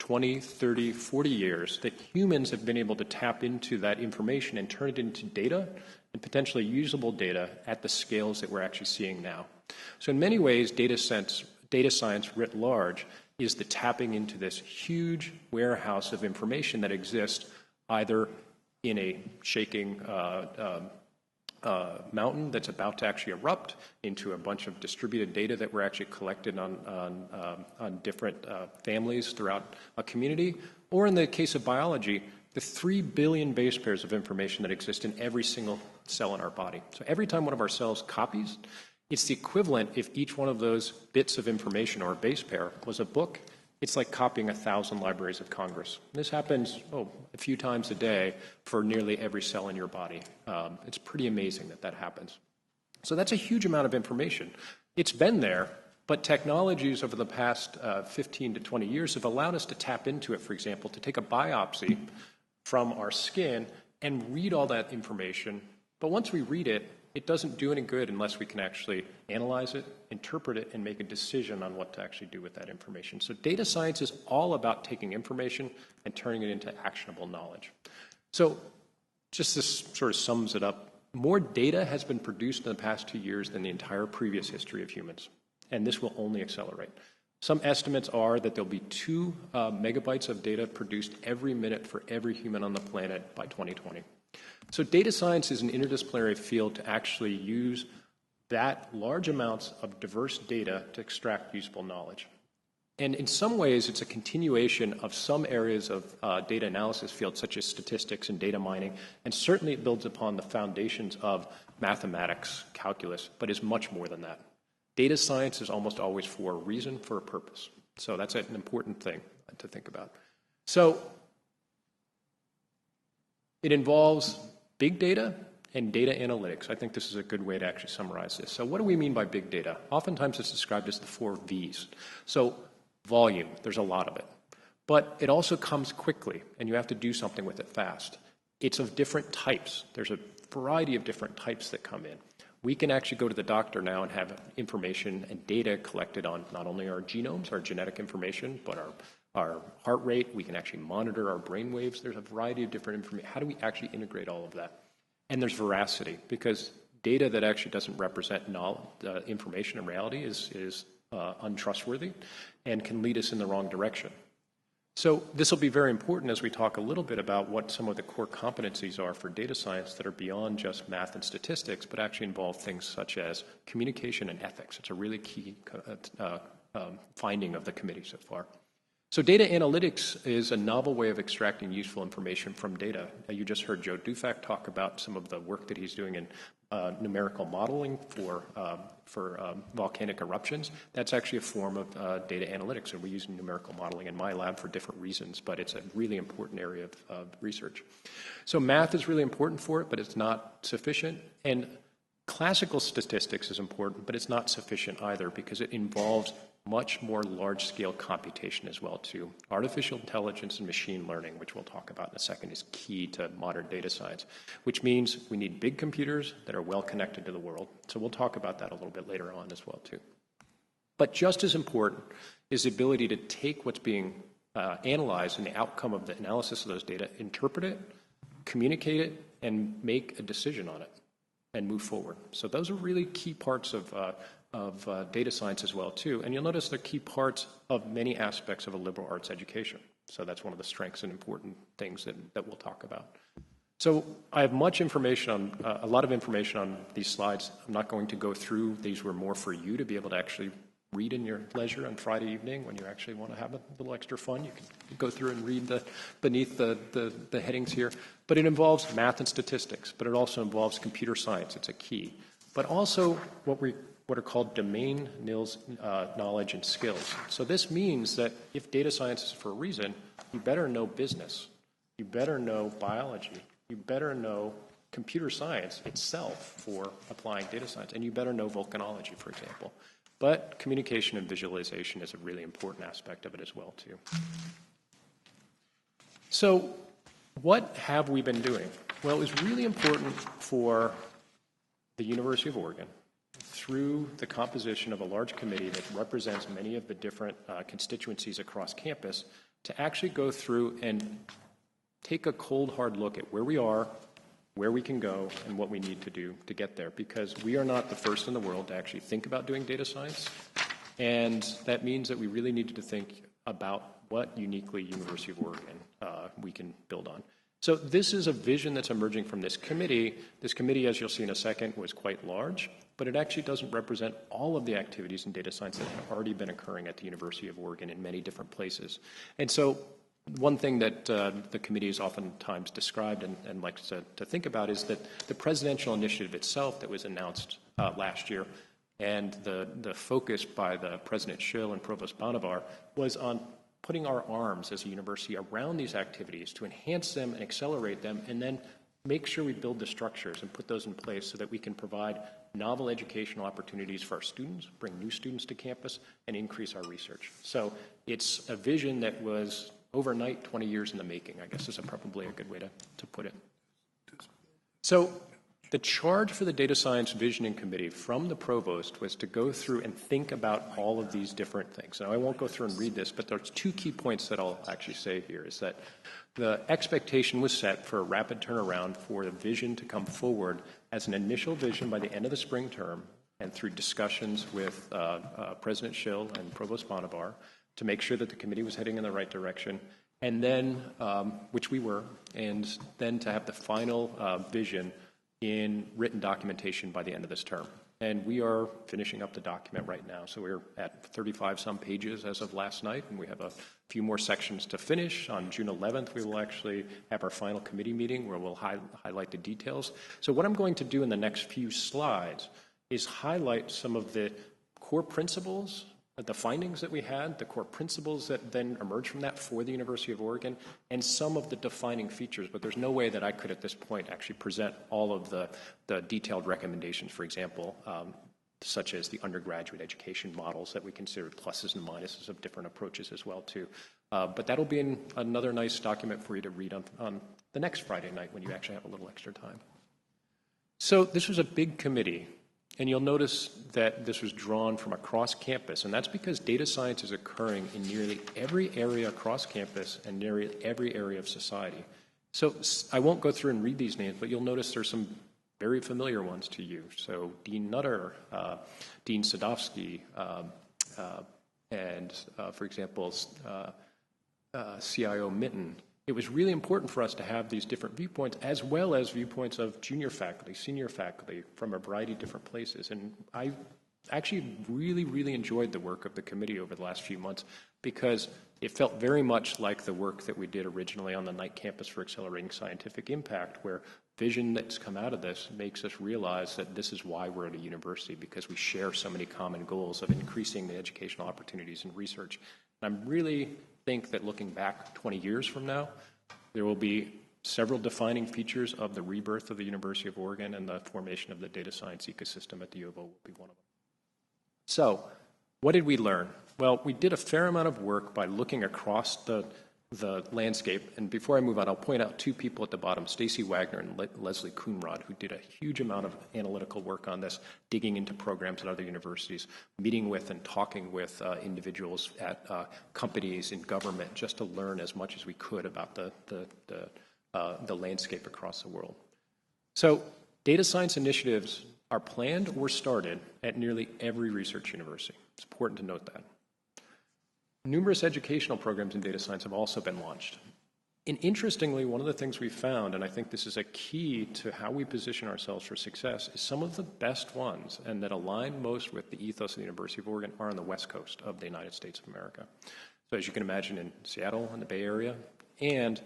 20, 30, 40 years that humans have been able to tap into that information and turn it into data and potentially usable data at the scales that we're actually seeing now. So in many ways, data science writ large is the tapping into this huge warehouse of information that exists either in a shaking mountain that's about to actually erupt, into a bunch of distributed data that were actually collected on different families throughout a community, or in the case of biology, the 3 billion base pairs of information that exist in every single cell in our body. So every time one of our cells copies, it's the equivalent if each one of those bits of information or a base pair was a book. It's like copying 1,000 Libraries of Congress. This happens a few times a day for nearly every cell in your body. It's pretty amazing that happens. So that's a huge amount of information. It's been there, but technologies over the past 15 to 20 years have allowed us to tap into it, for example, to take a biopsy from our skin and read all that information. But once we read it, it doesn't do any good unless we can actually analyze it, interpret it, and make a decision on what to actually do with that information. So data science is all about taking information and turning it into actionable knowledge. So just this sort of sums it up. More data has been produced in the past 2 years than the entire previous history of humans, and this will only accelerate. Some estimates are that there'll be 2 megabytes of data produced every minute for every human on the planet by 2020. So data science is an interdisciplinary field to actually use that large amounts of diverse data to extract useful knowledge. And in some ways, it's a continuation of some areas of data analysis fields, such as statistics and data mining, and certainly it builds upon the foundations of mathematics, calculus, but is much more than that. Data science is almost always for a reason, for a purpose. So that's an important thing to think about. So it involves big data and data analytics. I think this is a good way to actually summarize this. So what do we mean by big data? Oftentimes it's described as the 4 V's. So volume, there's a lot of it. But it also comes quickly, and you have to do something with it fast. It's of different types. There's a variety of different types that come in. We can actually go to the doctor now and have information and data collected on not only our genomes, our genetic information, but our heart rate. We can actually monitor our brain waves. There's a variety of different information. How do we actually integrate all of that? And there's veracity, because data that actually doesn't represent information and reality is untrustworthy and can lead us in the wrong direction. So this will be very important as we talk a little bit about what some of the core competencies are for data science that are beyond just math and statistics, but actually involve things such as communication and ethics. It's a really key finding of the committee so far. So data analytics is a novel way of extracting useful information from data. You just heard Joe Dufak talk about some of the work that he's doing in numerical modeling for volcanic eruptions. That's actually a form of data analytics, and we use numerical modeling in my lab for different reasons, but it's a really important area of research. So math is really important for it, but it's not sufficient. And classical statistics is important, but it's not sufficient either, because it involves much more large-scale computation as well, too. Artificial intelligence and machine learning, which we'll talk about in a second, is key to modern data science, which means we need big computers that are well connected to the world. So we'll talk about that a little bit later on as well, too. But just as important is the ability to take what's being analyzed and the outcome of the analysis of those data, interpret it, communicate it, and make a decision on it and move forward. So those are really key parts of data science as well, too. And you'll notice they're key parts of many aspects of a liberal arts education. So that's one of the strengths and important things that we'll talk about. So I have much information on, a lot of information on these slides. I'm not going to go through. These were more for you to be able to actually read in your leisure on Friday evening when you actually want to have a little extra fun. You can go through and read beneath the headings here. But it involves math and statistics, but it also involves computer science. It's a key. But also what are called domain knowledge and skills. So this means that if data science is for a reason, you better know business. You better know biology. You better know computer science itself for applying data science. And you better know volcanology, for example. But communication and visualization is a really important aspect of it as well, too. So what have we been doing? Well, it was really important for the University of Oregon, through the composition of a large committee that represents many of the different constituencies across campus, to actually go through and take a cold, hard look at where we are, where we can go, and what we need to do to get there, because we are not the first in the world to actually think about doing data science, and that means that we really needed to think about what uniquely University of Oregon we can build on. So this is a vision that's emerging from this committee. This committee, as you'll see in a second, was quite large, but it actually doesn't represent all of the activities in data science that have already been occurring at the University of Oregon in many different places. And so one thing that the committee is oftentimes described and likes to think about is that the presidential initiative itself that was announced last year, and the focus by the President Schill and Provost Banavar was on putting our arms as a university around these activities to enhance them and accelerate them, and then make sure we build the structures and put those in place so that we can provide novel educational opportunities for our students, bring new students to campus, and increase our research. So it's a vision that was overnight 20 years in the making, I guess is probably a good way to put it. So the charge for the Data Science Visioning Committee from the provost was to go through and think about all of these different things. Now, I won't go through and read this, but there's two key points that I'll actually say here, is that the expectation was set for a rapid turnaround for the vision to come forward as an initial vision by the end of the spring term, and through discussions with President Schill and Provost Banavar to make sure that the committee was heading in the right direction, and then, which we were, and then to have the final vision in written documentation by the end of this term. And we are finishing up the document right now. So we're at 35-some pages as of last night, and we have a few more sections to finish. On June 11th, we will actually have our final committee meeting where we'll highlight the details. So what I'm going to do in the next few slides is highlight some of the core principles, the findings that we had, the core principles that then emerged from that for the University of Oregon, and some of the defining features. But there's no way that I could at this point actually present all of the detailed recommendations, for example, such as the undergraduate education models that we consider pluses and minuses of different approaches as well, too. But that'll be another nice document for you to read on the next Friday night when you actually have a little extra time. So this was a big committee. And you'll notice that this was drawn from across campus, and that's because data science is occurring in nearly every area across campus and nearly every area of society. So I won't go through and read these names, but you'll notice there's some very familiar ones to you. So Dean Nutter, Dean Sadowski, and, for example, CIO Mitten. It was really important for us to have these different viewpoints, as well as viewpoints of junior faculty, senior faculty from a variety of different places. And I actually really, really enjoyed the work of the committee over the last few months, because it felt very much like the work that we did originally on the Knight Campus for Accelerating Scientific Impact, where vision that's come out of this makes us realize that this is why we're at a university, because we share so many common goals of increasing the educational opportunities and research. And I'm really think that looking back 20 years from now, there will be several defining features of the rebirth of the University of Oregon, and the formation of the data science ecosystem at the U of O will be one of them. So, what did we learn? Well, we did a fair amount of work by looking across the landscape. And before I move on, I'll point out two people at the bottom, Stacy Wagner and Leslie Coonrod, who did a huge amount of analytical work on this, digging into programs at other universities, meeting with and talking with individuals at companies in government, just to learn as much as we could about the landscape across the world. So data science initiatives are planned or started at nearly every research university. It's important to note that. Numerous educational programs in data science have also been launched. And interestingly, one of the things we found, and I think this is a key to how we position ourselves for success, is some of the best ones and that align most with the ethos of the University of Oregon are on the West Coast of the United States of America. So as you can imagine, in Seattle and the Bay Area, and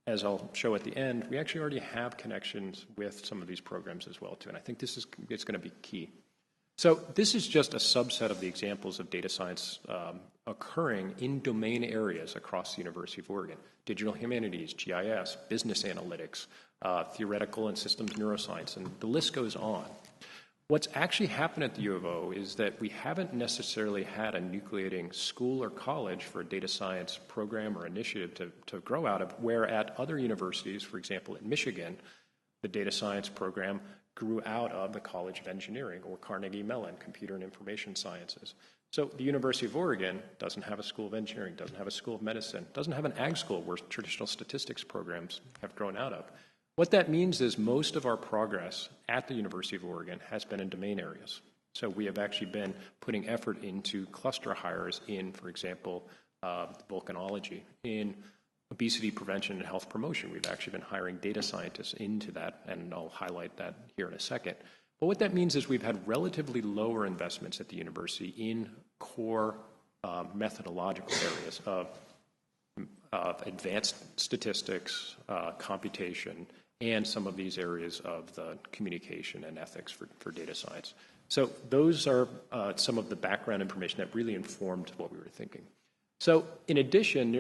as I'll show at the end, we actually already have connections with some of these programs as well too, and I think it's going to be key. So this is just a subset of the examples of data science occurring in domain areas across the University of Oregon. Digital humanities, GIS, business analytics, theoretical and systems neuroscience, and the list goes on. What's actually happened at the U of O is that we haven't necessarily had a nucleating school or college for a data science program or initiative to grow out of, where at other universities, for example, at Michigan, the data science program grew out of the College of Engineering or Carnegie Mellon, Computer and Information Sciences. So the University of Oregon doesn't have a School of Engineering, doesn't have a School of Medicine, doesn't have an ag school where traditional statistics programs have grown out of. What that means is most of our progress at the University of Oregon has been in domain areas. So we have actually been putting effort into cluster hires in, for example, volcanology, in obesity prevention and health promotion. We've actually been hiring data scientists into that, and I'll highlight that here in a second. But what that means is we've had relatively lower investments at the university in core methodological areas of advanced statistics, computation, and some of these areas of the communication and ethics for data science. So those are some of the background information that really informed what we were thinking. So in addition,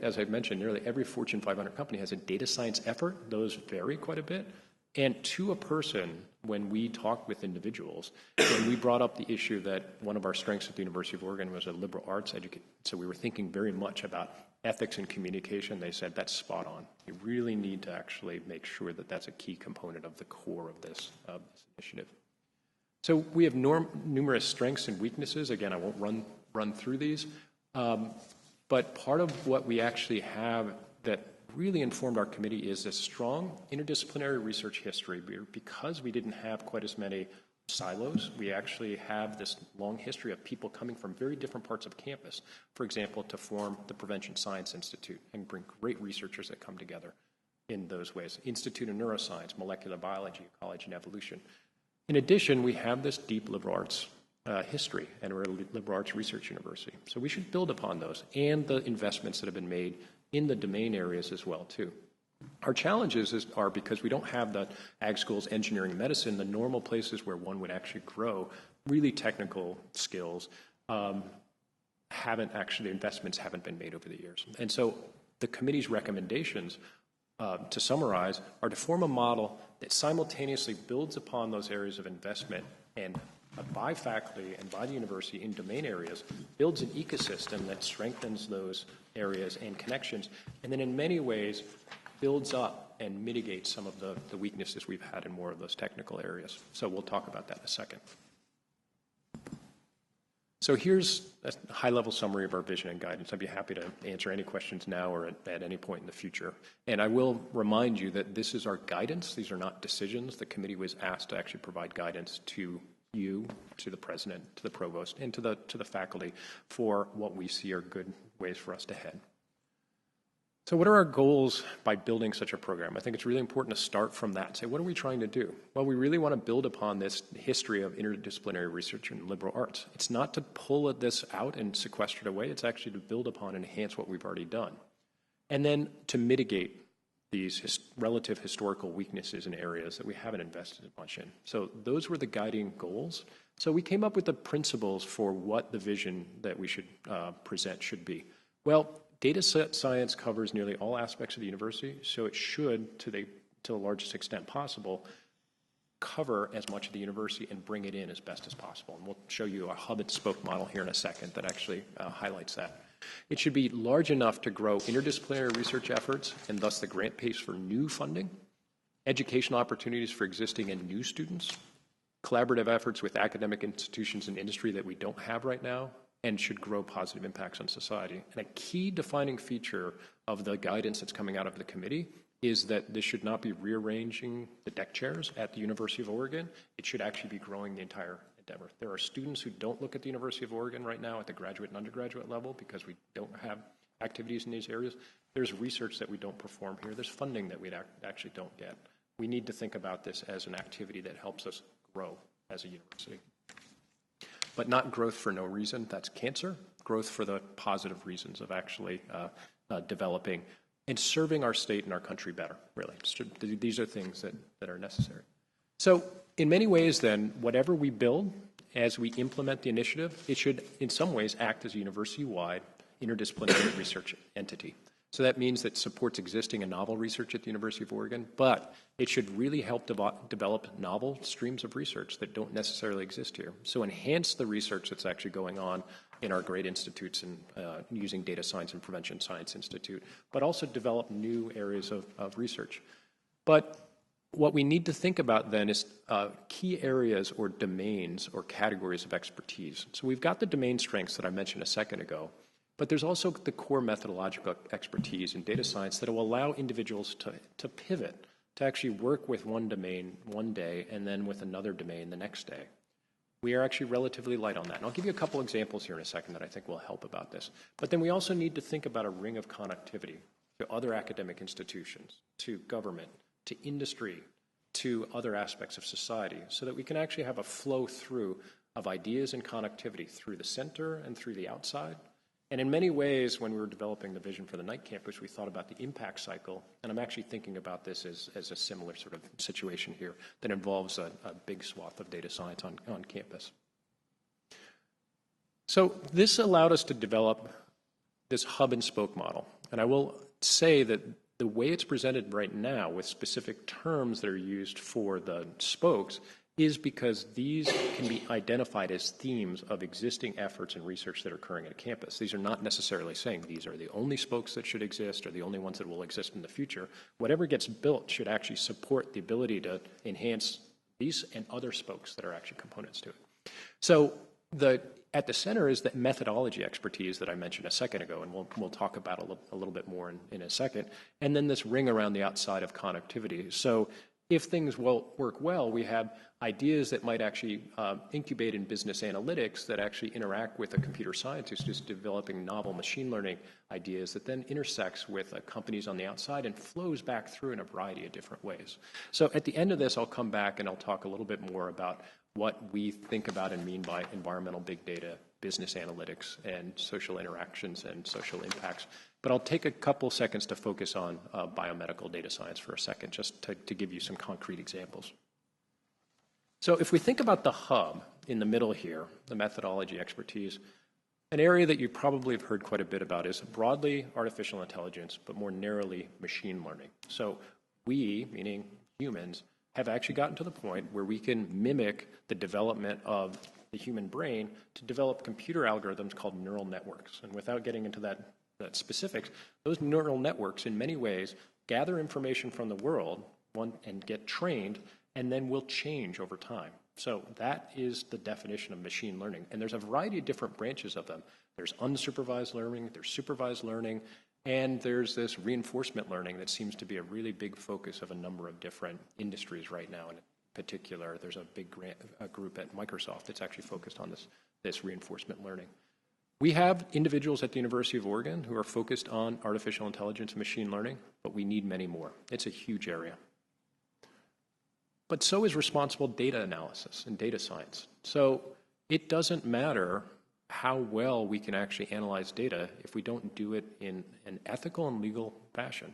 as I've mentioned, nearly every Fortune 500 company has a data science effort. Those vary quite a bit. And to a person, when we talked with individuals, when we brought up the issue that one of our strengths at the University of Oregon was a liberal arts education, so we were thinking very much about ethics and communication, they said that's spot on. You really need to actually make sure that that's a key component of the core of this initiative. So we have numerous strengths and weaknesses. Again, I won't run through these. But part of what we actually have that really informed our committee is a strong interdisciplinary research history. Because we didn't have quite as many silos, we actually have this long history of people coming from very different parts of campus, for example, to form the Prevention Science Institute and bring great researchers that come together in those ways. Institute of Neuroscience, Molecular Biology, Ecology, and Evolution. In addition, we have this deep liberal arts history, and we're a liberal arts research university. So we should build upon those and the investments that have been made in the domain areas as well, too. Our challenges are because we don't have the ag schools, engineering, medicine, the normal places where one would actually grow really technical skills, investments haven't been made over the years. And so the committee's recommendations, to summarize, are to form a model that simultaneously builds upon those areas of investment and by faculty and by the university in domain areas, builds an ecosystem that strengthens those areas and connections, and then in many ways builds up and mitigates some of the weaknesses we've had in more of those technical areas. So we'll talk about that in a second. So here's a high-level summary of our vision and guidance. I'd be happy to answer any questions now or at any point in the future. And I will remind you that this is our guidance. These are not decisions. The committee was asked to actually provide guidance to you, to the president, to the provost, and to the faculty for what we see are good ways for us to head. So what are our goals by building such a program? I think it's really important to start from that and say, what are we trying to do? Well, we really want to build upon this history of interdisciplinary research in liberal arts. It's not to pull this out and sequester it away. It's actually to build upon and enhance what we've already done. And then to mitigate these relative historical weaknesses in areas that we haven't invested much in. So those were the guiding goals. So we came up with the principles for what the vision that we should present should be. Well, data science covers nearly all aspects of the university, so it should, to the largest extent possible, cover as much of the university and bring it in as best as possible. And we'll show you a hub and spoke model here in a second that actually highlights that. It should be large enough to grow interdisciplinary research efforts and thus the grant pace for new funding, educational opportunities for existing and new students, collaborative efforts with academic institutions and industry that we don't have right now, and should grow positive impacts on society. And a key defining feature of the guidance that's coming out of the committee is that this should not be rearranging the deck chairs at the University of Oregon. It should actually be growing the entire endeavor. There are students who don't look at the University of Oregon right now at the graduate and undergraduate level because we don't have activities in these areas. There's research that we don't perform here. There's funding that we actually don't get. We need to think about this as an activity that helps us grow as a university. But not growth for no reason, that's cancer. Growth for the positive reasons of actually developing and serving our state and our country better, really. So these are things that are necessary. So in many ways then, whatever we build as we implement the initiative, it should in some ways act as a university-wide interdisciplinary research entity. So that means that it supports existing and novel research at the University of Oregon, but it should really help develop novel streams of research that don't necessarily exist here. So enhance the research that's actually going on in our great institutes and using Data Science and Prevention Science Institute, but also develop new areas of research. But what we need to think about then is key areas or domains or categories of expertise. So we've got the domain strengths that I mentioned a second ago, but there's also the core methodological expertise in data science that will allow individuals to pivot, to actually work with one domain one day and then with another domain the next day. We are actually relatively light on that. And I'll give you a couple examples here in a second that I think will help about this. But then we also need to think about a ring of connectivity to other academic institutions, to government, to industry, to other aspects of society, so that we can actually have a flow through of ideas and connectivity through the center and through the outside. And in many ways, when we were developing the vision for the Knight campus, we thought about the impact cycle, and I'm actually thinking about this as a similar sort of situation here that involves a big swath of data science on campus. So this allowed us to develop this hub and spoke model, and I will say that the way it's presented right now with specific terms that are used for the spokes is because these can be identified as themes of existing efforts and research that are occurring at a campus. These are not necessarily saying these are the only spokes that should exist or the only ones that will exist in the future. Whatever gets built should actually support the ability to enhance these and other spokes that are actually components to it. So at the center is the methodology expertise that I mentioned a second ago, and we'll talk about a little bit more in a second. And then this ring around the outside of connectivity. So if things work well, we have ideas that might actually incubate in business analytics that actually interact with a computer scientist who's developing novel machine learning ideas that then intersects with companies on the outside and flows back through in a variety of different ways. So at the end of this, I'll come back and I'll talk a little bit more about what we think about and mean by environmental big data, business analytics, and social interactions and social impacts. But I'll take a couple seconds to focus on biomedical data science for a second, just to give you some concrete examples. So if we think about the hub in the middle here, the methodology expertise, an area that you probably have heard quite a bit about is broadly artificial intelligence, but more narrowly machine learning. So we, meaning humans, have actually gotten to the point where we can mimic the development of the human brain to develop computer algorithms called neural networks. And without getting into that specifics, those neural networks in many ways gather information from the world and get trained and then will change over time. So that is the definition of machine learning. And there's a variety of different branches of them. There's unsupervised learning, there's supervised learning, and there's this reinforcement learning that seems to be a really big focus of a number of different industries right now. In particular, there's a big group at Microsoft that's actually focused on this reinforcement learning. We have individuals at the University of Oregon who are focused on artificial intelligence and machine learning, but we need many more. It's a huge area. But so is responsible data analysis and data science. So it doesn't matter how well we can actually analyze data if we don't do it in an ethical and legal fashion.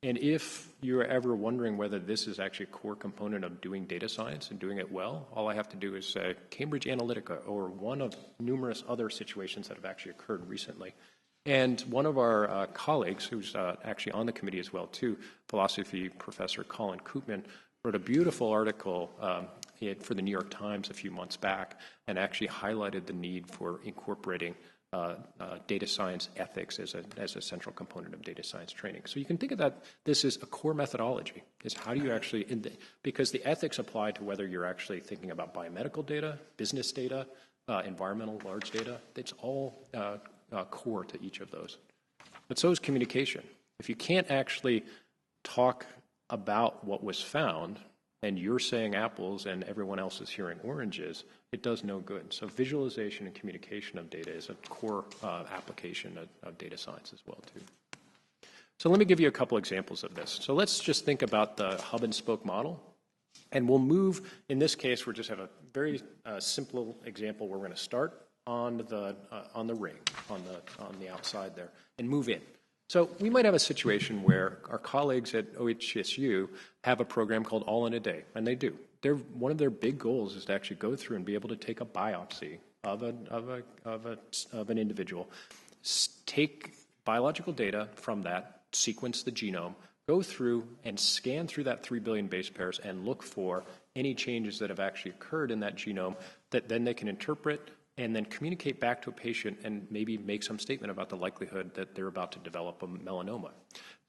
And if you're ever wondering whether this is actually a core component of doing data science and doing it well, all I have to do is say Cambridge Analytica or one of numerous other situations that have actually occurred recently. And one of our colleagues, who's actually on the committee as well too, philosophy professor Colin Koopman, wrote a beautiful article for the New York Times a few months back and actually highlighted the need for incorporating data science ethics as a central component of data science training. So you can think of that, this is a core methodology, is how do you actually, because the ethics apply to whether you're actually thinking about biomedical data, business data, environmental large data, it's all core to each of those. But so is communication. If you can't actually talk about what was found, and you're saying apples and everyone else is hearing oranges, it does no good. So visualization and communication of data is a core application of data science as well, too. So let me give you a couple examples of this. So let's just think about the hub and spoke model. And we'll move, in this case, we'll just have a very simple example where we're going to start on the ring, on the outside there, and move in. So we might have a situation where our colleagues at OHSU have a program called All in a Day, and they do. One of their big goals is to actually go through and be able to take a biopsy of an individual, take biological data from that, sequence the genome, go through and scan through that 3 billion base pairs and look for any changes that have actually occurred in that genome that then they can interpret and then communicate back to a patient and maybe make some statement about the likelihood that they're about to develop a melanoma.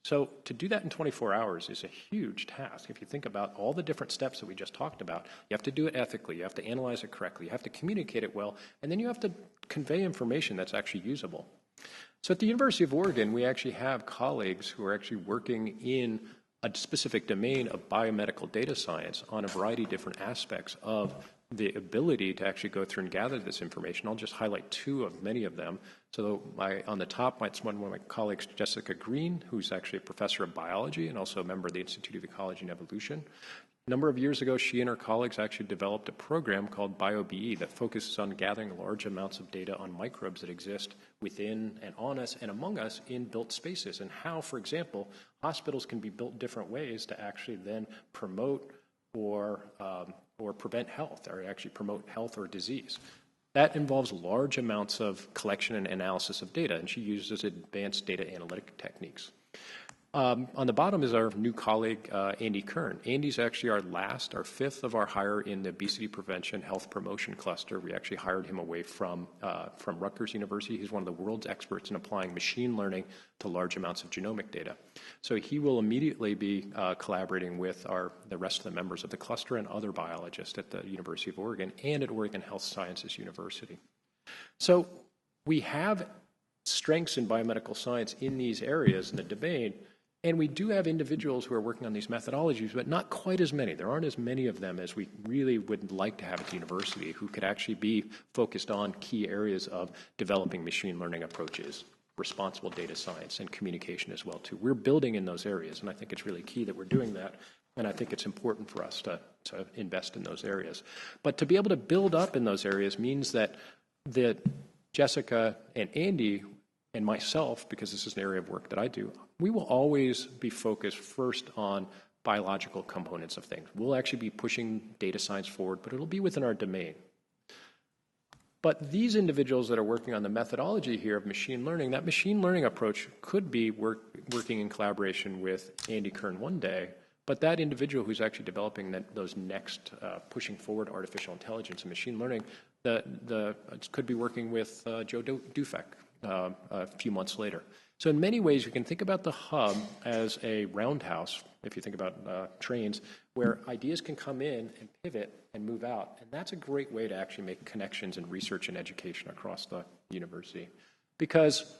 So to do that in 24 hours is a huge task. If you think about all the different steps that we just talked about, you have to do it ethically, you have to analyze it correctly, you have to communicate it well, and then you have to convey information that's actually usable. So at the University of Oregon, we actually have colleagues who are actually working in a specific domain of biomedical data science on a variety of different aspects of the ability to actually go through and gather this information. I'll just highlight two of many of them. So on the top, it's one of my colleagues, Jessica Green, who's actually a professor of biology and also a member of the Institute of Ecology and Evolution. A number of years ago, she and her colleagues actually developed a program called BioBE that focuses on gathering large amounts of data on microbes that exist within and on us and among us in built spaces, and how, for example, hospitals can be built different ways to actually then promote or prevent health, or actually promote health or disease. That involves large amounts of collection and analysis of data, and she uses advanced data analytic techniques. On the bottom is our new colleague, Andy Kern. Andy's actually our fifth of our hire in the obesity prevention health promotion cluster. We actually hired him away from Rutgers University. He's one of the world's experts in applying machine learning to large amounts of genomic data. So he will immediately be collaborating with the rest of the members of the cluster and other biologists at the University of Oregon and at Oregon Health Sciences University. So we have strengths in biomedical science in these areas in the domain. And we do have individuals who are working on these methodologies, but not quite as many. There aren't as many of them as we really would like to have at the university who could actually be focused on key areas of developing machine learning approaches, responsible data science, and communication as well, too. We're building in those areas, and I think it's really key that we're doing that, and I think it's important for us to invest in those areas. But to be able to build up in those areas means that Jessica and Andy and myself, because this is an area of work that I do, we will always be focused first on biological components of things. We'll actually be pushing data science forward, but it'll be within our domain. But these individuals that are working on the methodology here of machine learning, that machine learning approach could be working in collaboration with Andy Kern one day, but that individual who's actually developing those next, pushing forward artificial intelligence and machine learning, could be working with Joe Dufek a few months later. So in many ways, you can think about the hub as a roundhouse, if you think about trains, where ideas can come in and pivot and move out. And that's a great way to actually make connections in research and education across the university. Because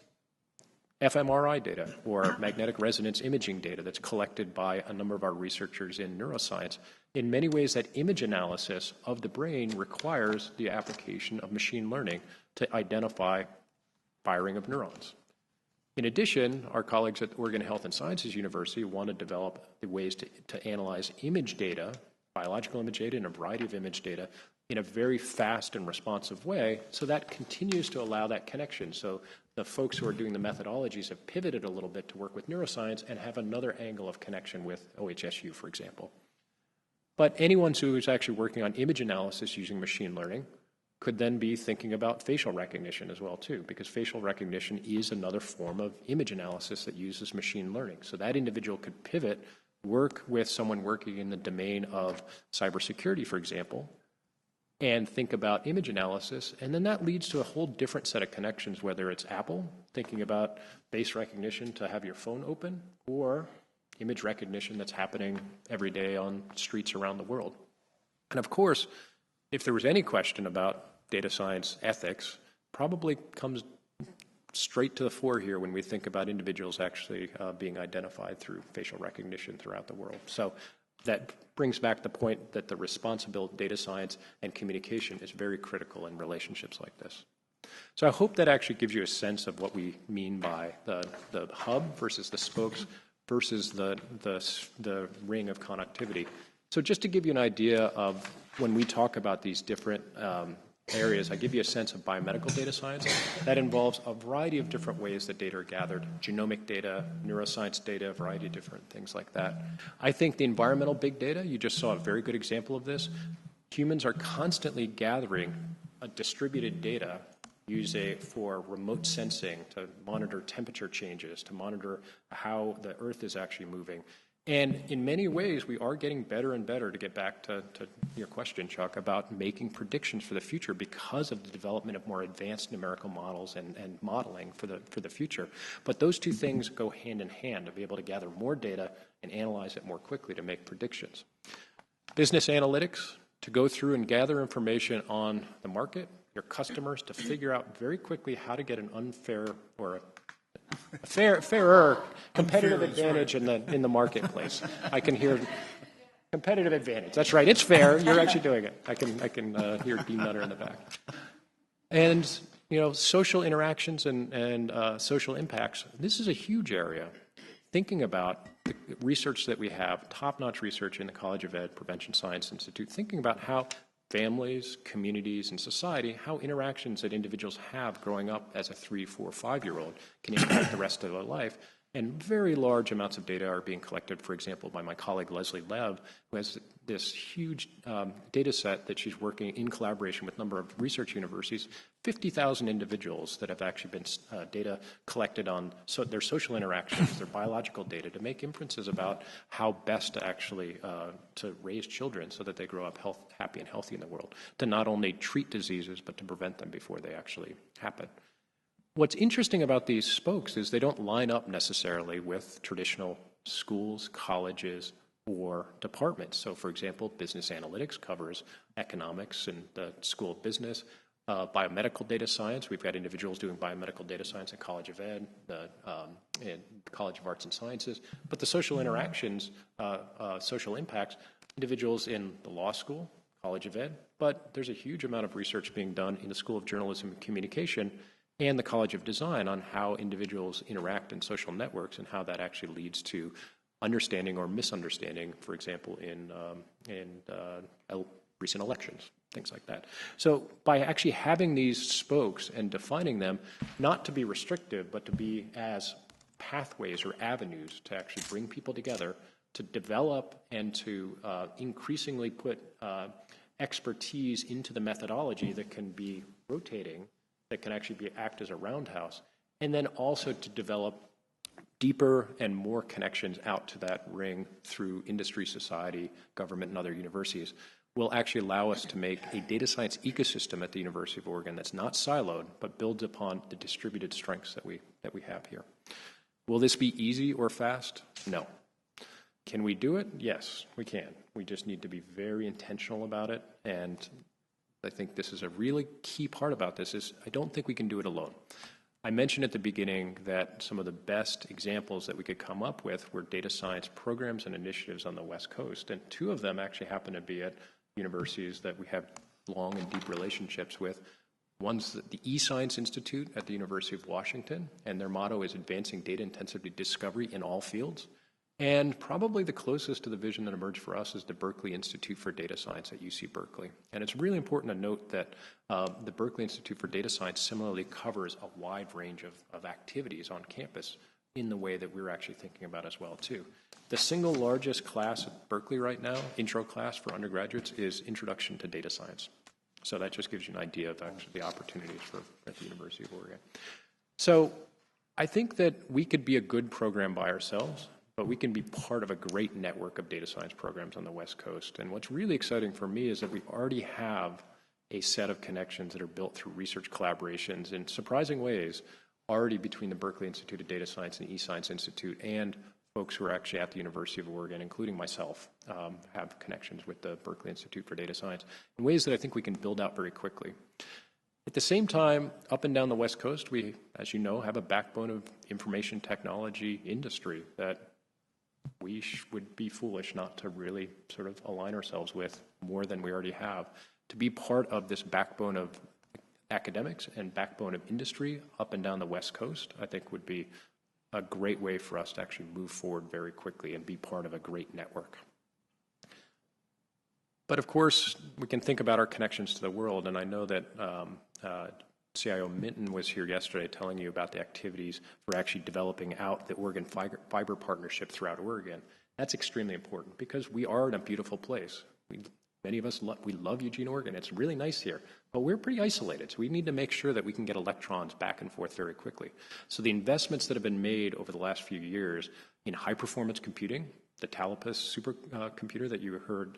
fMRI data or magnetic resonance imaging data that's collected by a number of our researchers in neuroscience, in many ways that image analysis of the brain requires the application of machine learning to identify firing of neurons. In addition, our colleagues at Oregon Health and Sciences University want to develop the ways to analyze image data, biological image data, and a variety of image data in a very fast and responsive way, so that continues to allow that connection. So the folks who are doing the methodologies have pivoted a little bit to work with neuroscience and have another angle of connection with OHSU, for example. But anyone who is actually working on image analysis using machine learning could then be thinking about facial recognition as well, too, because facial recognition is another form of image analysis that uses machine learning. So that individual could pivot work with someone working in the domain of cybersecurity, for example, and think about image analysis, and then that leads to a whole different set of connections, whether it's Apple, thinking about face recognition to have your phone open, or image recognition that's happening every day on streets around the world. And of course, if there was any question about data science ethics, probably comes straight to the fore here when we think about individuals actually being identified through facial recognition throughout the world. So that brings back the point that the responsible data science and communication is very critical in relationships like this. So I hope that actually gives you a sense of what we mean by the hub versus the spokes versus the ring of connectivity. So just to give you an idea of when we talk about these different areas, I give you a sense of biomedical data science. That involves a variety of different ways that data are gathered, genomic data, neuroscience data, a variety of different things like that. I think the environmental big data, you just saw a very good example of this. Humans are constantly gathering a distributed data for remote sensing, to monitor temperature changes, to monitor how the Earth is actually moving. And in many ways, we are getting better and better, to get back to your question, Chuck, about making predictions for the future because of the development of more advanced numerical models and modeling for the future. But those two things go hand in hand, to be able to gather more data and analyze it more quickly to make predictions. Business analytics, to go through and gather information on the market, your customers, to figure out very quickly how to get an unfair or a fairer competitive advantage in the marketplace. I can hear competitive advantage. That's right. It's fair. You're actually doing it. I can hear Dean Nutter in the back. And social interactions and social impacts. This is a huge area. Thinking about the research that we have, top-notch research in the College of Ed Prevention Science Institute, thinking about how families, communities, and society, how interactions that individuals have growing up as a 3-, 4-, 5-year-old can impact the rest of their life. And very large amounts of data are being collected, for example, by my colleague Leslie Lev, who has this huge data set that she's working in collaboration with a number of research universities, 50,000 individuals that have actually been data collected on their social interactions, their biological data, to make inferences about how best to actually to raise children so that they grow up happy and healthy in the world, to not only treat diseases, but to prevent them before they actually happen. What's interesting about these spokes is they don't line up necessarily with traditional schools, colleges, or departments. So, for example, business analytics covers economics and the School of Business. Biomedical data science, we've got individuals doing biomedical data science at College of Ed, and College of Arts and Sciences. But the social interactions, social impacts, individuals in the law school, College of Ed. But there's a huge amount of research being done in the School of Journalism and Communication and the College of Design on how individuals interact in social networks and how that actually leads to understanding or misunderstanding, for example, in recent elections, things like that. So by actually having these spokes and defining them, not to be restrictive, but to be as pathways or avenues to actually bring people together, to develop and to increasingly put expertise into the methodology that can be rotating, that can actually act as a roundhouse, and then also to develop deeper and more connections out to that ring through industry, society, government, and other universities, will actually allow us to make a data science ecosystem at the University of Oregon that's not siloed, but builds upon the distributed strengths that we have here. Will this be easy or fast? No. Can we do it? Yes, we can. We just need to be very intentional about it, and I think this is a really key part about this is I don't think we can do it alone. I mentioned at the beginning that some of the best examples that we could come up with were data science programs and initiatives on the West Coast, and 2 of them actually happen to be at universities that we have long and deep relationships with. One's the eScience Institute at the University of Washington, and their motto is advancing data-intensive discovery in all fields. And probably the closest to the vision that emerged for us is the Berkeley Institute for Data Science at UC Berkeley. And it's really important to note that the Berkeley Institute for Data Science similarly covers a wide range of activities on campus in the way that we're actually thinking about as well, too. The single largest class at Berkeley right now, intro class for undergraduates, is Introduction to Data Science. So that just gives you an idea of actually the opportunities at the University of Oregon. So I think that we could be a good program by ourselves, but we can be part of a great network of data science programs on the West Coast. And what's really exciting for me is that we already have a set of connections that are built through research collaborations in surprising ways already between the Berkeley Institute of Data Science and the eScience Institute and folks who are actually at the University of Oregon, including myself, have connections with the Berkeley Institute for Data Science in ways that I think we can build out very quickly. At the same time, up and down the West Coast, we, as you know, have a backbone of information technology industry that we would be foolish not to really sort of align ourselves with more than we already have. To be part of this backbone of academics and backbone of industry up and down the West Coast, I think would be a great way for us to actually move forward very quickly and be part of a great network. But of course, we can think about our connections to the world, and I know that CIO Minton was here yesterday telling you about the activities for actually developing out the Oregon Fiber Partnership throughout Oregon. That's extremely important because we are in a beautiful place. Many of us, we love Eugene, Oregon. It's really nice here, but we're pretty isolated. So we need to make sure that we can get electrons back and forth very quickly. So the investments that have been made over the last few years in high-performance computing, the Talipus supercomputer that you heard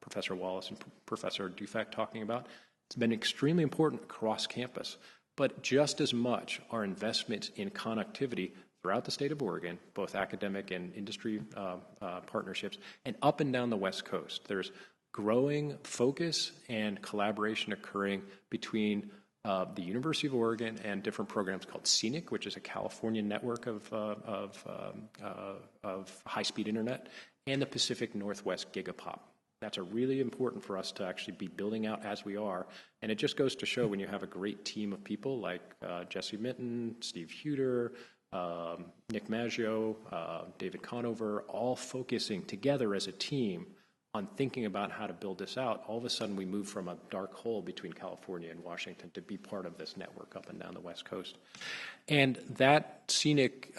Professor Wallace and Professor Dufek talking about, it's been extremely important across campus. But just as much are investments in connectivity throughout the state of Oregon, both academic and industry partnerships, and up and down the West Coast. There's growing focus and collaboration occurring between the University of Oregon and different programs called CENIC, which is a California network of high-speed internet, and the Pacific Northwest Gigapop. That's really important for us to actually be building out as we are. And it just goes to show when you have a great team of people like Jesse Minton, Steve Huter, Nick Maggio, David Conover, all focusing together as a team on thinking about how to build this out, all of a sudden we move from a dark hole between California and Washington to be part of this network up and down the West Coast. And that scenic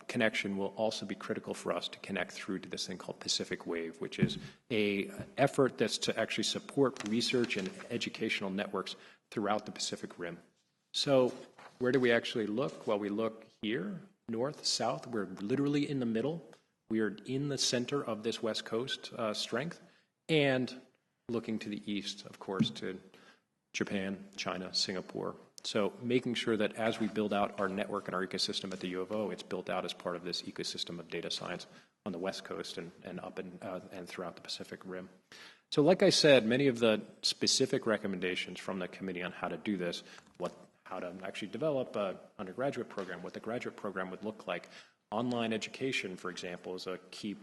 connection will also be critical for us to connect through to this thing called Pacific Wave, which is an effort that's to actually support research and educational networks throughout the Pacific Rim. So where do we actually look? Well, we look here, north, south. We're literally in the middle. We are in the center of this West Coast strength, and looking to the east, of course, to Japan, China, Singapore. So making sure that as we build out our network and our ecosystem at the U of O, it's built out as part of this ecosystem of data science on the West Coast and up and throughout the Pacific Rim. So like I said, many of the specific recommendations from the committee on how to do this, how to actually develop an undergraduate program, what the graduate program would look like. Online education, for example, is a key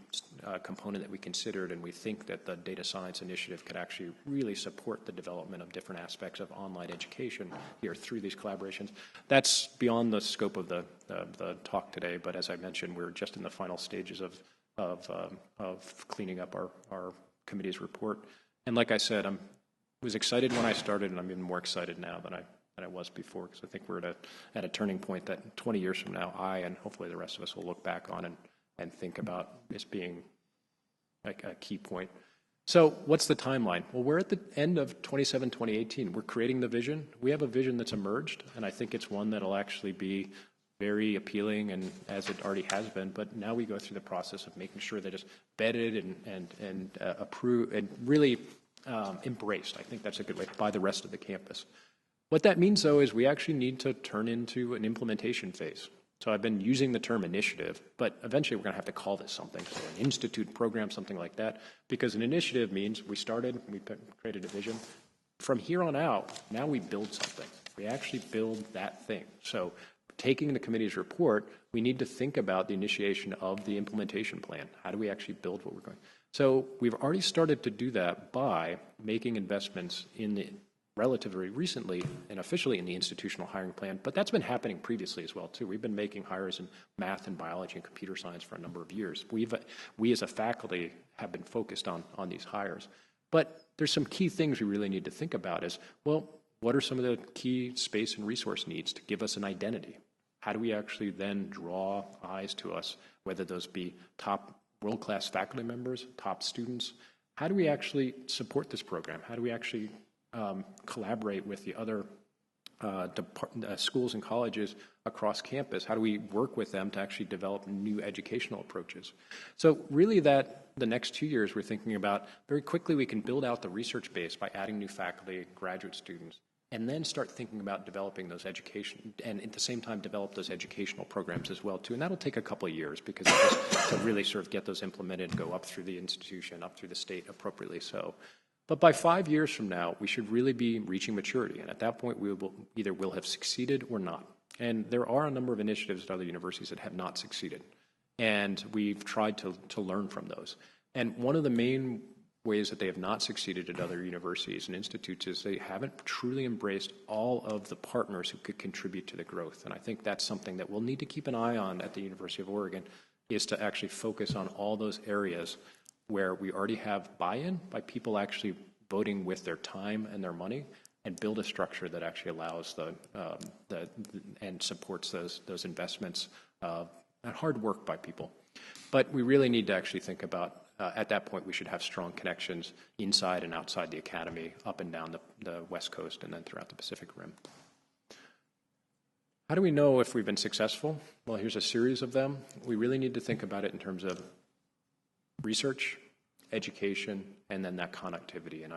component that we considered, and we think that the Data Science Initiative could actually really support the development of different aspects of online education here through these collaborations. That's beyond the scope of the talk today, but as I mentioned, we're just in the final stages of cleaning up our committee's report. And like I said, I was excited when I started, and I'm even more excited now than I was before, because I think we're at a turning point that 20 years from now, I and hopefully the rest of us will look back on and think about this being like a key point. So what's the timeline? Well, we're at the end of 2018. We're creating the vision. We have a vision that's emerged, and I think it's one that'll actually be very appealing, and as it already has been, but now we go through the process of making sure that it's vetted and approved and really embraced. I think that's a good way, by the rest of the campus. What that means, though, is we actually need to turn into an implementation phase. So I've been using the term initiative, but eventually we're going to have to call this something, so an institute program, something like that, because an initiative means we started, we created a vision. From here on out, now we build something. We actually build that thing. So taking the committee's report, we need to think about the initiation of the implementation plan. How do we actually build what we're going? So we've already started to do that by making investments in the relatively recently and officially in the institutional hiring plan, but that's been happening previously as well, too. We've been making hires in math and biology and computer science for a number of years. We as a faculty have been focused on these hires. But there's some key things we really need to think about is, well, what are some of the key space and resource needs to give us an identity? How do we actually then draw eyes to us, whether those be top world-class faculty members, top students? How do we actually support this program? How do we actually collaborate with the other schools and colleges across campus? How do we work with them to actually develop new educational approaches? So really the next 2 years we're thinking about, very quickly we can build out the research base by adding new faculty, graduate students, and then start thinking about developing those education, and at the same time develop those educational programs as well too. And that'll take a couple of years because to really sort of get those implemented, go up through the institution, up through the state appropriately so. But by 5 years from now, we should really be reaching maturity. And at that point, we will either will have succeeded or not. And there are a number of initiatives at other universities that have not succeeded. And we've tried to learn from those. And one of the main ways that they have not succeeded at other universities and institutes is they haven't truly embraced all of the partners who could contribute to the growth. And I think that's something that we'll need to keep an eye on at the University of Oregon, is to actually focus on all those areas where we already have buy-in by people actually voting with their time and their money, and build a structure that actually allows and supports those investments and hard work by people. But we really need to actually think about, at that point, we should have strong connections inside and outside the academy, up and down the West Coast, and then throughout the Pacific Rim. How do we know if we've been successful? Well, here's a series of them. We really need to think about it in terms of research, education, and then that connectivity. And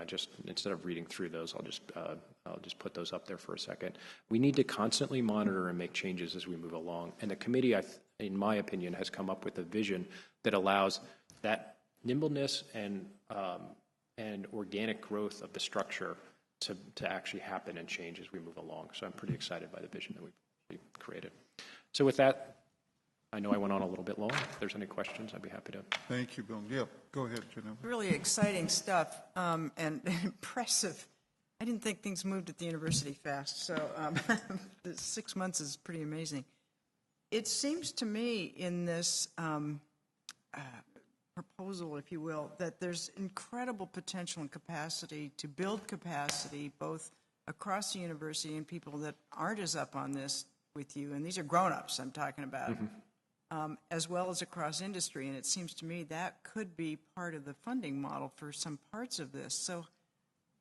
instead of reading through those, I'll just put those up there for a second. We need to constantly monitor and make changes as we move along. And the committee, in my opinion, has come up with a vision that allows that nimbleness and organic growth of the structure to actually happen and change as we move along. So I'm pretty excited by the vision that we've created. So with that, I know I went on a little bit long. If there's any questions, I'd be happy to. Thank you, Bill. Yeah, go ahead, Janelle. Really exciting stuff and impressive. I didn't think things moved at the university fast, so the 6 months is pretty amazing. It seems to me in this proposal, if you will, that there's incredible potential and capacity to build capacity both across the university and people that aren't as up on this with you, and these are grown-ups I'm talking about, as well as across industry. And it seems to me that could be part of the funding model for some parts of this. So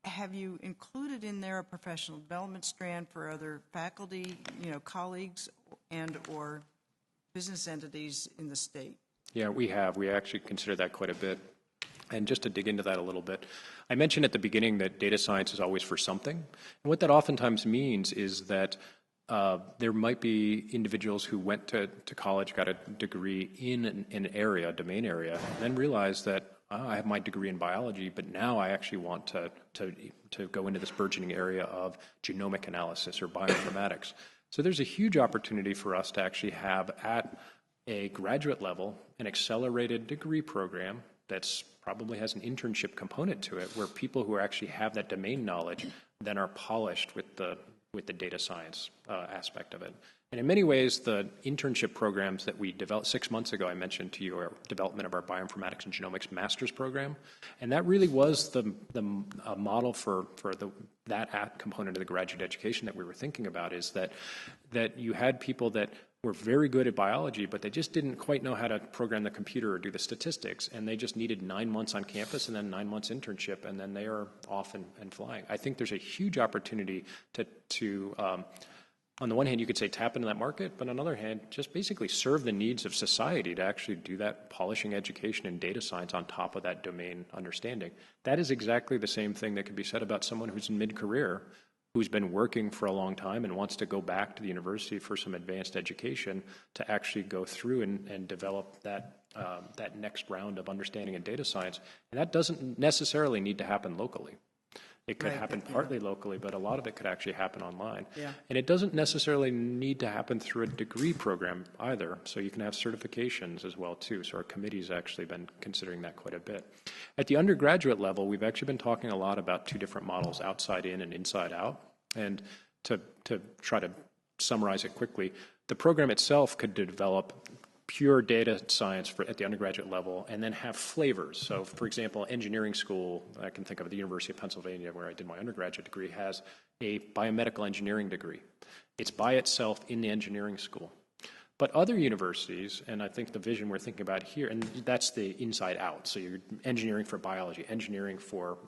have you included in there a professional development strand for other faculty, colleagues, and or business entities in the state? Yeah, we have. We actually consider that quite a bit. And just to dig into that a little bit, I mentioned at the beginning that data science is always for something. And what that oftentimes means is that there might be individuals who went to college, got a degree in an area, a domain area, and then realized that I have my degree in biology, but now I actually want to go into this burgeoning area of genomic analysis or bioinformatics. So there's a huge opportunity for us to actually have at a graduate level an accelerated degree program that's probably has an internship component to it, where people who actually have that domain knowledge then are polished with the data science aspect of it. And in many ways, the internship programs that we developed 6 months ago, I mentioned to you, our development of our bioinformatics and genomics master's program. And that really was the model for that component of the graduate education that we were thinking about, is that you had people that were very good at biology, but they just didn't quite know how to program the computer or do the statistics. And they just needed 9 months on campus and then 9 months internship, and then they are off and flying. I think there's a huge opportunity to on the one hand, you could say tap into that market, but on the other hand, just basically serve the needs of society to actually do that polishing education in data science on top of that domain understanding. That is exactly the same thing that could be said about someone who's in mid-career, who's been working for a long time and wants to go back to the university for some advanced education to actually go through and develop that next round of understanding in data science. And that doesn't necessarily need to happen locally. It could happen partly locally, but a lot of it could actually happen online. Yeah. And it doesn't necessarily need to happen through a degree program either. So you can have certifications as well too. So our committee's actually been considering that quite a bit. At the undergraduate level, we've actually been talking a lot about two different models, outside in and inside out. And to try to summarize it quickly, the program itself could develop pure data science at the undergraduate level, and then have flavors. So, for example, engineering school, I can think of the University of Pennsylvania, where I did my undergraduate degree, has a biomedical engineering degree. It's by itself in the engineering school. But other universities, and I think the vision we're thinking about here, and that's the inside out. So you're engineering for biology, engineering for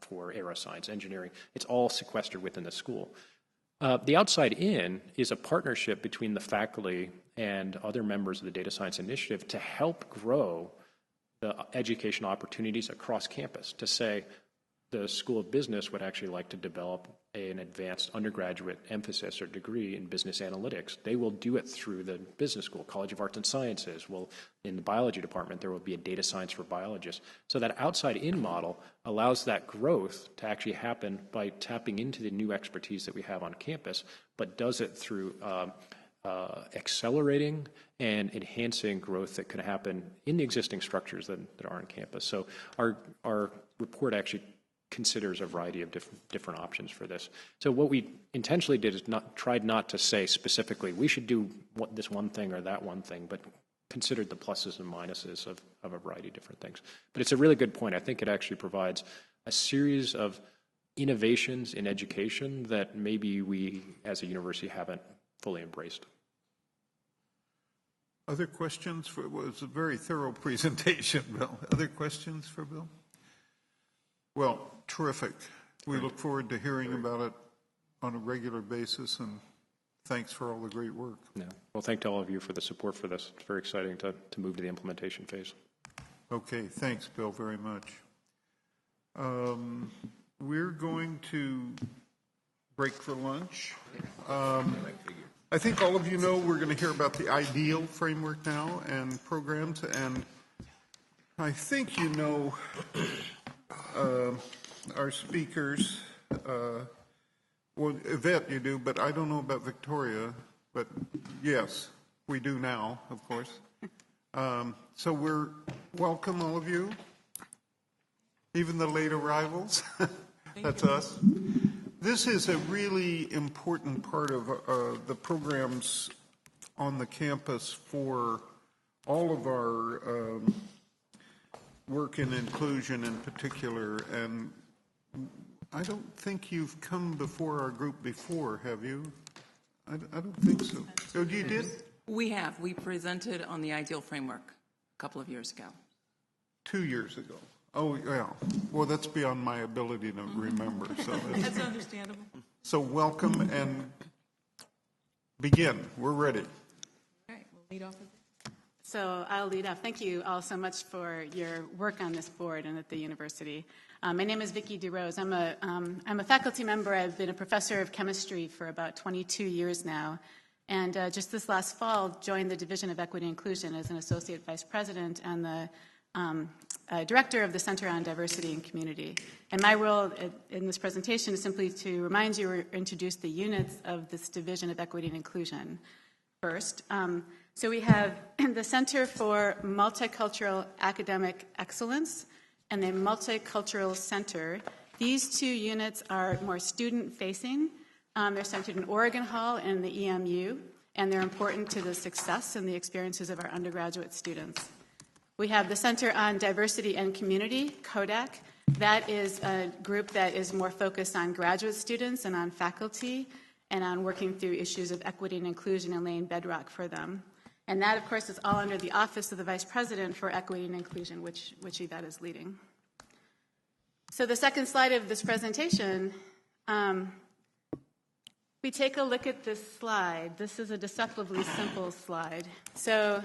aeroscience, engineering. It's all sequestered within the school. The outside in is a partnership between the faculty and other members of the Data Science Initiative to help grow the educational opportunities across campus, to say the School of Business would actually like to develop an advanced undergraduate emphasis or degree in business analytics. They will do it through the business school. College of Arts and Sciences will, in the biology department, there will be a data science for biologists. So that outside-in model allows that growth to actually happen by tapping into the new expertise that we have on campus, but does it through accelerating and enhancing growth that could happen in the existing structures that are on campus. So our report actually considers a variety of different options for this. So what we intentionally did is tried not to say specifically we should do this one thing or that one thing, but considered the pluses and minuses of a variety of different things. But it's a really good point. I think it actually provides a series of innovations in education that maybe we as a university haven't fully embraced. Other questions? It was a very thorough presentation, Bill. Other questions for Bill? Well, terrific. We look forward to hearing about it on a regular basis, and thanks for all the great work. Yeah. Well, thank to all of you for the support for this. It's very exciting to move to the implementation phase. Okay, thanks, Bill, very much. We're going to break for lunch. I think all of you know we're going to hear about the IDEAL framework now and programs, and I think you know our speakers. Well, Yvette, you do, but I don't know about Victoria. But yes, we do now, of course. So we're welcome, all of you, even the late arrivals. That's us. This is a really important part of the programs on the campus for all of our work in inclusion in particular. And I don't think you've come before our group before, have you? I don't think so. Oh, you did? We have. We presented on the IDEAL framework a couple of years ago. 2 years ago. Oh, yeah. Well, that's beyond my ability to remember. So That's understandable. So welcome and begin. We're ready. All right, we'll lead off with So I'll lead off. Thank you all so much for your work on this board and at the university. My name is Vicki DeRose. I'm a faculty member. I've been a professor of chemistry for about 22 years now. And just this last fall, joined the Division of Equity and Inclusion as an associate vice president and the director of the Center on Diversity and Community. And my role in this presentation is simply to remind you or introduce the units of this Division of Equity and Inclusion first. So we have the Center for Multicultural Academic Excellence and the Multicultural Center. These two units are more student-facing. They're centered in Oregon Hall and the EMU, and they're important to the success and the experiences of our undergraduate students. We have the Center on Diversity and Community, CODAC. That is a group that is more focused on graduate students and on faculty and on working through issues of equity and inclusion and laying bedrock for them. And that, of course, is all under the Office of the Vice President for Equity and Inclusion, which Yvette is leading. So the second slide of this presentation, we take a look at this slide. This is a deceptively simple slide. So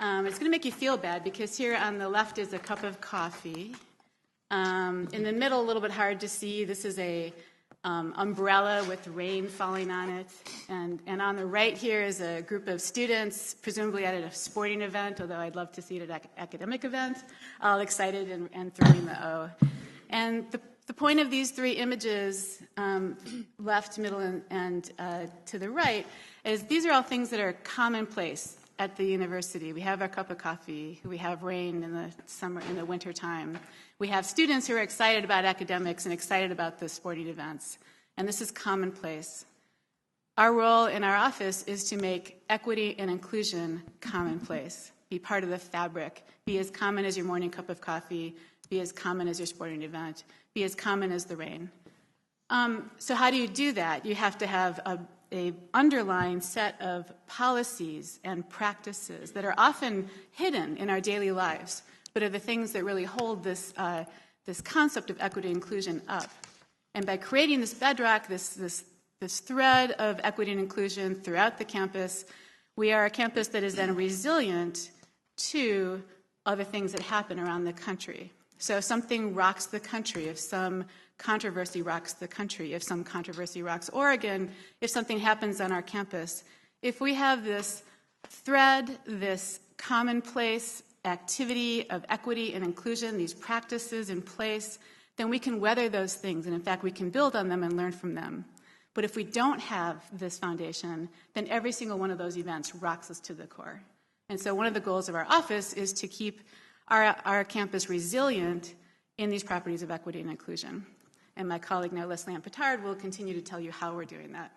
it's going to make you feel bad because here on the left is a cup of coffee. In the middle, a little bit hard to see, this is a umbrella with rain falling on it. And on the right here is a group of students, presumably at a sporting event, although I'd love to see it at an academic event, all excited and throwing the O. And the point of these three images, left, middle, and to the right, is these are all things that are commonplace at the university. We have our cup of coffee. We have rain in the summer, in the winter time. We have students who are excited about academics and excited about the sporting events. And this is commonplace. Our role in our office is to make equity and inclusion commonplace, be part of the fabric, be as common as your morning cup of coffee, be as common as your sporting event, be as common as the rain. So how do you do that? You have to have a underlying set of policies and practices that are often hidden in our daily lives, but are the things that really hold this concept of equity and inclusion up. And by creating this bedrock, this this thread of equity and inclusion throughout the campus. We are a campus that is then resilient to other things that happen around the country. So if something rocks the country, if some controversy rocks the country, if some controversy rocks Oregon, if something happens on our campus, if we have this thread, this commonplace activity of equity and inclusion, these practices in place, then we can weather those things. And in fact, we can build on them and learn from them. But if we don't have this foundation, then every single one of those events rocks us to the core. And so one of the goals of our office is to keep our campus resilient in these properties of equity and inclusion. And my colleague now, Leslie Ann Petard, will continue to tell you how we're doing that.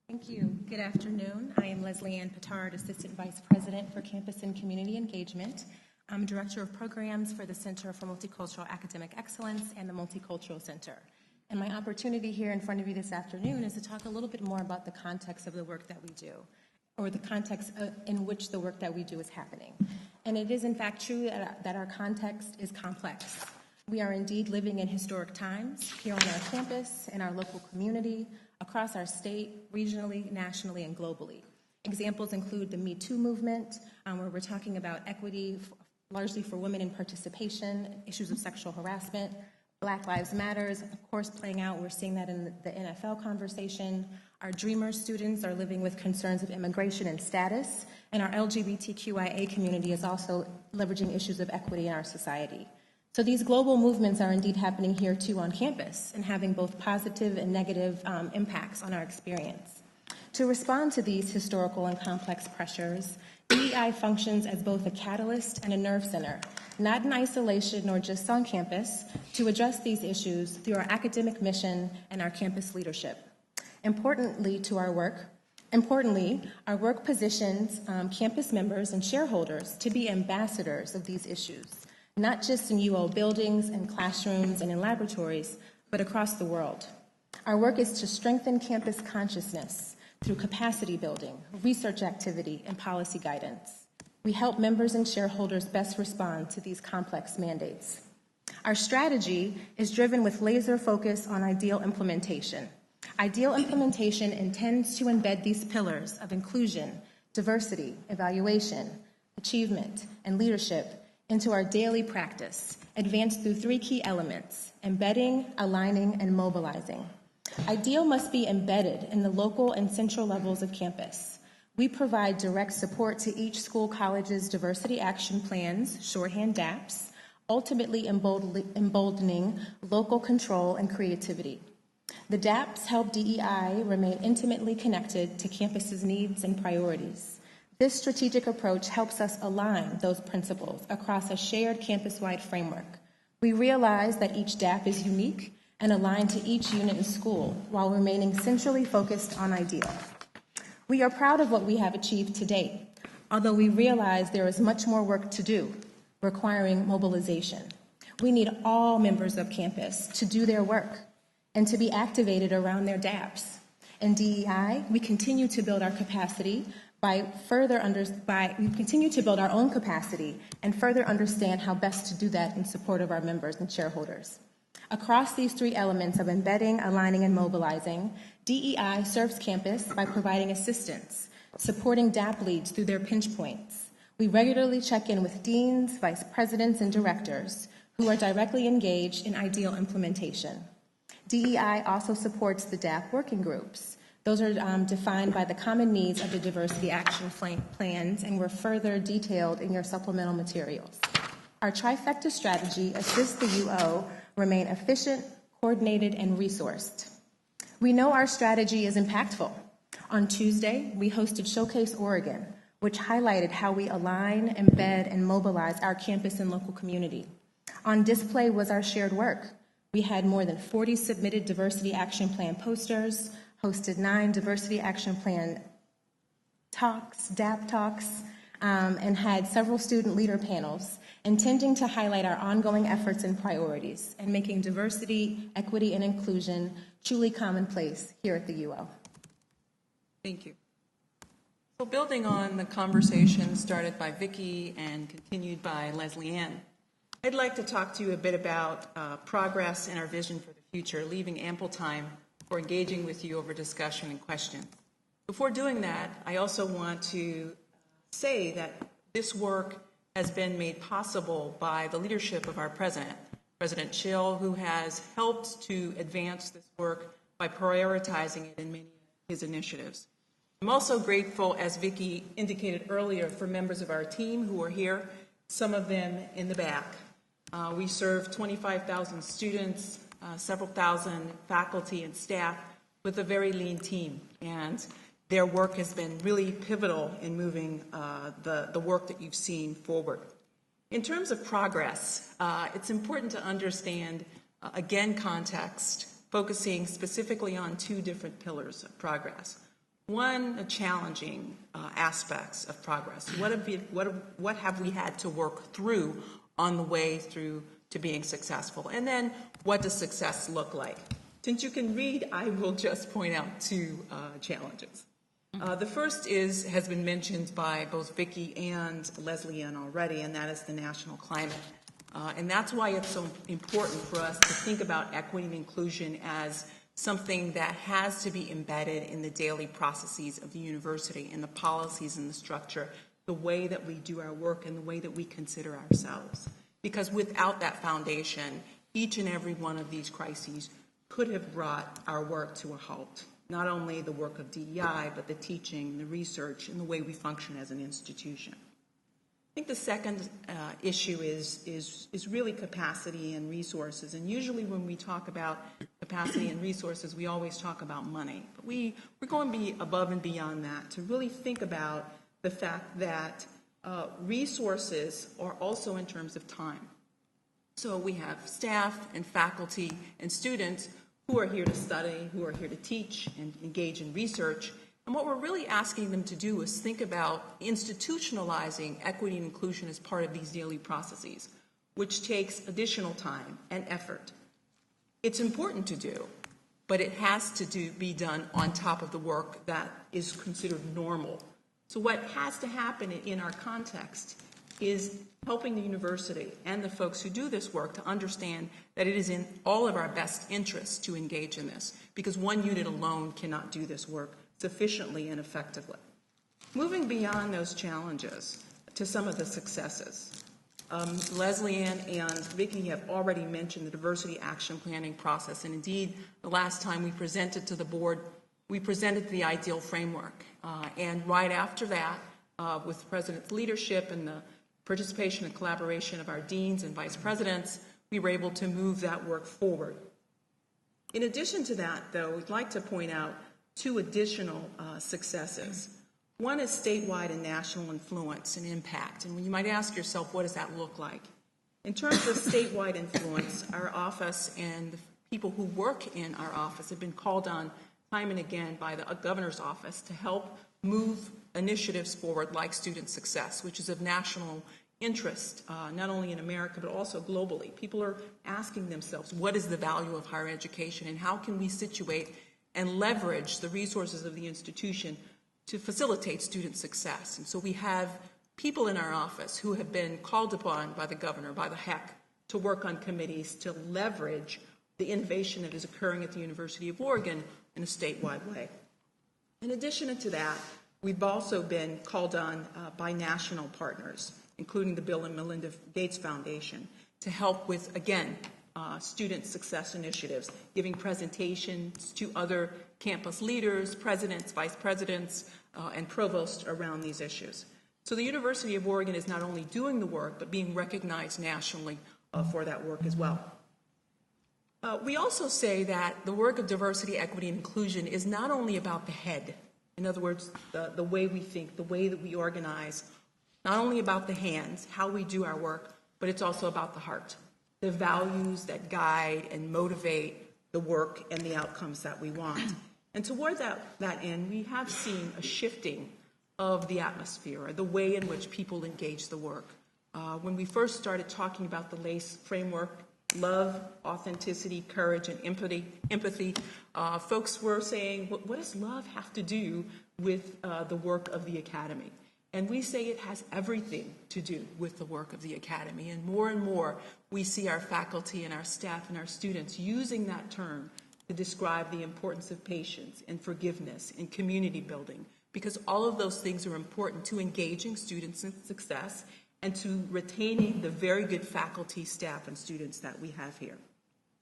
Thank you. Good afternoon. I am Leslie Ann Petard, Assistant Vice President for Campus and Community Engagement. I'm Director of Programs for the Center for Multicultural Academic Excellence and the Multicultural Center. And my opportunity here in front of you this afternoon is to talk a little bit more about the context of the work that we do, or the context in which the work that we do is happening. And it is in fact true that our context is complex. We are indeed living in historic times here on our campus, in our local community, across our state, regionally, nationally, and globally. Examples include the Me Too movement, where we're talking about equity largely for women in participation, issues of sexual harassment, Black Lives Matters, of course, playing out. We're seeing that in the NFL conversation. Our Dreamers students are living with concerns of immigration and status, and our LGBTQIA community is also leveraging issues of equity in our society. So these global movements are indeed happening here too on campus and having both positive and negative impacts on our experience. To respond to these historical and complex pressures, DEI functions as both a catalyst and a nerve center, not in isolation or just on campus, to address these issues through our academic mission and our campus leadership. Importantly, our work positions campus members and shareholders to be ambassadors of these issues, not just in UO buildings and classrooms and in laboratories, but across the world. Our work is to strengthen campus consciousness through capacity building, research activity, and policy guidance. We help members and shareholders best respond to these complex mandates. Our strategy is driven with laser focus on ideal implementation. Ideal implementation intends to embed these pillars of inclusion, diversity, evaluation, achievement, and leadership into our daily practice, advanced through three key elements: embedding, aligning, and mobilizing. Ideal must be embedded in the local and central levels of campus. We provide direct support to each school college's diversity action plans, shorthand DAPs, ultimately emboldening local control and creativity. The DAPs help DEI remain intimately connected to campus's needs and priorities. This strategic approach helps us align those principles across a shared campus-wide framework. We realize that each DAP is unique and aligned to each unit in school while remaining centrally focused on ideal. We are proud of what we have achieved to date, although we realize there is much more work to do, requiring mobilization. We need all members of campus to do their work and to be activated around their DAPs. In DEI, we continue to build our capacity we continue to build our own capacity and further understand how best to do that in support of our members and shareholders. Across these three elements of embedding, aligning, and mobilizing, DEI serves campus by providing assistance, supporting DAP leads through their pinch points. We regularly check in with deans, vice presidents, and directors who are directly engaged in ideal implementation. DEI also supports the DAP working groups. Those are defined by the common needs of the diversity action plans and were further detailed in your supplemental materials. Our trifecta strategy assists the UO remain efficient, coordinated, and resourced. We know our strategy is impactful. On Tuesday, we hosted Showcase Oregon, which highlighted how we align, embed, and mobilize our campus and local community. On display was our shared work. We had more than 40 submitted diversity action plan posters, hosted 9 diversity action plan talks, DAP talks, and had several student leader panels intending to highlight our ongoing efforts and priorities and making diversity, equity, and inclusion truly commonplace here at the UO. Thank you. So building on the conversation started by Vicki and continued by Leslie Ann, I'd like to talk to you a bit about progress and our vision for the future, leaving ample time for engaging with you over discussion and questions. Before doing that, I also want to say that this work has been made possible by the leadership of our president, President Chill, who has helped to advance this work by prioritizing it in many of his initiatives. I'm also grateful, as Vicki indicated earlier, for members of our team who are here, some of them in the back. We serve 25,000 students, several thousand faculty and staff with a very lean team, and their work has been really pivotal in moving the work that you've seen forward. In terms of progress, it's important to understand, again, context, focusing specifically on two different pillars of progress. One, the challenging aspects of progress. What have we had to work through on the way through to being successful? And then, what does success look like? Since you can read, I will just point out two challenges. The first has been mentioned by both Vicki and Leslie Ann already, and that is the national climate. And that's why it's so important for us to think about equity and inclusion as something that has to be embedded in the daily processes of the university, in the policies and the structure, the way that we do our work and the way that we consider ourselves. Because without that foundation, each and every one of these crises could have brought our work to a halt. Not only the work of DEI, but the teaching, the research, and the way we function as an institution. I think the second issue is really capacity and resources. And usually when we talk about capacity and resources, we always talk about money. But we're going to be above and beyond that to really think about the fact that resources are also in terms of time. So we have staff and faculty and students who are here to study, who are here to teach and engage in research. And what we're really asking them to do is think about institutionalizing equity and inclusion as part of these daily processes, which takes additional time and effort. It's important to do, but it has to be done on top of the work that is considered normal. So what has to happen in our context is helping the university and the folks who do this work to understand that it is in all of our best interests to engage in this, because one unit alone cannot do this work sufficiently and effectively. Moving beyond those challenges to some of the successes. Leslie Ann and Vicki have already mentioned the diversity action planning process, and indeed, the last time we presented to the board, we presented the ideal framework. And right after that, with the President's leadership and the participation and collaboration of our deans and vice presidents, we were able to move that work forward. In addition to that, though, we'd like to point out two additional successes. One is statewide and national influence and impact. And you might ask yourself, what does that look like? In terms of statewide influence, our office and the people who work in our office have been called on time and again by the governor's office to help move initiatives forward like student success, which is of national interest, not only in America, but also globally. People are asking themselves, what is the value of higher education and how can we situate and leverage the resources of the institution to facilitate student success? And so we have people in our office who have been called upon by the governor, by the HEC, to work on committees to leverage the innovation that is occurring at the University of Oregon in a statewide way. In addition to that, we've also been called on by national partners, including the Bill and Melinda Gates Foundation, to help with, again, student success initiatives, giving presentations to other campus leaders, presidents, vice presidents, and provosts around these issues. So the University of Oregon is not only doing the work, but being recognized nationally for that work as well. We also say that the work of diversity, equity, and inclusion is not only about the head. In other words, the way we think, the way that we organize, not only about the hands, how we do our work, but it's also about the heart, the values that guide and motivate the work and the outcomes that we want. And toward that end, we have seen a shifting of the atmosphere, the way in which people engage the work. When we first started talking about the LACE framework, love, authenticity, courage, and empathy, folks were saying, what does love have to do with the work of the academy? And we say it has everything to do with the work of the academy. And more we see our faculty and our staff and our students using that term to describe the importance of patience and forgiveness and community building, because all of those things are important to engaging students in success and to retaining the very good faculty, staff, and students that we have here.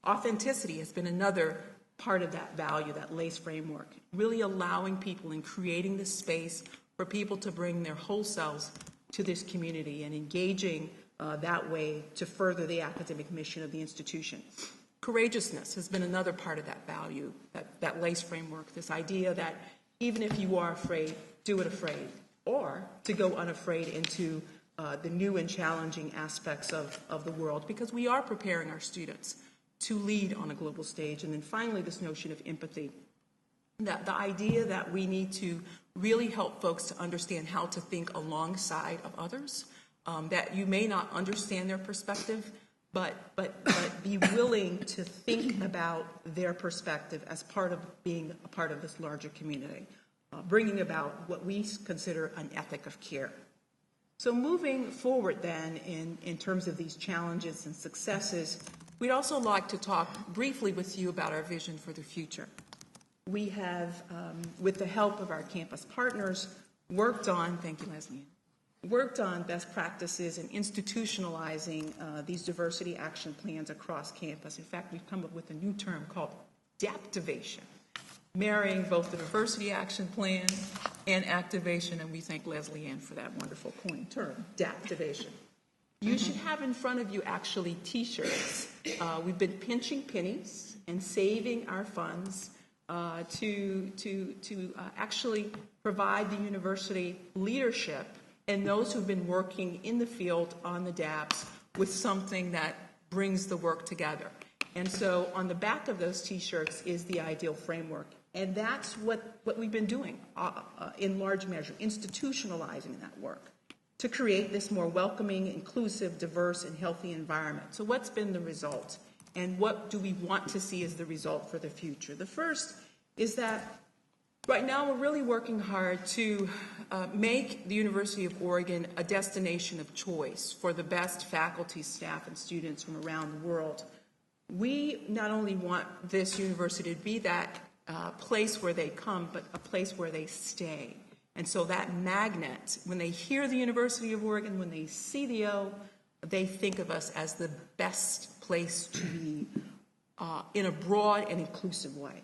Authenticity has been another part of that value, that LACE framework, really allowing people and creating the space for people to bring their whole selves to this community and engaging that way to further the academic mission of the institution. Courageousness has been another part of that value, that LACE framework, this idea that even if you are afraid, do it afraid, or to go unafraid into the new and challenging aspects of the world, because we are preparing our students to lead on a global stage. And then finally, this notion of empathy, that the idea that we need to really help folks to understand how to think alongside of others, that you may not understand their perspective, but be willing to think about their perspective as part of being a part of this larger community, bringing about what we consider an ethic of care. So moving forward then in terms of these challenges and successes, we'd also like to talk briefly with you about our vision for the future. We have, with the help of our campus partners, worked on, thank you, Leslie, worked on best practices and institutionalizing these diversity action plans across campus. In fact, we've come up with a new term called Daptivation, marrying both the diversity action plan and activation, and we thank Leslie Ann for that wonderful coined term, Daptivation. You should have in front of you actually t-shirts. We've been pinching pennies and saving our funds to actually provide the university leadership and those who've been working in the field on the DAPs with something that brings the work together. And so on the back of those t-shirts is the ideal framework. And that's what we've been doing in large measure, institutionalizing that work to create this more welcoming, inclusive, diverse, and healthy environment. So what's been the result? And what do we want to see as the result for the future? The first is that right now we're really working hard to make the University of Oregon a destination of choice for the best faculty, staff, and students from around the world. We not only want this university to be that place where they come, but a place where they stay. And so that magnet, when they hear the University of Oregon, when they see the O, they think of us as the best place to be in a broad and inclusive way.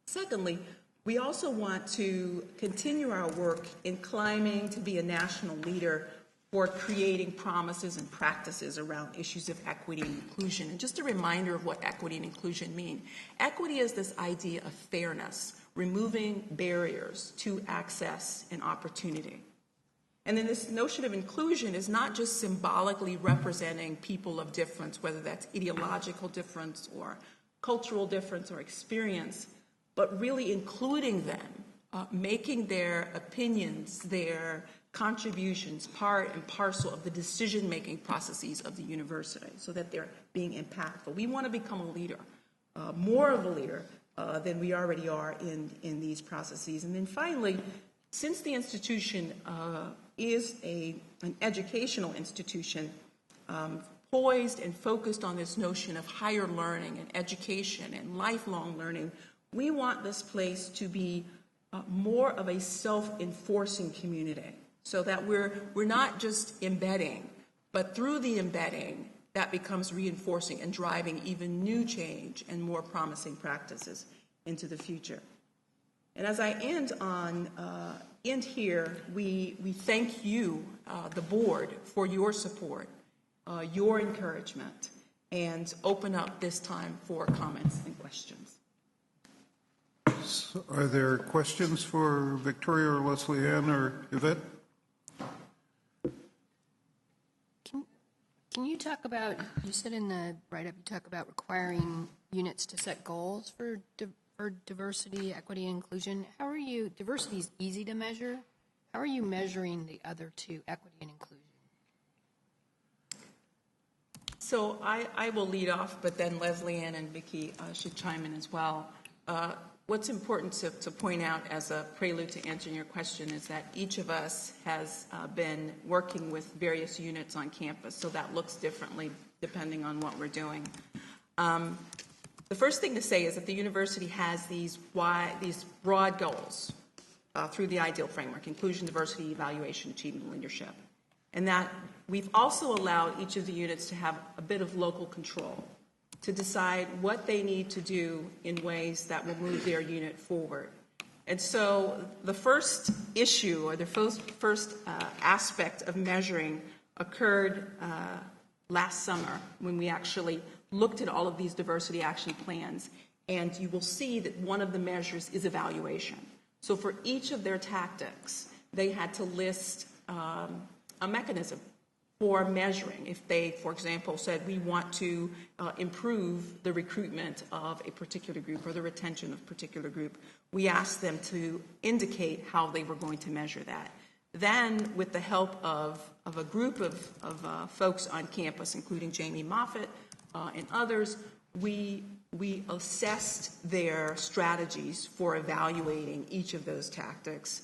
Secondly, we also want to continue our work in climbing to be a national leader for creating promises and practices around issues of equity and inclusion. And just a reminder of what equity and inclusion mean. Equity is this idea of fairness, removing barriers to access and opportunity. And then this notion of inclusion is not just symbolically representing people of difference, whether that's ideological difference or cultural difference or experience, but really including them, making their opinions, their contributions part and parcel of the decision-making processes of the university so that they're being impactful. We want to become a leader, more of a leader than we already are in these processes. And then finally, since the institution is an educational institution poised and focused on this notion of higher learning and education and lifelong learning, we want this place to be more of a self-enforcing community, so that we're not just embedding, but through the embedding, that becomes reinforcing and driving even new change and more promising practices into the future. And as I end here, we thank you, the board, for your support, your encouragement, and open up this time for comments and questions. So are there questions for Victoria or Leslie Ann or Yvette? Can you talk about, you said in the write-up, you talk about requiring units to set goals for diversity, equity, and inclusion. How are you, diversity is easy to measure. How are you measuring the other two, equity and inclusion? So I will lead off, but then Leslie Ann and Vicki should chime in as well. What's important to point out as a prelude to answering your question is that each of us has been working with various units on campus, so that looks differently depending on what we're doing. The first thing to say is that the university has these broad goals through the IDEAL framework: inclusion, diversity, evaluation, achievement, and leadership. And that we've also allowed each of the units to have a bit of local control to decide what they need to do in ways that will move their unit forward. And so the first issue, or the first aspect of measuring, occurred last summer when we actually looked at all of these diversity action plans. And you will see that one of the measures is evaluation. So for each of their tactics, they had to list a mechanism for measuring. If they, for example, said we want to improve the recruitment of a particular group or the retention of a particular group, we asked them to indicate how they were going to measure that. Then, with the help of a group of folks on campus, including Jamie Moffitt and others, we assessed their strategies for evaluating each of those tactics,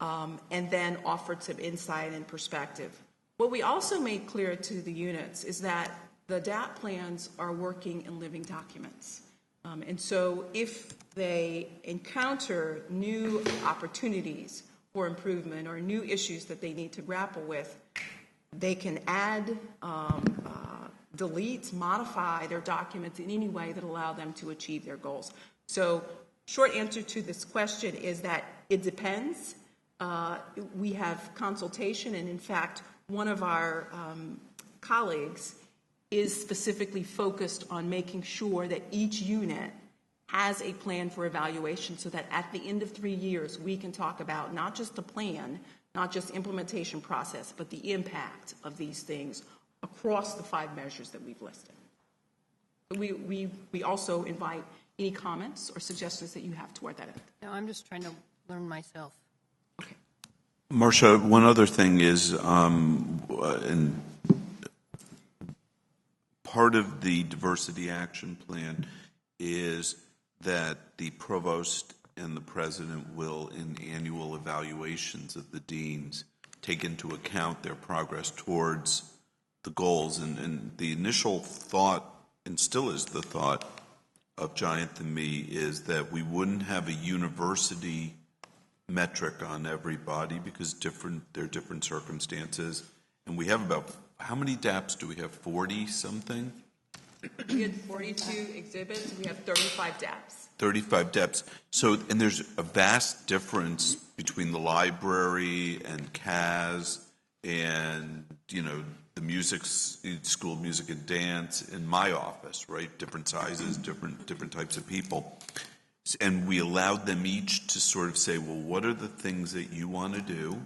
and then offered some insight and perspective. What we also made clear to the units is that the DAP plans are working in living documents. And so if they encounter new opportunities for improvement or new issues that they need to grapple with, they can add, delete, modify their documents in any way that allow them to achieve their goals. So short answer to this question is that it depends. We have consultation, and in fact, one of our colleagues is specifically focused on making sure that each unit has a plan for evaluation so that at the end of 3 years, we can talk about not just the plan, not just implementation process, but the impact of these things across the 5 measures that we've listed. We also invite any comments or suggestions that you have toward that end. No, I'm just trying to learn myself. Marcia, one other thing is, and part of the diversity action plan is that the provost and the president will, in annual evaluations of the deans, take into account their progress towards the goals. And the initial thought, and still is the thought of Giant and me, is that we wouldn't have a university metric on everybody because there are different circumstances. And we have about, how many DAPs do we have? 40 something? We had 42 exhibits. We have 35 DAPs. 35 DAPs. So, and there's a vast difference between the library and CAS and, the music school of music and dance in my office, right? Different sizes, different types of people. And we allowed them each to sort of say, well, what are the things that you want to do?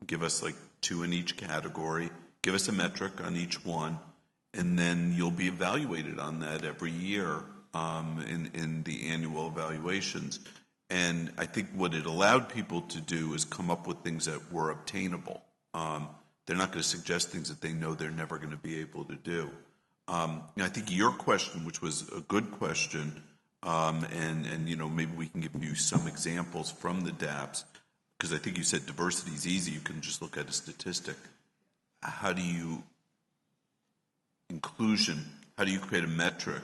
Give us like 2 in each category. Give us a metric on each one. And then you'll be evaluated on that every year in the annual evaluations. And I think what it allowed people to do is come up with things that were obtainable. They're not going to suggest things that they know they're never going to be able to do. I think your question, which was a good question, and maybe we can give you some examples from the DAPs, because I think you said diversity is easy. You can just look at a statistic. How do you create a metric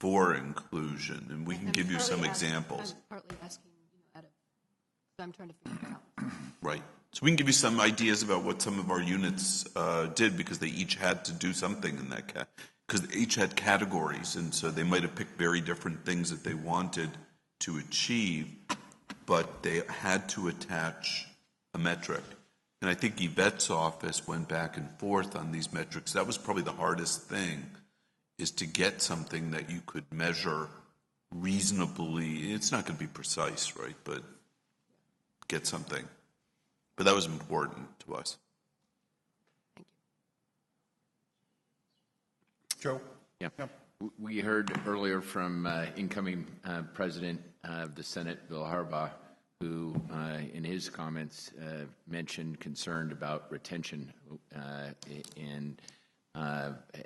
for inclusion? And we can give you some examples. I'm partly asking, so I'm trying to figure it out. Right. So we can give you some ideas about what some of our units did, because they each had to do something in that because they each had categories, and so they might have picked very different things that they wanted to achieve, but they had to attach a metric. And I think Yvette's office went back and forth on these metrics. That was probably the hardest thing, is to get something that you could measure reasonably. It's not going to be precise, right, but get something. But that was important to us. Joe? Yeah. We heard earlier from incoming President of the Senate, Bill Harbaugh, who in his comments mentioned concern about retention and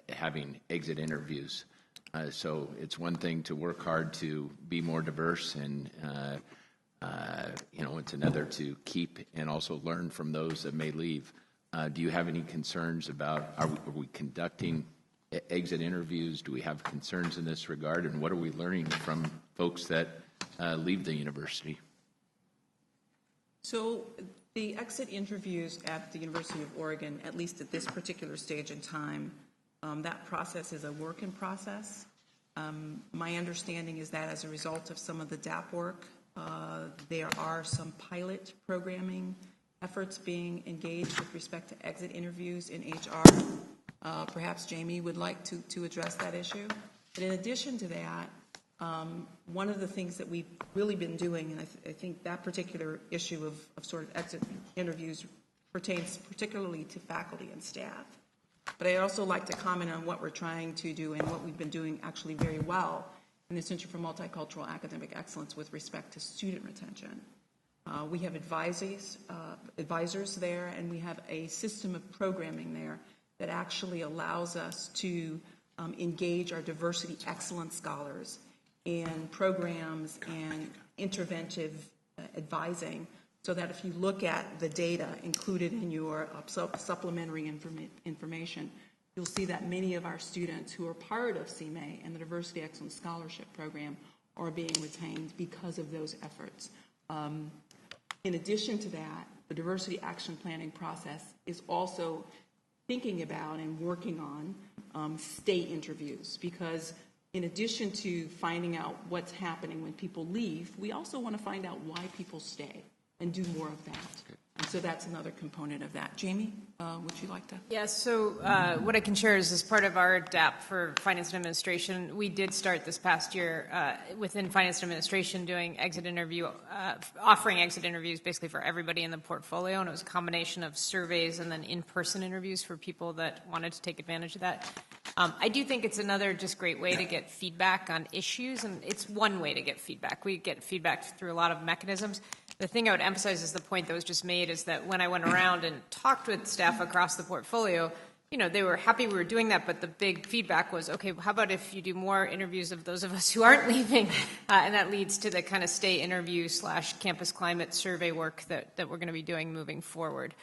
having exit interviews. So it's one thing to work hard to be more diverse, and it's another to keep and also learn from those that may leave. Do you have any concerns about, are we conducting exit interviews? Do we have concerns in this regard? And what are we learning from folks that leave the university? So the exit interviews at the University of Oregon, at least at this particular stage in time, that process is a work in process. My understanding is that as a result of some of the DAP work, there are some pilot programming efforts being engaged with respect to exit interviews in HR. Perhaps Jamie would like to address that issue. But in addition to that, one of the things that we've really been doing, and I think that particular issue of sort of exit interviews pertains particularly to faculty and staff. But I'd also like to comment on what we're trying to do and what we've been doing actually very well in the Center for Multicultural Academic Excellence with respect to student retention. We have advisors there, and we have a system of programming there that actually allows us to engage our diversity excellence scholars in programs and interventive advising, so that if you look at the data included in your supplementary information, you'll see that many of our students who are part of CMA and the Diversity Excellence Scholarship Program are being retained because of those efforts. In addition to that, the diversity action planning process is also thinking about and working on stay interviews, because in addition to finding out what's happening when people leave, we also want to find out why people stay and do more of that. And so that's another component of that. Jamie, would you like to? Yes, so what I can share is as part of our DAP for Finance and Administration, we did start this past year within Finance and Administration doing offering exit interviews basically for everybody in the portfolio, and it was a combination of surveys and then in-person interviews for people that wanted to take advantage of that. I do think it's another just great way to get feedback on issues, and it's one way to get feedback. We get feedback through a lot of mechanisms. The thing I would emphasize is the point that was just made is that when I went around and talked with staff across the portfolio, they were happy we were doing that, but the big feedback was, okay, how about if you do more interviews of those of us who aren't leaving? And that leads to the kind of stay interview / campus climate survey work that we're going to be doing moving forward.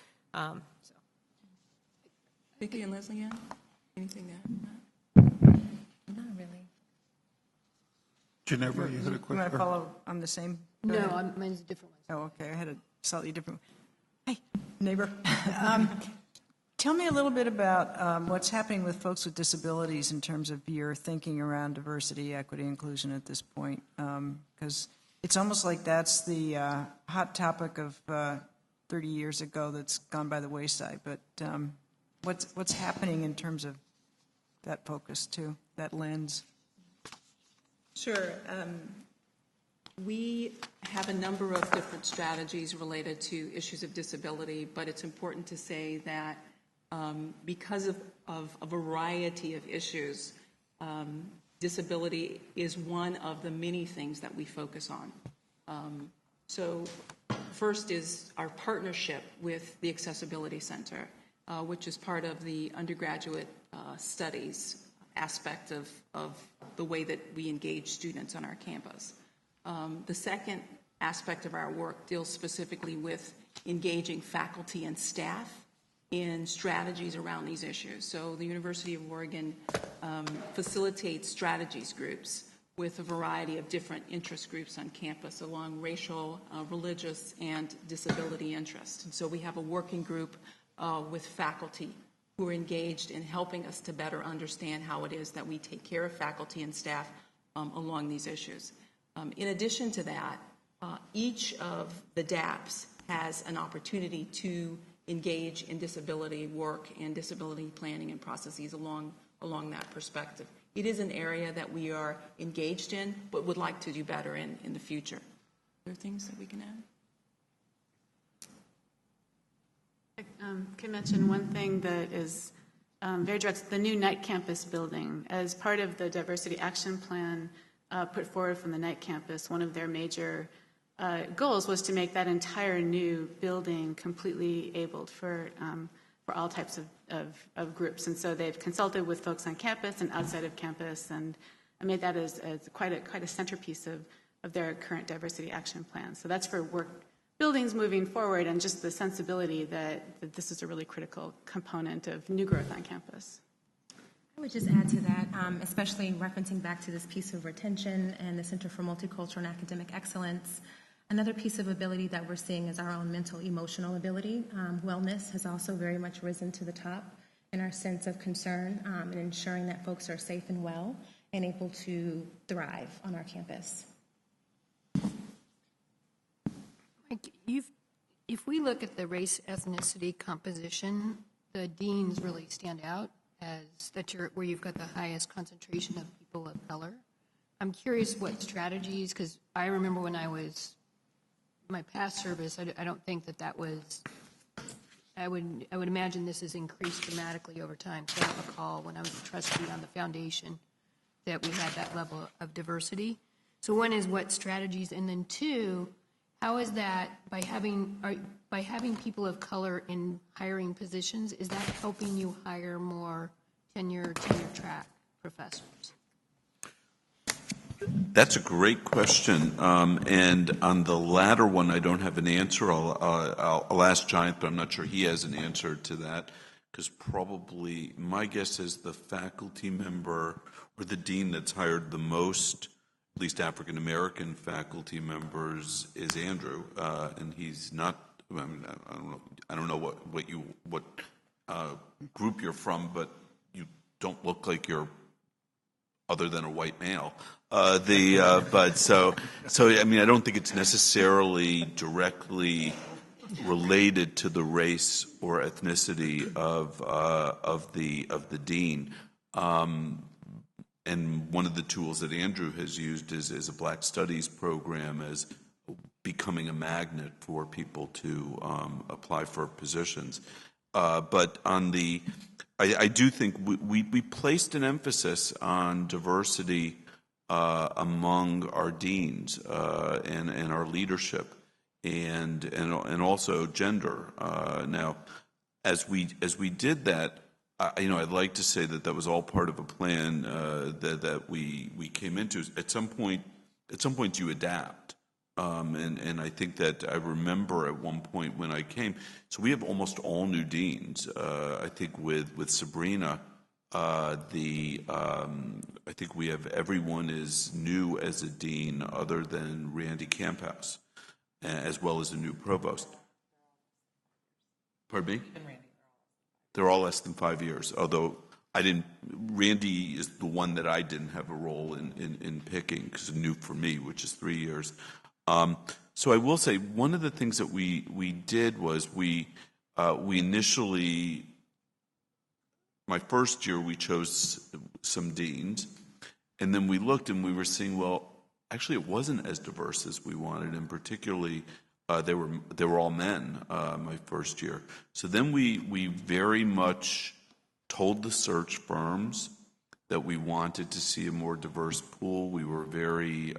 Vicki and Leslie, anything to add? Not really. Ginevra, you had a question? You want to follow on the same? Go No, ahead. mine's a different one. Oh, okay. I had a slightly different. Hi, neighbor. Tell me a little bit about what's happening with folks with disabilities in terms of your thinking around diversity, equity, inclusion at this point, because it's almost like that's the hot topic of 30 years ago that's gone by the wayside. But what's happening in terms of that focus too, that lens? Sure. We have a number of different strategies related to issues of disability, but it's important to say that because of a variety of issues, disability is one of the many things that we focus on. So first is our partnership with the Accessibility Center, which is part of the undergraduate studies aspect of the way that we engage students on our campus. The second aspect of our work deals specifically with engaging faculty and staff in strategies around these issues. So the University of Oregon facilitates strategies groups with a variety of different interest groups on campus along racial, religious, and disability interests. And so we have a working group with faculty who are engaged in helping us to better understand how it is that we take care of faculty and staff along these issues. In addition to that, each of the DAPs has an opportunity to engage in disability work and disability planning and processes along that perspective. It is an area that we are engaged in, but would like to do better in the future. Are there things that we can add? I can mention one thing that is very direct, the new Knight Campus building. As part of the Diversity Action Plan put forward from the Knight Campus, one of their major goals was to make that entire new building completely abled for all types of groups. And so they've consulted with folks on campus and outside of campus, and made that as quite a centerpiece of their current diversity action plan. So that's for work buildings moving forward, and just the sensibility that this is a really critical component of new growth on campus. I would just add to that, especially referencing back to this piece of retention and the Center for Multicultural and Academic Excellence. Another piece of ability that we're seeing is our own mental emotional ability. Wellness has also very much risen to the top in our sense of concern and ensuring that folks are safe and well and able to thrive on our campus. Mike, if we look at the race ethnicity composition, the deans really stand out as where you've got the highest concentration of people of color. I'm curious what strategies, because I remember when I was my past service, I don't think that was. I would imagine this has increased dramatically over time. So I don't recall when I was a trustee on the foundation that we had that level of diversity. So one is what strategies, and then two, how is that by having people of color in hiring positions, is that helping you hire more tenure track professors? That's a great question. And on the latter one, I don't have an answer. I'll ask Giant, but I'm not sure he has an answer to that, because probably my guess is the faculty member or the dean that's hired the most, at least African American faculty members, is Andrew, and he's not. I mean, I don't know what group you're from, but you don't look like you're other than a white male. But so I mean, I don't think it's necessarily directly related to the race or ethnicity of the dean. And one of the tools that Andrew has used is a Black Studies program as becoming a magnet for people to apply for positions. But on the, I do think we placed an emphasis on diversity among our deans and our leadership, and also gender. Now, as we did that, I'd like to say that was all part of a plan that we came into. At some point you adapt, and I think that I remember at one point when I came. So we have almost all new deans. I think with Sabrina, I think we have everyone is new as a dean other than Randy Camphouse, as well as a new provost. Pardon me? They're all less than 5 years, although Randy is the one that I didn't have a role in picking, because it's new for me, which is 3 years. So I will say one of the things that we did was we initially, my first year, we chose some deans, and then we looked and we were seeing, well, actually it wasn't as diverse as we wanted, and particularly they were all men my first year. So then we very much told the search firms that we wanted to see a more diverse pool. We were very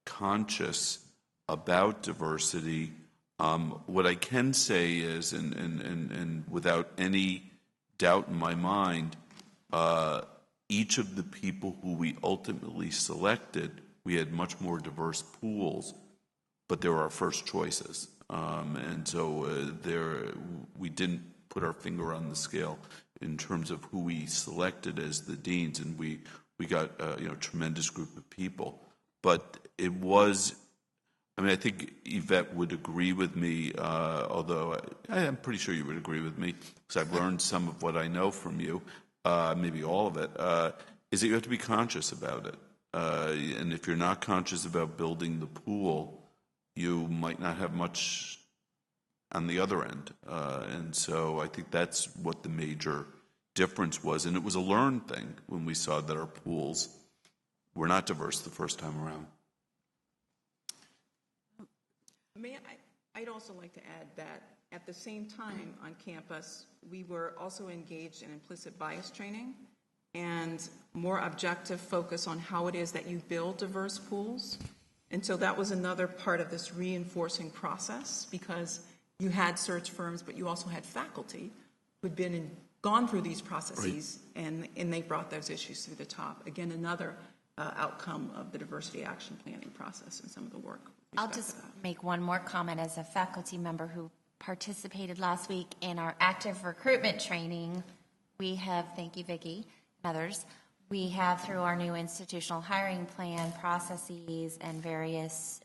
conscious about diversity. What I can say is, and without any doubt in my mind, each of the people who we ultimately selected, we had much more diverse pools, but they were our first choices. And so we didn't put our finger on the scale in terms of who we selected as the deans, and we got a tremendous group of people. But it was, I think Yvette would agree with me, although I'm pretty sure you would agree with me, because I've learned some of what I know from you, maybe all of it, is that you have to be conscious about it. And if you're not conscious about building the pool, you might not have much on the other end. And so I think that's what the major difference was. And it was a learned thing when we saw that our pools were not diverse the first time around. I'd also like to add that at the same time on campus, we were also engaged in implicit bias training and more objective focus on how it is that you build diverse pools. And so that was another part of this reinforcing process, because you had search firms, but you also had faculty who'd gone through these processes, right, and they brought those issues through the top. Again, another outcome of the diversity action planning process and some of the work. I'll just make one more comment as a faculty member who participated last week in our active recruitment training. We have, thank you, Vicki, others. We have, through our new institutional hiring plan, processes and various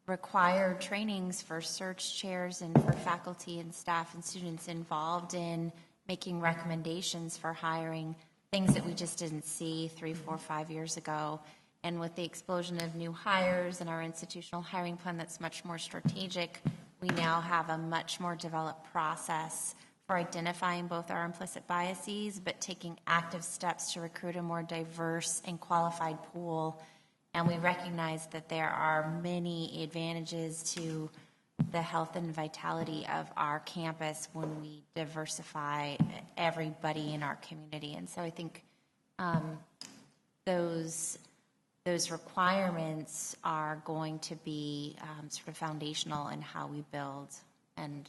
required trainings for search chairs and for faculty and staff and students involved in making recommendations for hiring, things that we just didn't see 3, 4, 5 years ago. And with the explosion of new hires and our institutional hiring plan that's much more strategic, we now have a much more developed process for identifying both our implicit biases, but taking active steps to recruit a more diverse and qualified pool. And we recognize that there are many advantages to the health and vitality of our campus when we diversify everybody in our community. And so I think those requirements are going to be sort of foundational in how we build. And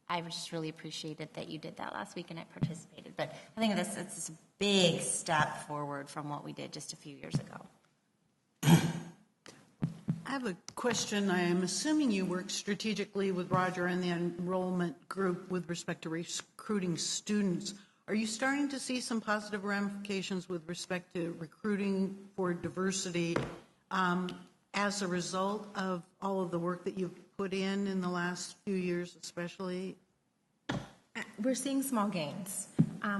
I just really appreciated that you did that last week and I participated. But I think it's a big step forward from what we did just a few years ago. I have a question. I am assuming you work strategically with Roger and the enrollment group with respect to recruiting students. Are you starting to see some positive ramifications with respect to recruiting for diversity as a result of all of the work that you've put in the last few years especially? We're seeing small gains.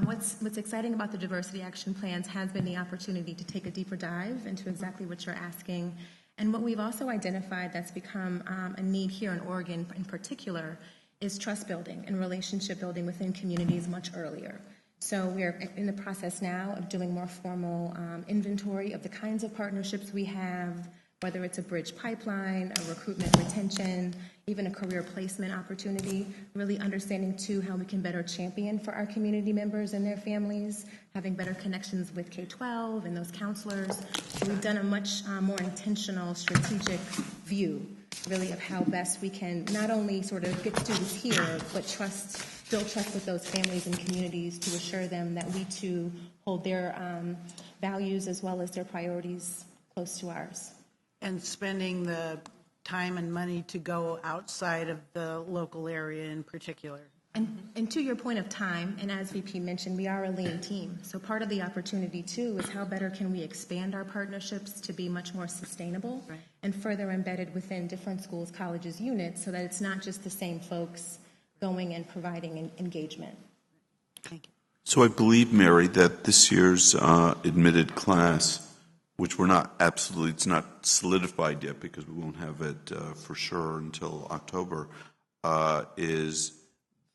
What's exciting about the diversity action plans has been the opportunity to take a deeper dive into exactly what you're asking. And what we've also identified that's become a need here in Oregon in particular is trust building and relationship building within communities much earlier. So we're in the process now of doing more formal inventory of the kinds of partnerships we have, whether it's a bridge pipeline, a recruitment retention, even a career placement opportunity, really understanding too how we can better champion for our community members and their families, having better connections with K-12 and those counselors. So we've done a much more intentional strategic view really of how best we can not only sort of get students here, but build trust with those families and communities to assure them that we too hold their values as well as their priorities close to ours. And spending the time and money to go outside of the local area in particular. And to your point of time, and as VP mentioned, we are a lean team. So part of the opportunity too is how better can we expand our partnerships to be much more sustainable and further embedded within different schools, colleges, units, so that it's not just the same folks going and providing engagement. Thank you. So I believe, Mary, that this year's admitted class, which it's not solidified yet because we won't have it for sure until October,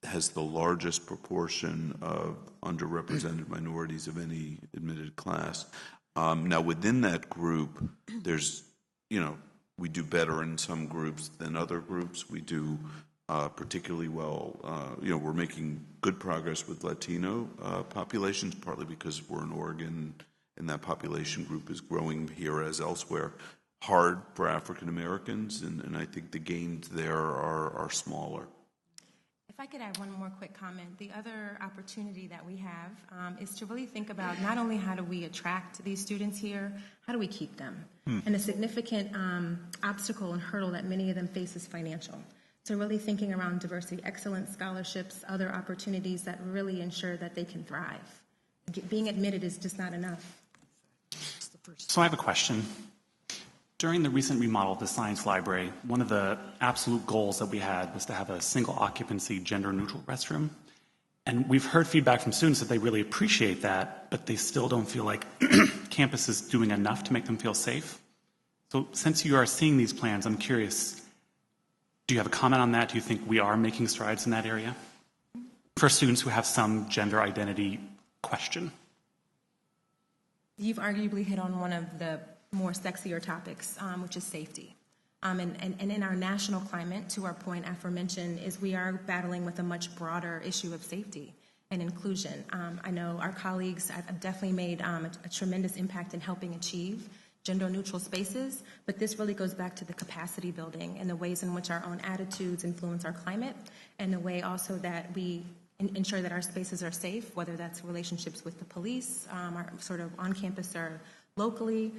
has the largest proportion of underrepresented minorities of any admitted class. Now, within that group, there's, we do better in some groups than other groups. We do particularly well. We're making good progress with Latino populations, partly because we're in Oregon and that population group is growing here as elsewhere. Hard for African Americans, and I think the gains there are smaller. If I could add one more quick comment, the other opportunity that we have is to really think about not only how do we attract these students here, how do we keep them? And a significant obstacle and hurdle that many of them face is financial. So really thinking around diversity excellence scholarships, other opportunities that really ensure that they can thrive. Being admitted is just not enough. So I have a question. During the recent remodel of the Science Library, one of the absolute goals that we had was to have a single occupancy gender neutral restroom. And we've heard feedback from students that they really appreciate that, but they still don't feel like campus is doing enough to make them feel safe. So since you are seeing these plans, I'm curious, do you have a comment on that? Do you think we are making strides in that area for students who have some gender identity question? You've arguably hit on one of the more sexier topics, which is safety. And in our national climate, to our point aforementioned, is we are battling with a much broader issue of safety and inclusion. I know our colleagues have definitely made a tremendous impact in helping achieve gender-neutral spaces, but this really goes back to the capacity building and the ways in which our own attitudes influence our climate, and the way also that we ensure that our spaces are safe, whether that's relationships with the police, our sort of on campus or locally,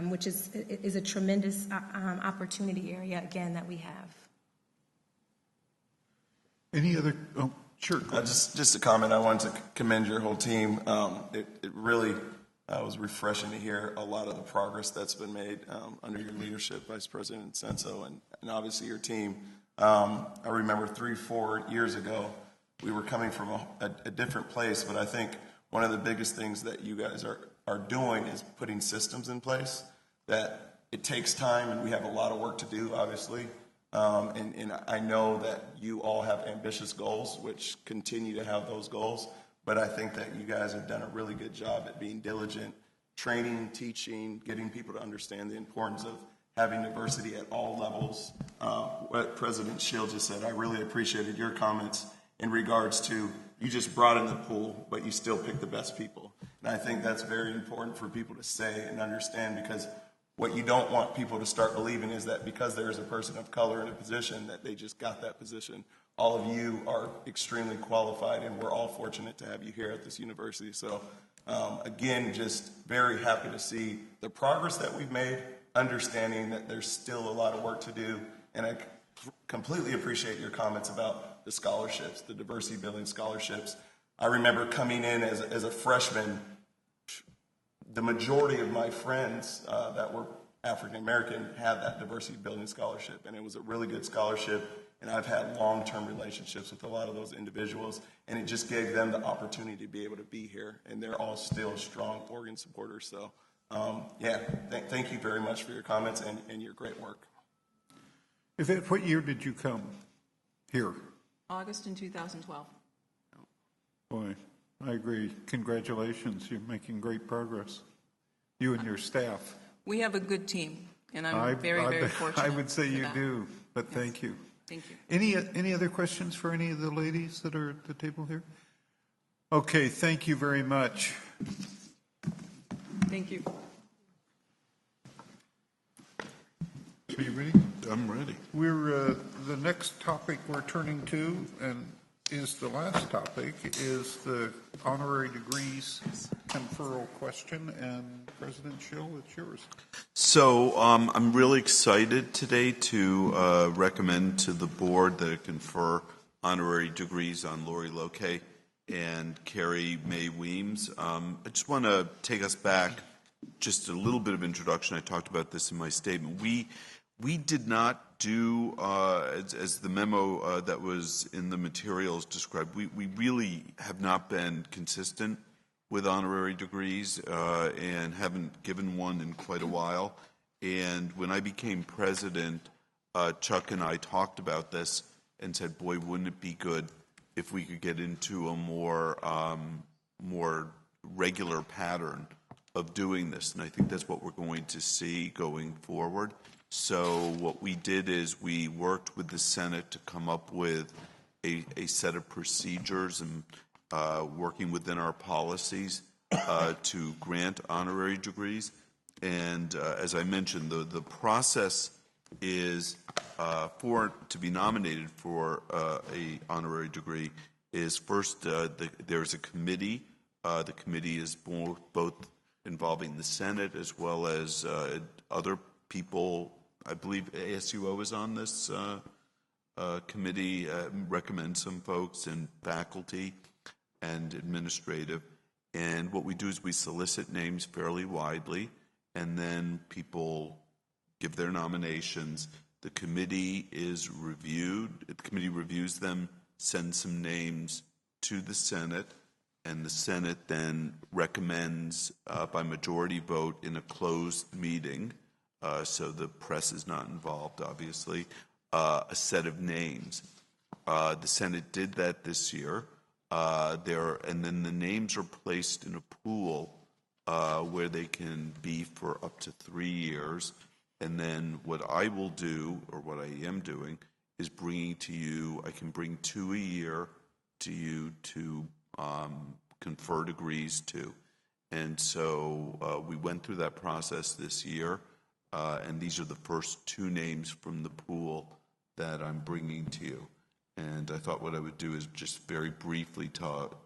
which is a tremendous opportunity area, again, that we have. Any other, Sure. Just a comment. I wanted to commend your whole team. It really was refreshing to hear a lot of the progress that's been made under your leadership, Vice President Senso, and obviously your team. I remember 3-4 years ago, we were coming from a different place, but I think one of the biggest things that you guys are doing is putting systems in place. That it takes time, and we have a lot of work to do, obviously. And I know that you all have ambitious goals, which continue to have those goals. But I think that you guys have done a really good job at being diligent, training, teaching, getting people to understand the importance of having diversity at all levels. What President Schill just said, I really appreciated your comments in regards to you just brought in the pool, but you still picked the best people. And I think that's very important for people to say and understand, because what you don't want people to start believing is that because there is a person of color in a position that they just got that position. All of you are extremely qualified, and we're all fortunate to have you here at this university. So again, just very happy to see the progress that we've made, understanding that there's still a lot of work to do. And I completely appreciate your comments about the scholarships, the diversity building scholarships. I remember coming in as a freshman, the majority of my friends that were African American had that diversity building scholarship, and it was a really good scholarship. And I've had long-term relationships with a lot of those individuals, and it just gave them the opportunity to be able to be here. And they're all still strong Oregon supporters. So, thank you very much for your comments and your great work. Yvette, what year did you come here? August in 2012. Boy, I agree. Congratulations. You're making great progress. You and your staff. We have a good team, and I'm very fortunate. I would say you that. do, but yes. Thank you. Thank you. Any other questions for any of the ladies that are at the table here? Okay, thank you very much. Thank you. Are you ready? I'm ready. We're the next topic we're turning to, and is the last topic, is the honorary degrees conferral question. And President Schill, it's yours. So I'm really excited today to recommend to the board that it confer honorary degrees on Lori Loke and Carrie Mae Weems. I just want to take us back just a little bit of introduction. I talked about this in my statement. We did not do, as the memo that was in the materials described, we really have not been consistent with honorary degrees and haven't given one in quite a while. And when I became president, Chuck and I talked about this and said, boy, wouldn't it be good if we could get into a more regular pattern of doing this. And I think that's what we're going to see going forward. So what we did is we worked with the Senate to come up with a set of procedures and working within our policies to grant honorary degrees. And as I mentioned, the process is to be nominated for a honorary degree is first there's a committee. The committee is both involving the Senate as well as other people. I believe ASUO is on this committee, recommend some folks and faculty and administrative. And what we do is we solicit names fairly widely, and then people give their nominations. The committee is reviewed. The committee reviews them, sends some names to the Senate, and the Senate then recommends by majority vote in a closed meeting, so the press is not involved, obviously, a set of names. The Senate did that this year, and then the names are placed in a pool where they can be for up to 3 years. And then what I will do, or what I am doing, is bringing to you, I can bring 2 a year to you to confer degrees to. And so we went through that process this year, and these are the first 2 names from the pool that I'm bringing to you. And I thought what I would do is just very briefly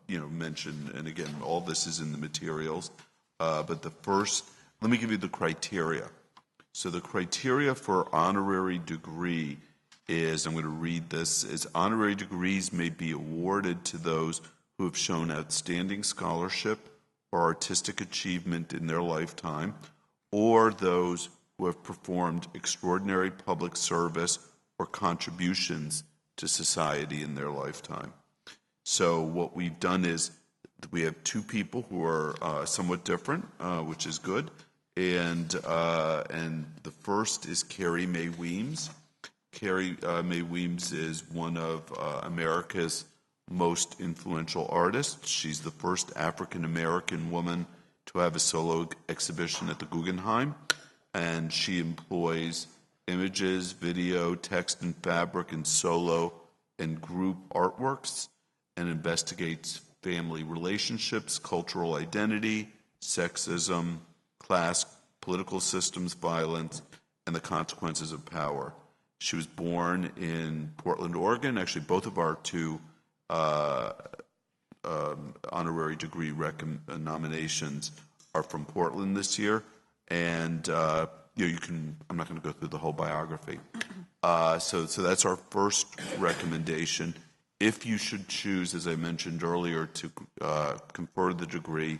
mention, and again, all this is in the materials, but the first, let me give you the criteria. So the criteria for honorary degree is, I'm going to read this, is honorary degrees may be awarded to those who have shown outstanding scholarship or artistic achievement in their lifetime, or those who have performed extraordinary public service or contributions to society in their lifetime. So what we've done is we have two people who are somewhat different, which is good, and the first is Carrie Mae Weems. Carrie Mae Weems is one of America's most influential artists. She's the first African-American woman to have a solo exhibition at the Guggenheim, and she employs images, video, text and fabric, and solo and group artworks, and investigates family relationships, cultural identity, sexism, class, political systems, violence, and the consequences of power. She was born in Portland, Oregon. Actually, both of our two honorary degree nominations are from Portland this year. And you can, I'm not going to go through the whole biography. So that's our first recommendation. If you should choose, as I mentioned earlier, to confer the degree,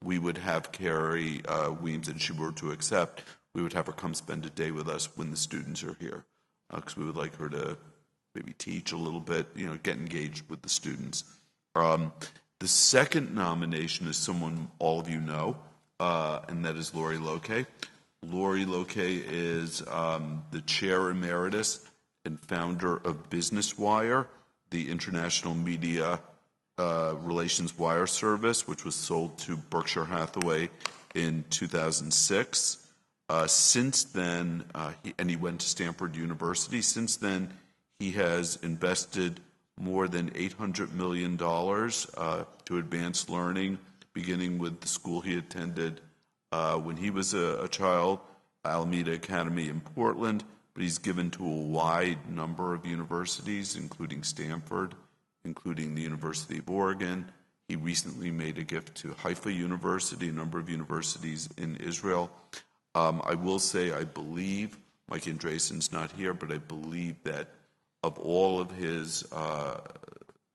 we would have Carrie Weems, and she were to accept, we would have her come spend a day with us when the students are here, because we would like her to maybe teach a little bit, get engaged with the students. The second nomination is someone all of you know, and that is Lori Loke. Lori Loke is the chair emeritus and founder of Business Wire, the international media relations wire service, which was sold to Berkshire Hathaway in 2006. Since then, he went to Stanford University. Since then, he has invested more than $800 million to advance learning, beginning with the school he attended when he was a child, Alameda Academy in Portland, but he's given to a wide number of universities, including Stanford, including the University of Oregon. He recently made a gift to Haifa University, a number of universities in Israel. I will say, I believe, Mike Andreessen's not here, but I believe that of all of his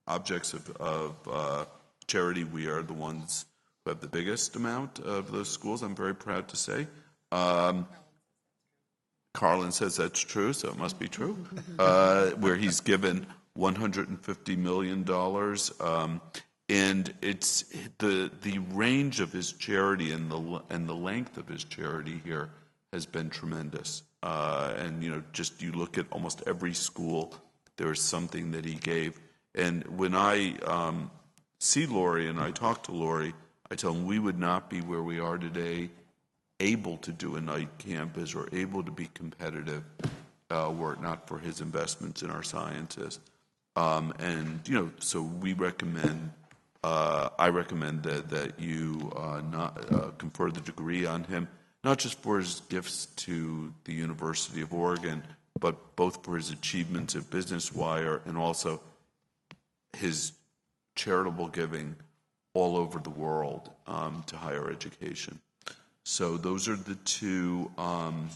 objects of charity, we are the ones who have the biggest amount of those schools, I'm very proud to say. Carlin says that's true, so it must be true, where he's given $150 million. And it's the range of his charity and the length of his charity here has been tremendous. And just you look at almost every school, there is something that he gave. And when I see Lori and I talk to Lori, I tell him we would not be where we are today, able to do a night campus or able to be competitive, were it not for his investments in our scientists. So we recommend. I recommend that you not confer the degree on him, not just for his gifts to the University of Oregon, but both for his achievements at Business Wire and also his charitable giving all over the world to higher education. So those are the two, and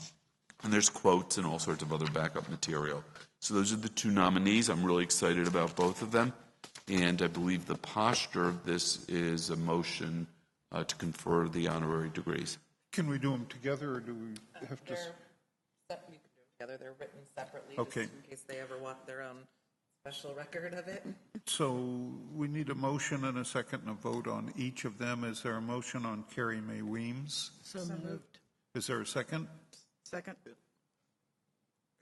there's quotes and all sorts of other backup material. So those are the two nominees. I'm really excited about both of them. And I believe the posture of this is a motion to confer the honorary degrees. Can we do them together, or do we have to? You can do them together. They're written separately, Okay. just in case they ever want their own special record of it. So we need a motion and a second and a vote on each of them. Is there a motion on Carrie Mae Weems? So moved. Is there a second? Second.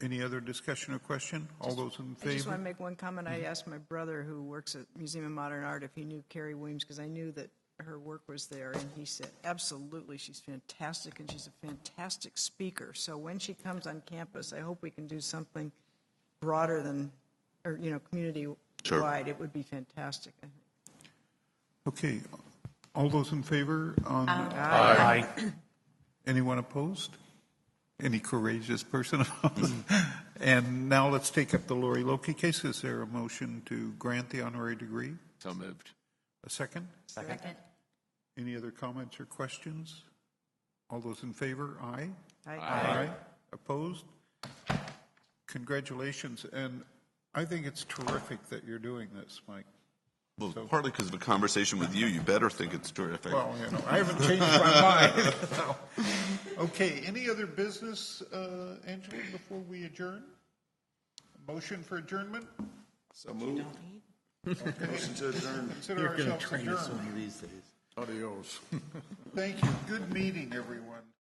Any other discussion or question? All those in favor? I just want to make one comment. I asked my brother, who works at Museum of Modern Art, if he knew Carrie Weems, because I knew that her work was there, and he said, absolutely, she's fantastic, and she's a fantastic speaker. So when she comes on campus, I hope we can do something broader than, or community-wide. Sure. It would be fantastic, I think. Okay. All those in favor? Aye. Anyone opposed? Any courageous person opposed? And now let's take up the Lori Loke case. Is there a motion to grant the honorary degree? So moved. A second? Second. Any other comments or questions? All those in favor? Aye. Aye. Aye. Opposed? congratulations, and I think it's terrific that you're doing this, Mike. Well, partly because of a conversation with you, you better think it's terrific. Well, you know, I haven't changed my mind. No. Okay, any other business, Angela, before we adjourn? A motion for adjournment? So move. Okay. Motion to adjourn. Consider You're going to ourselves train us adjourned. one of these days. Adios. Thank you. Good meeting, everyone.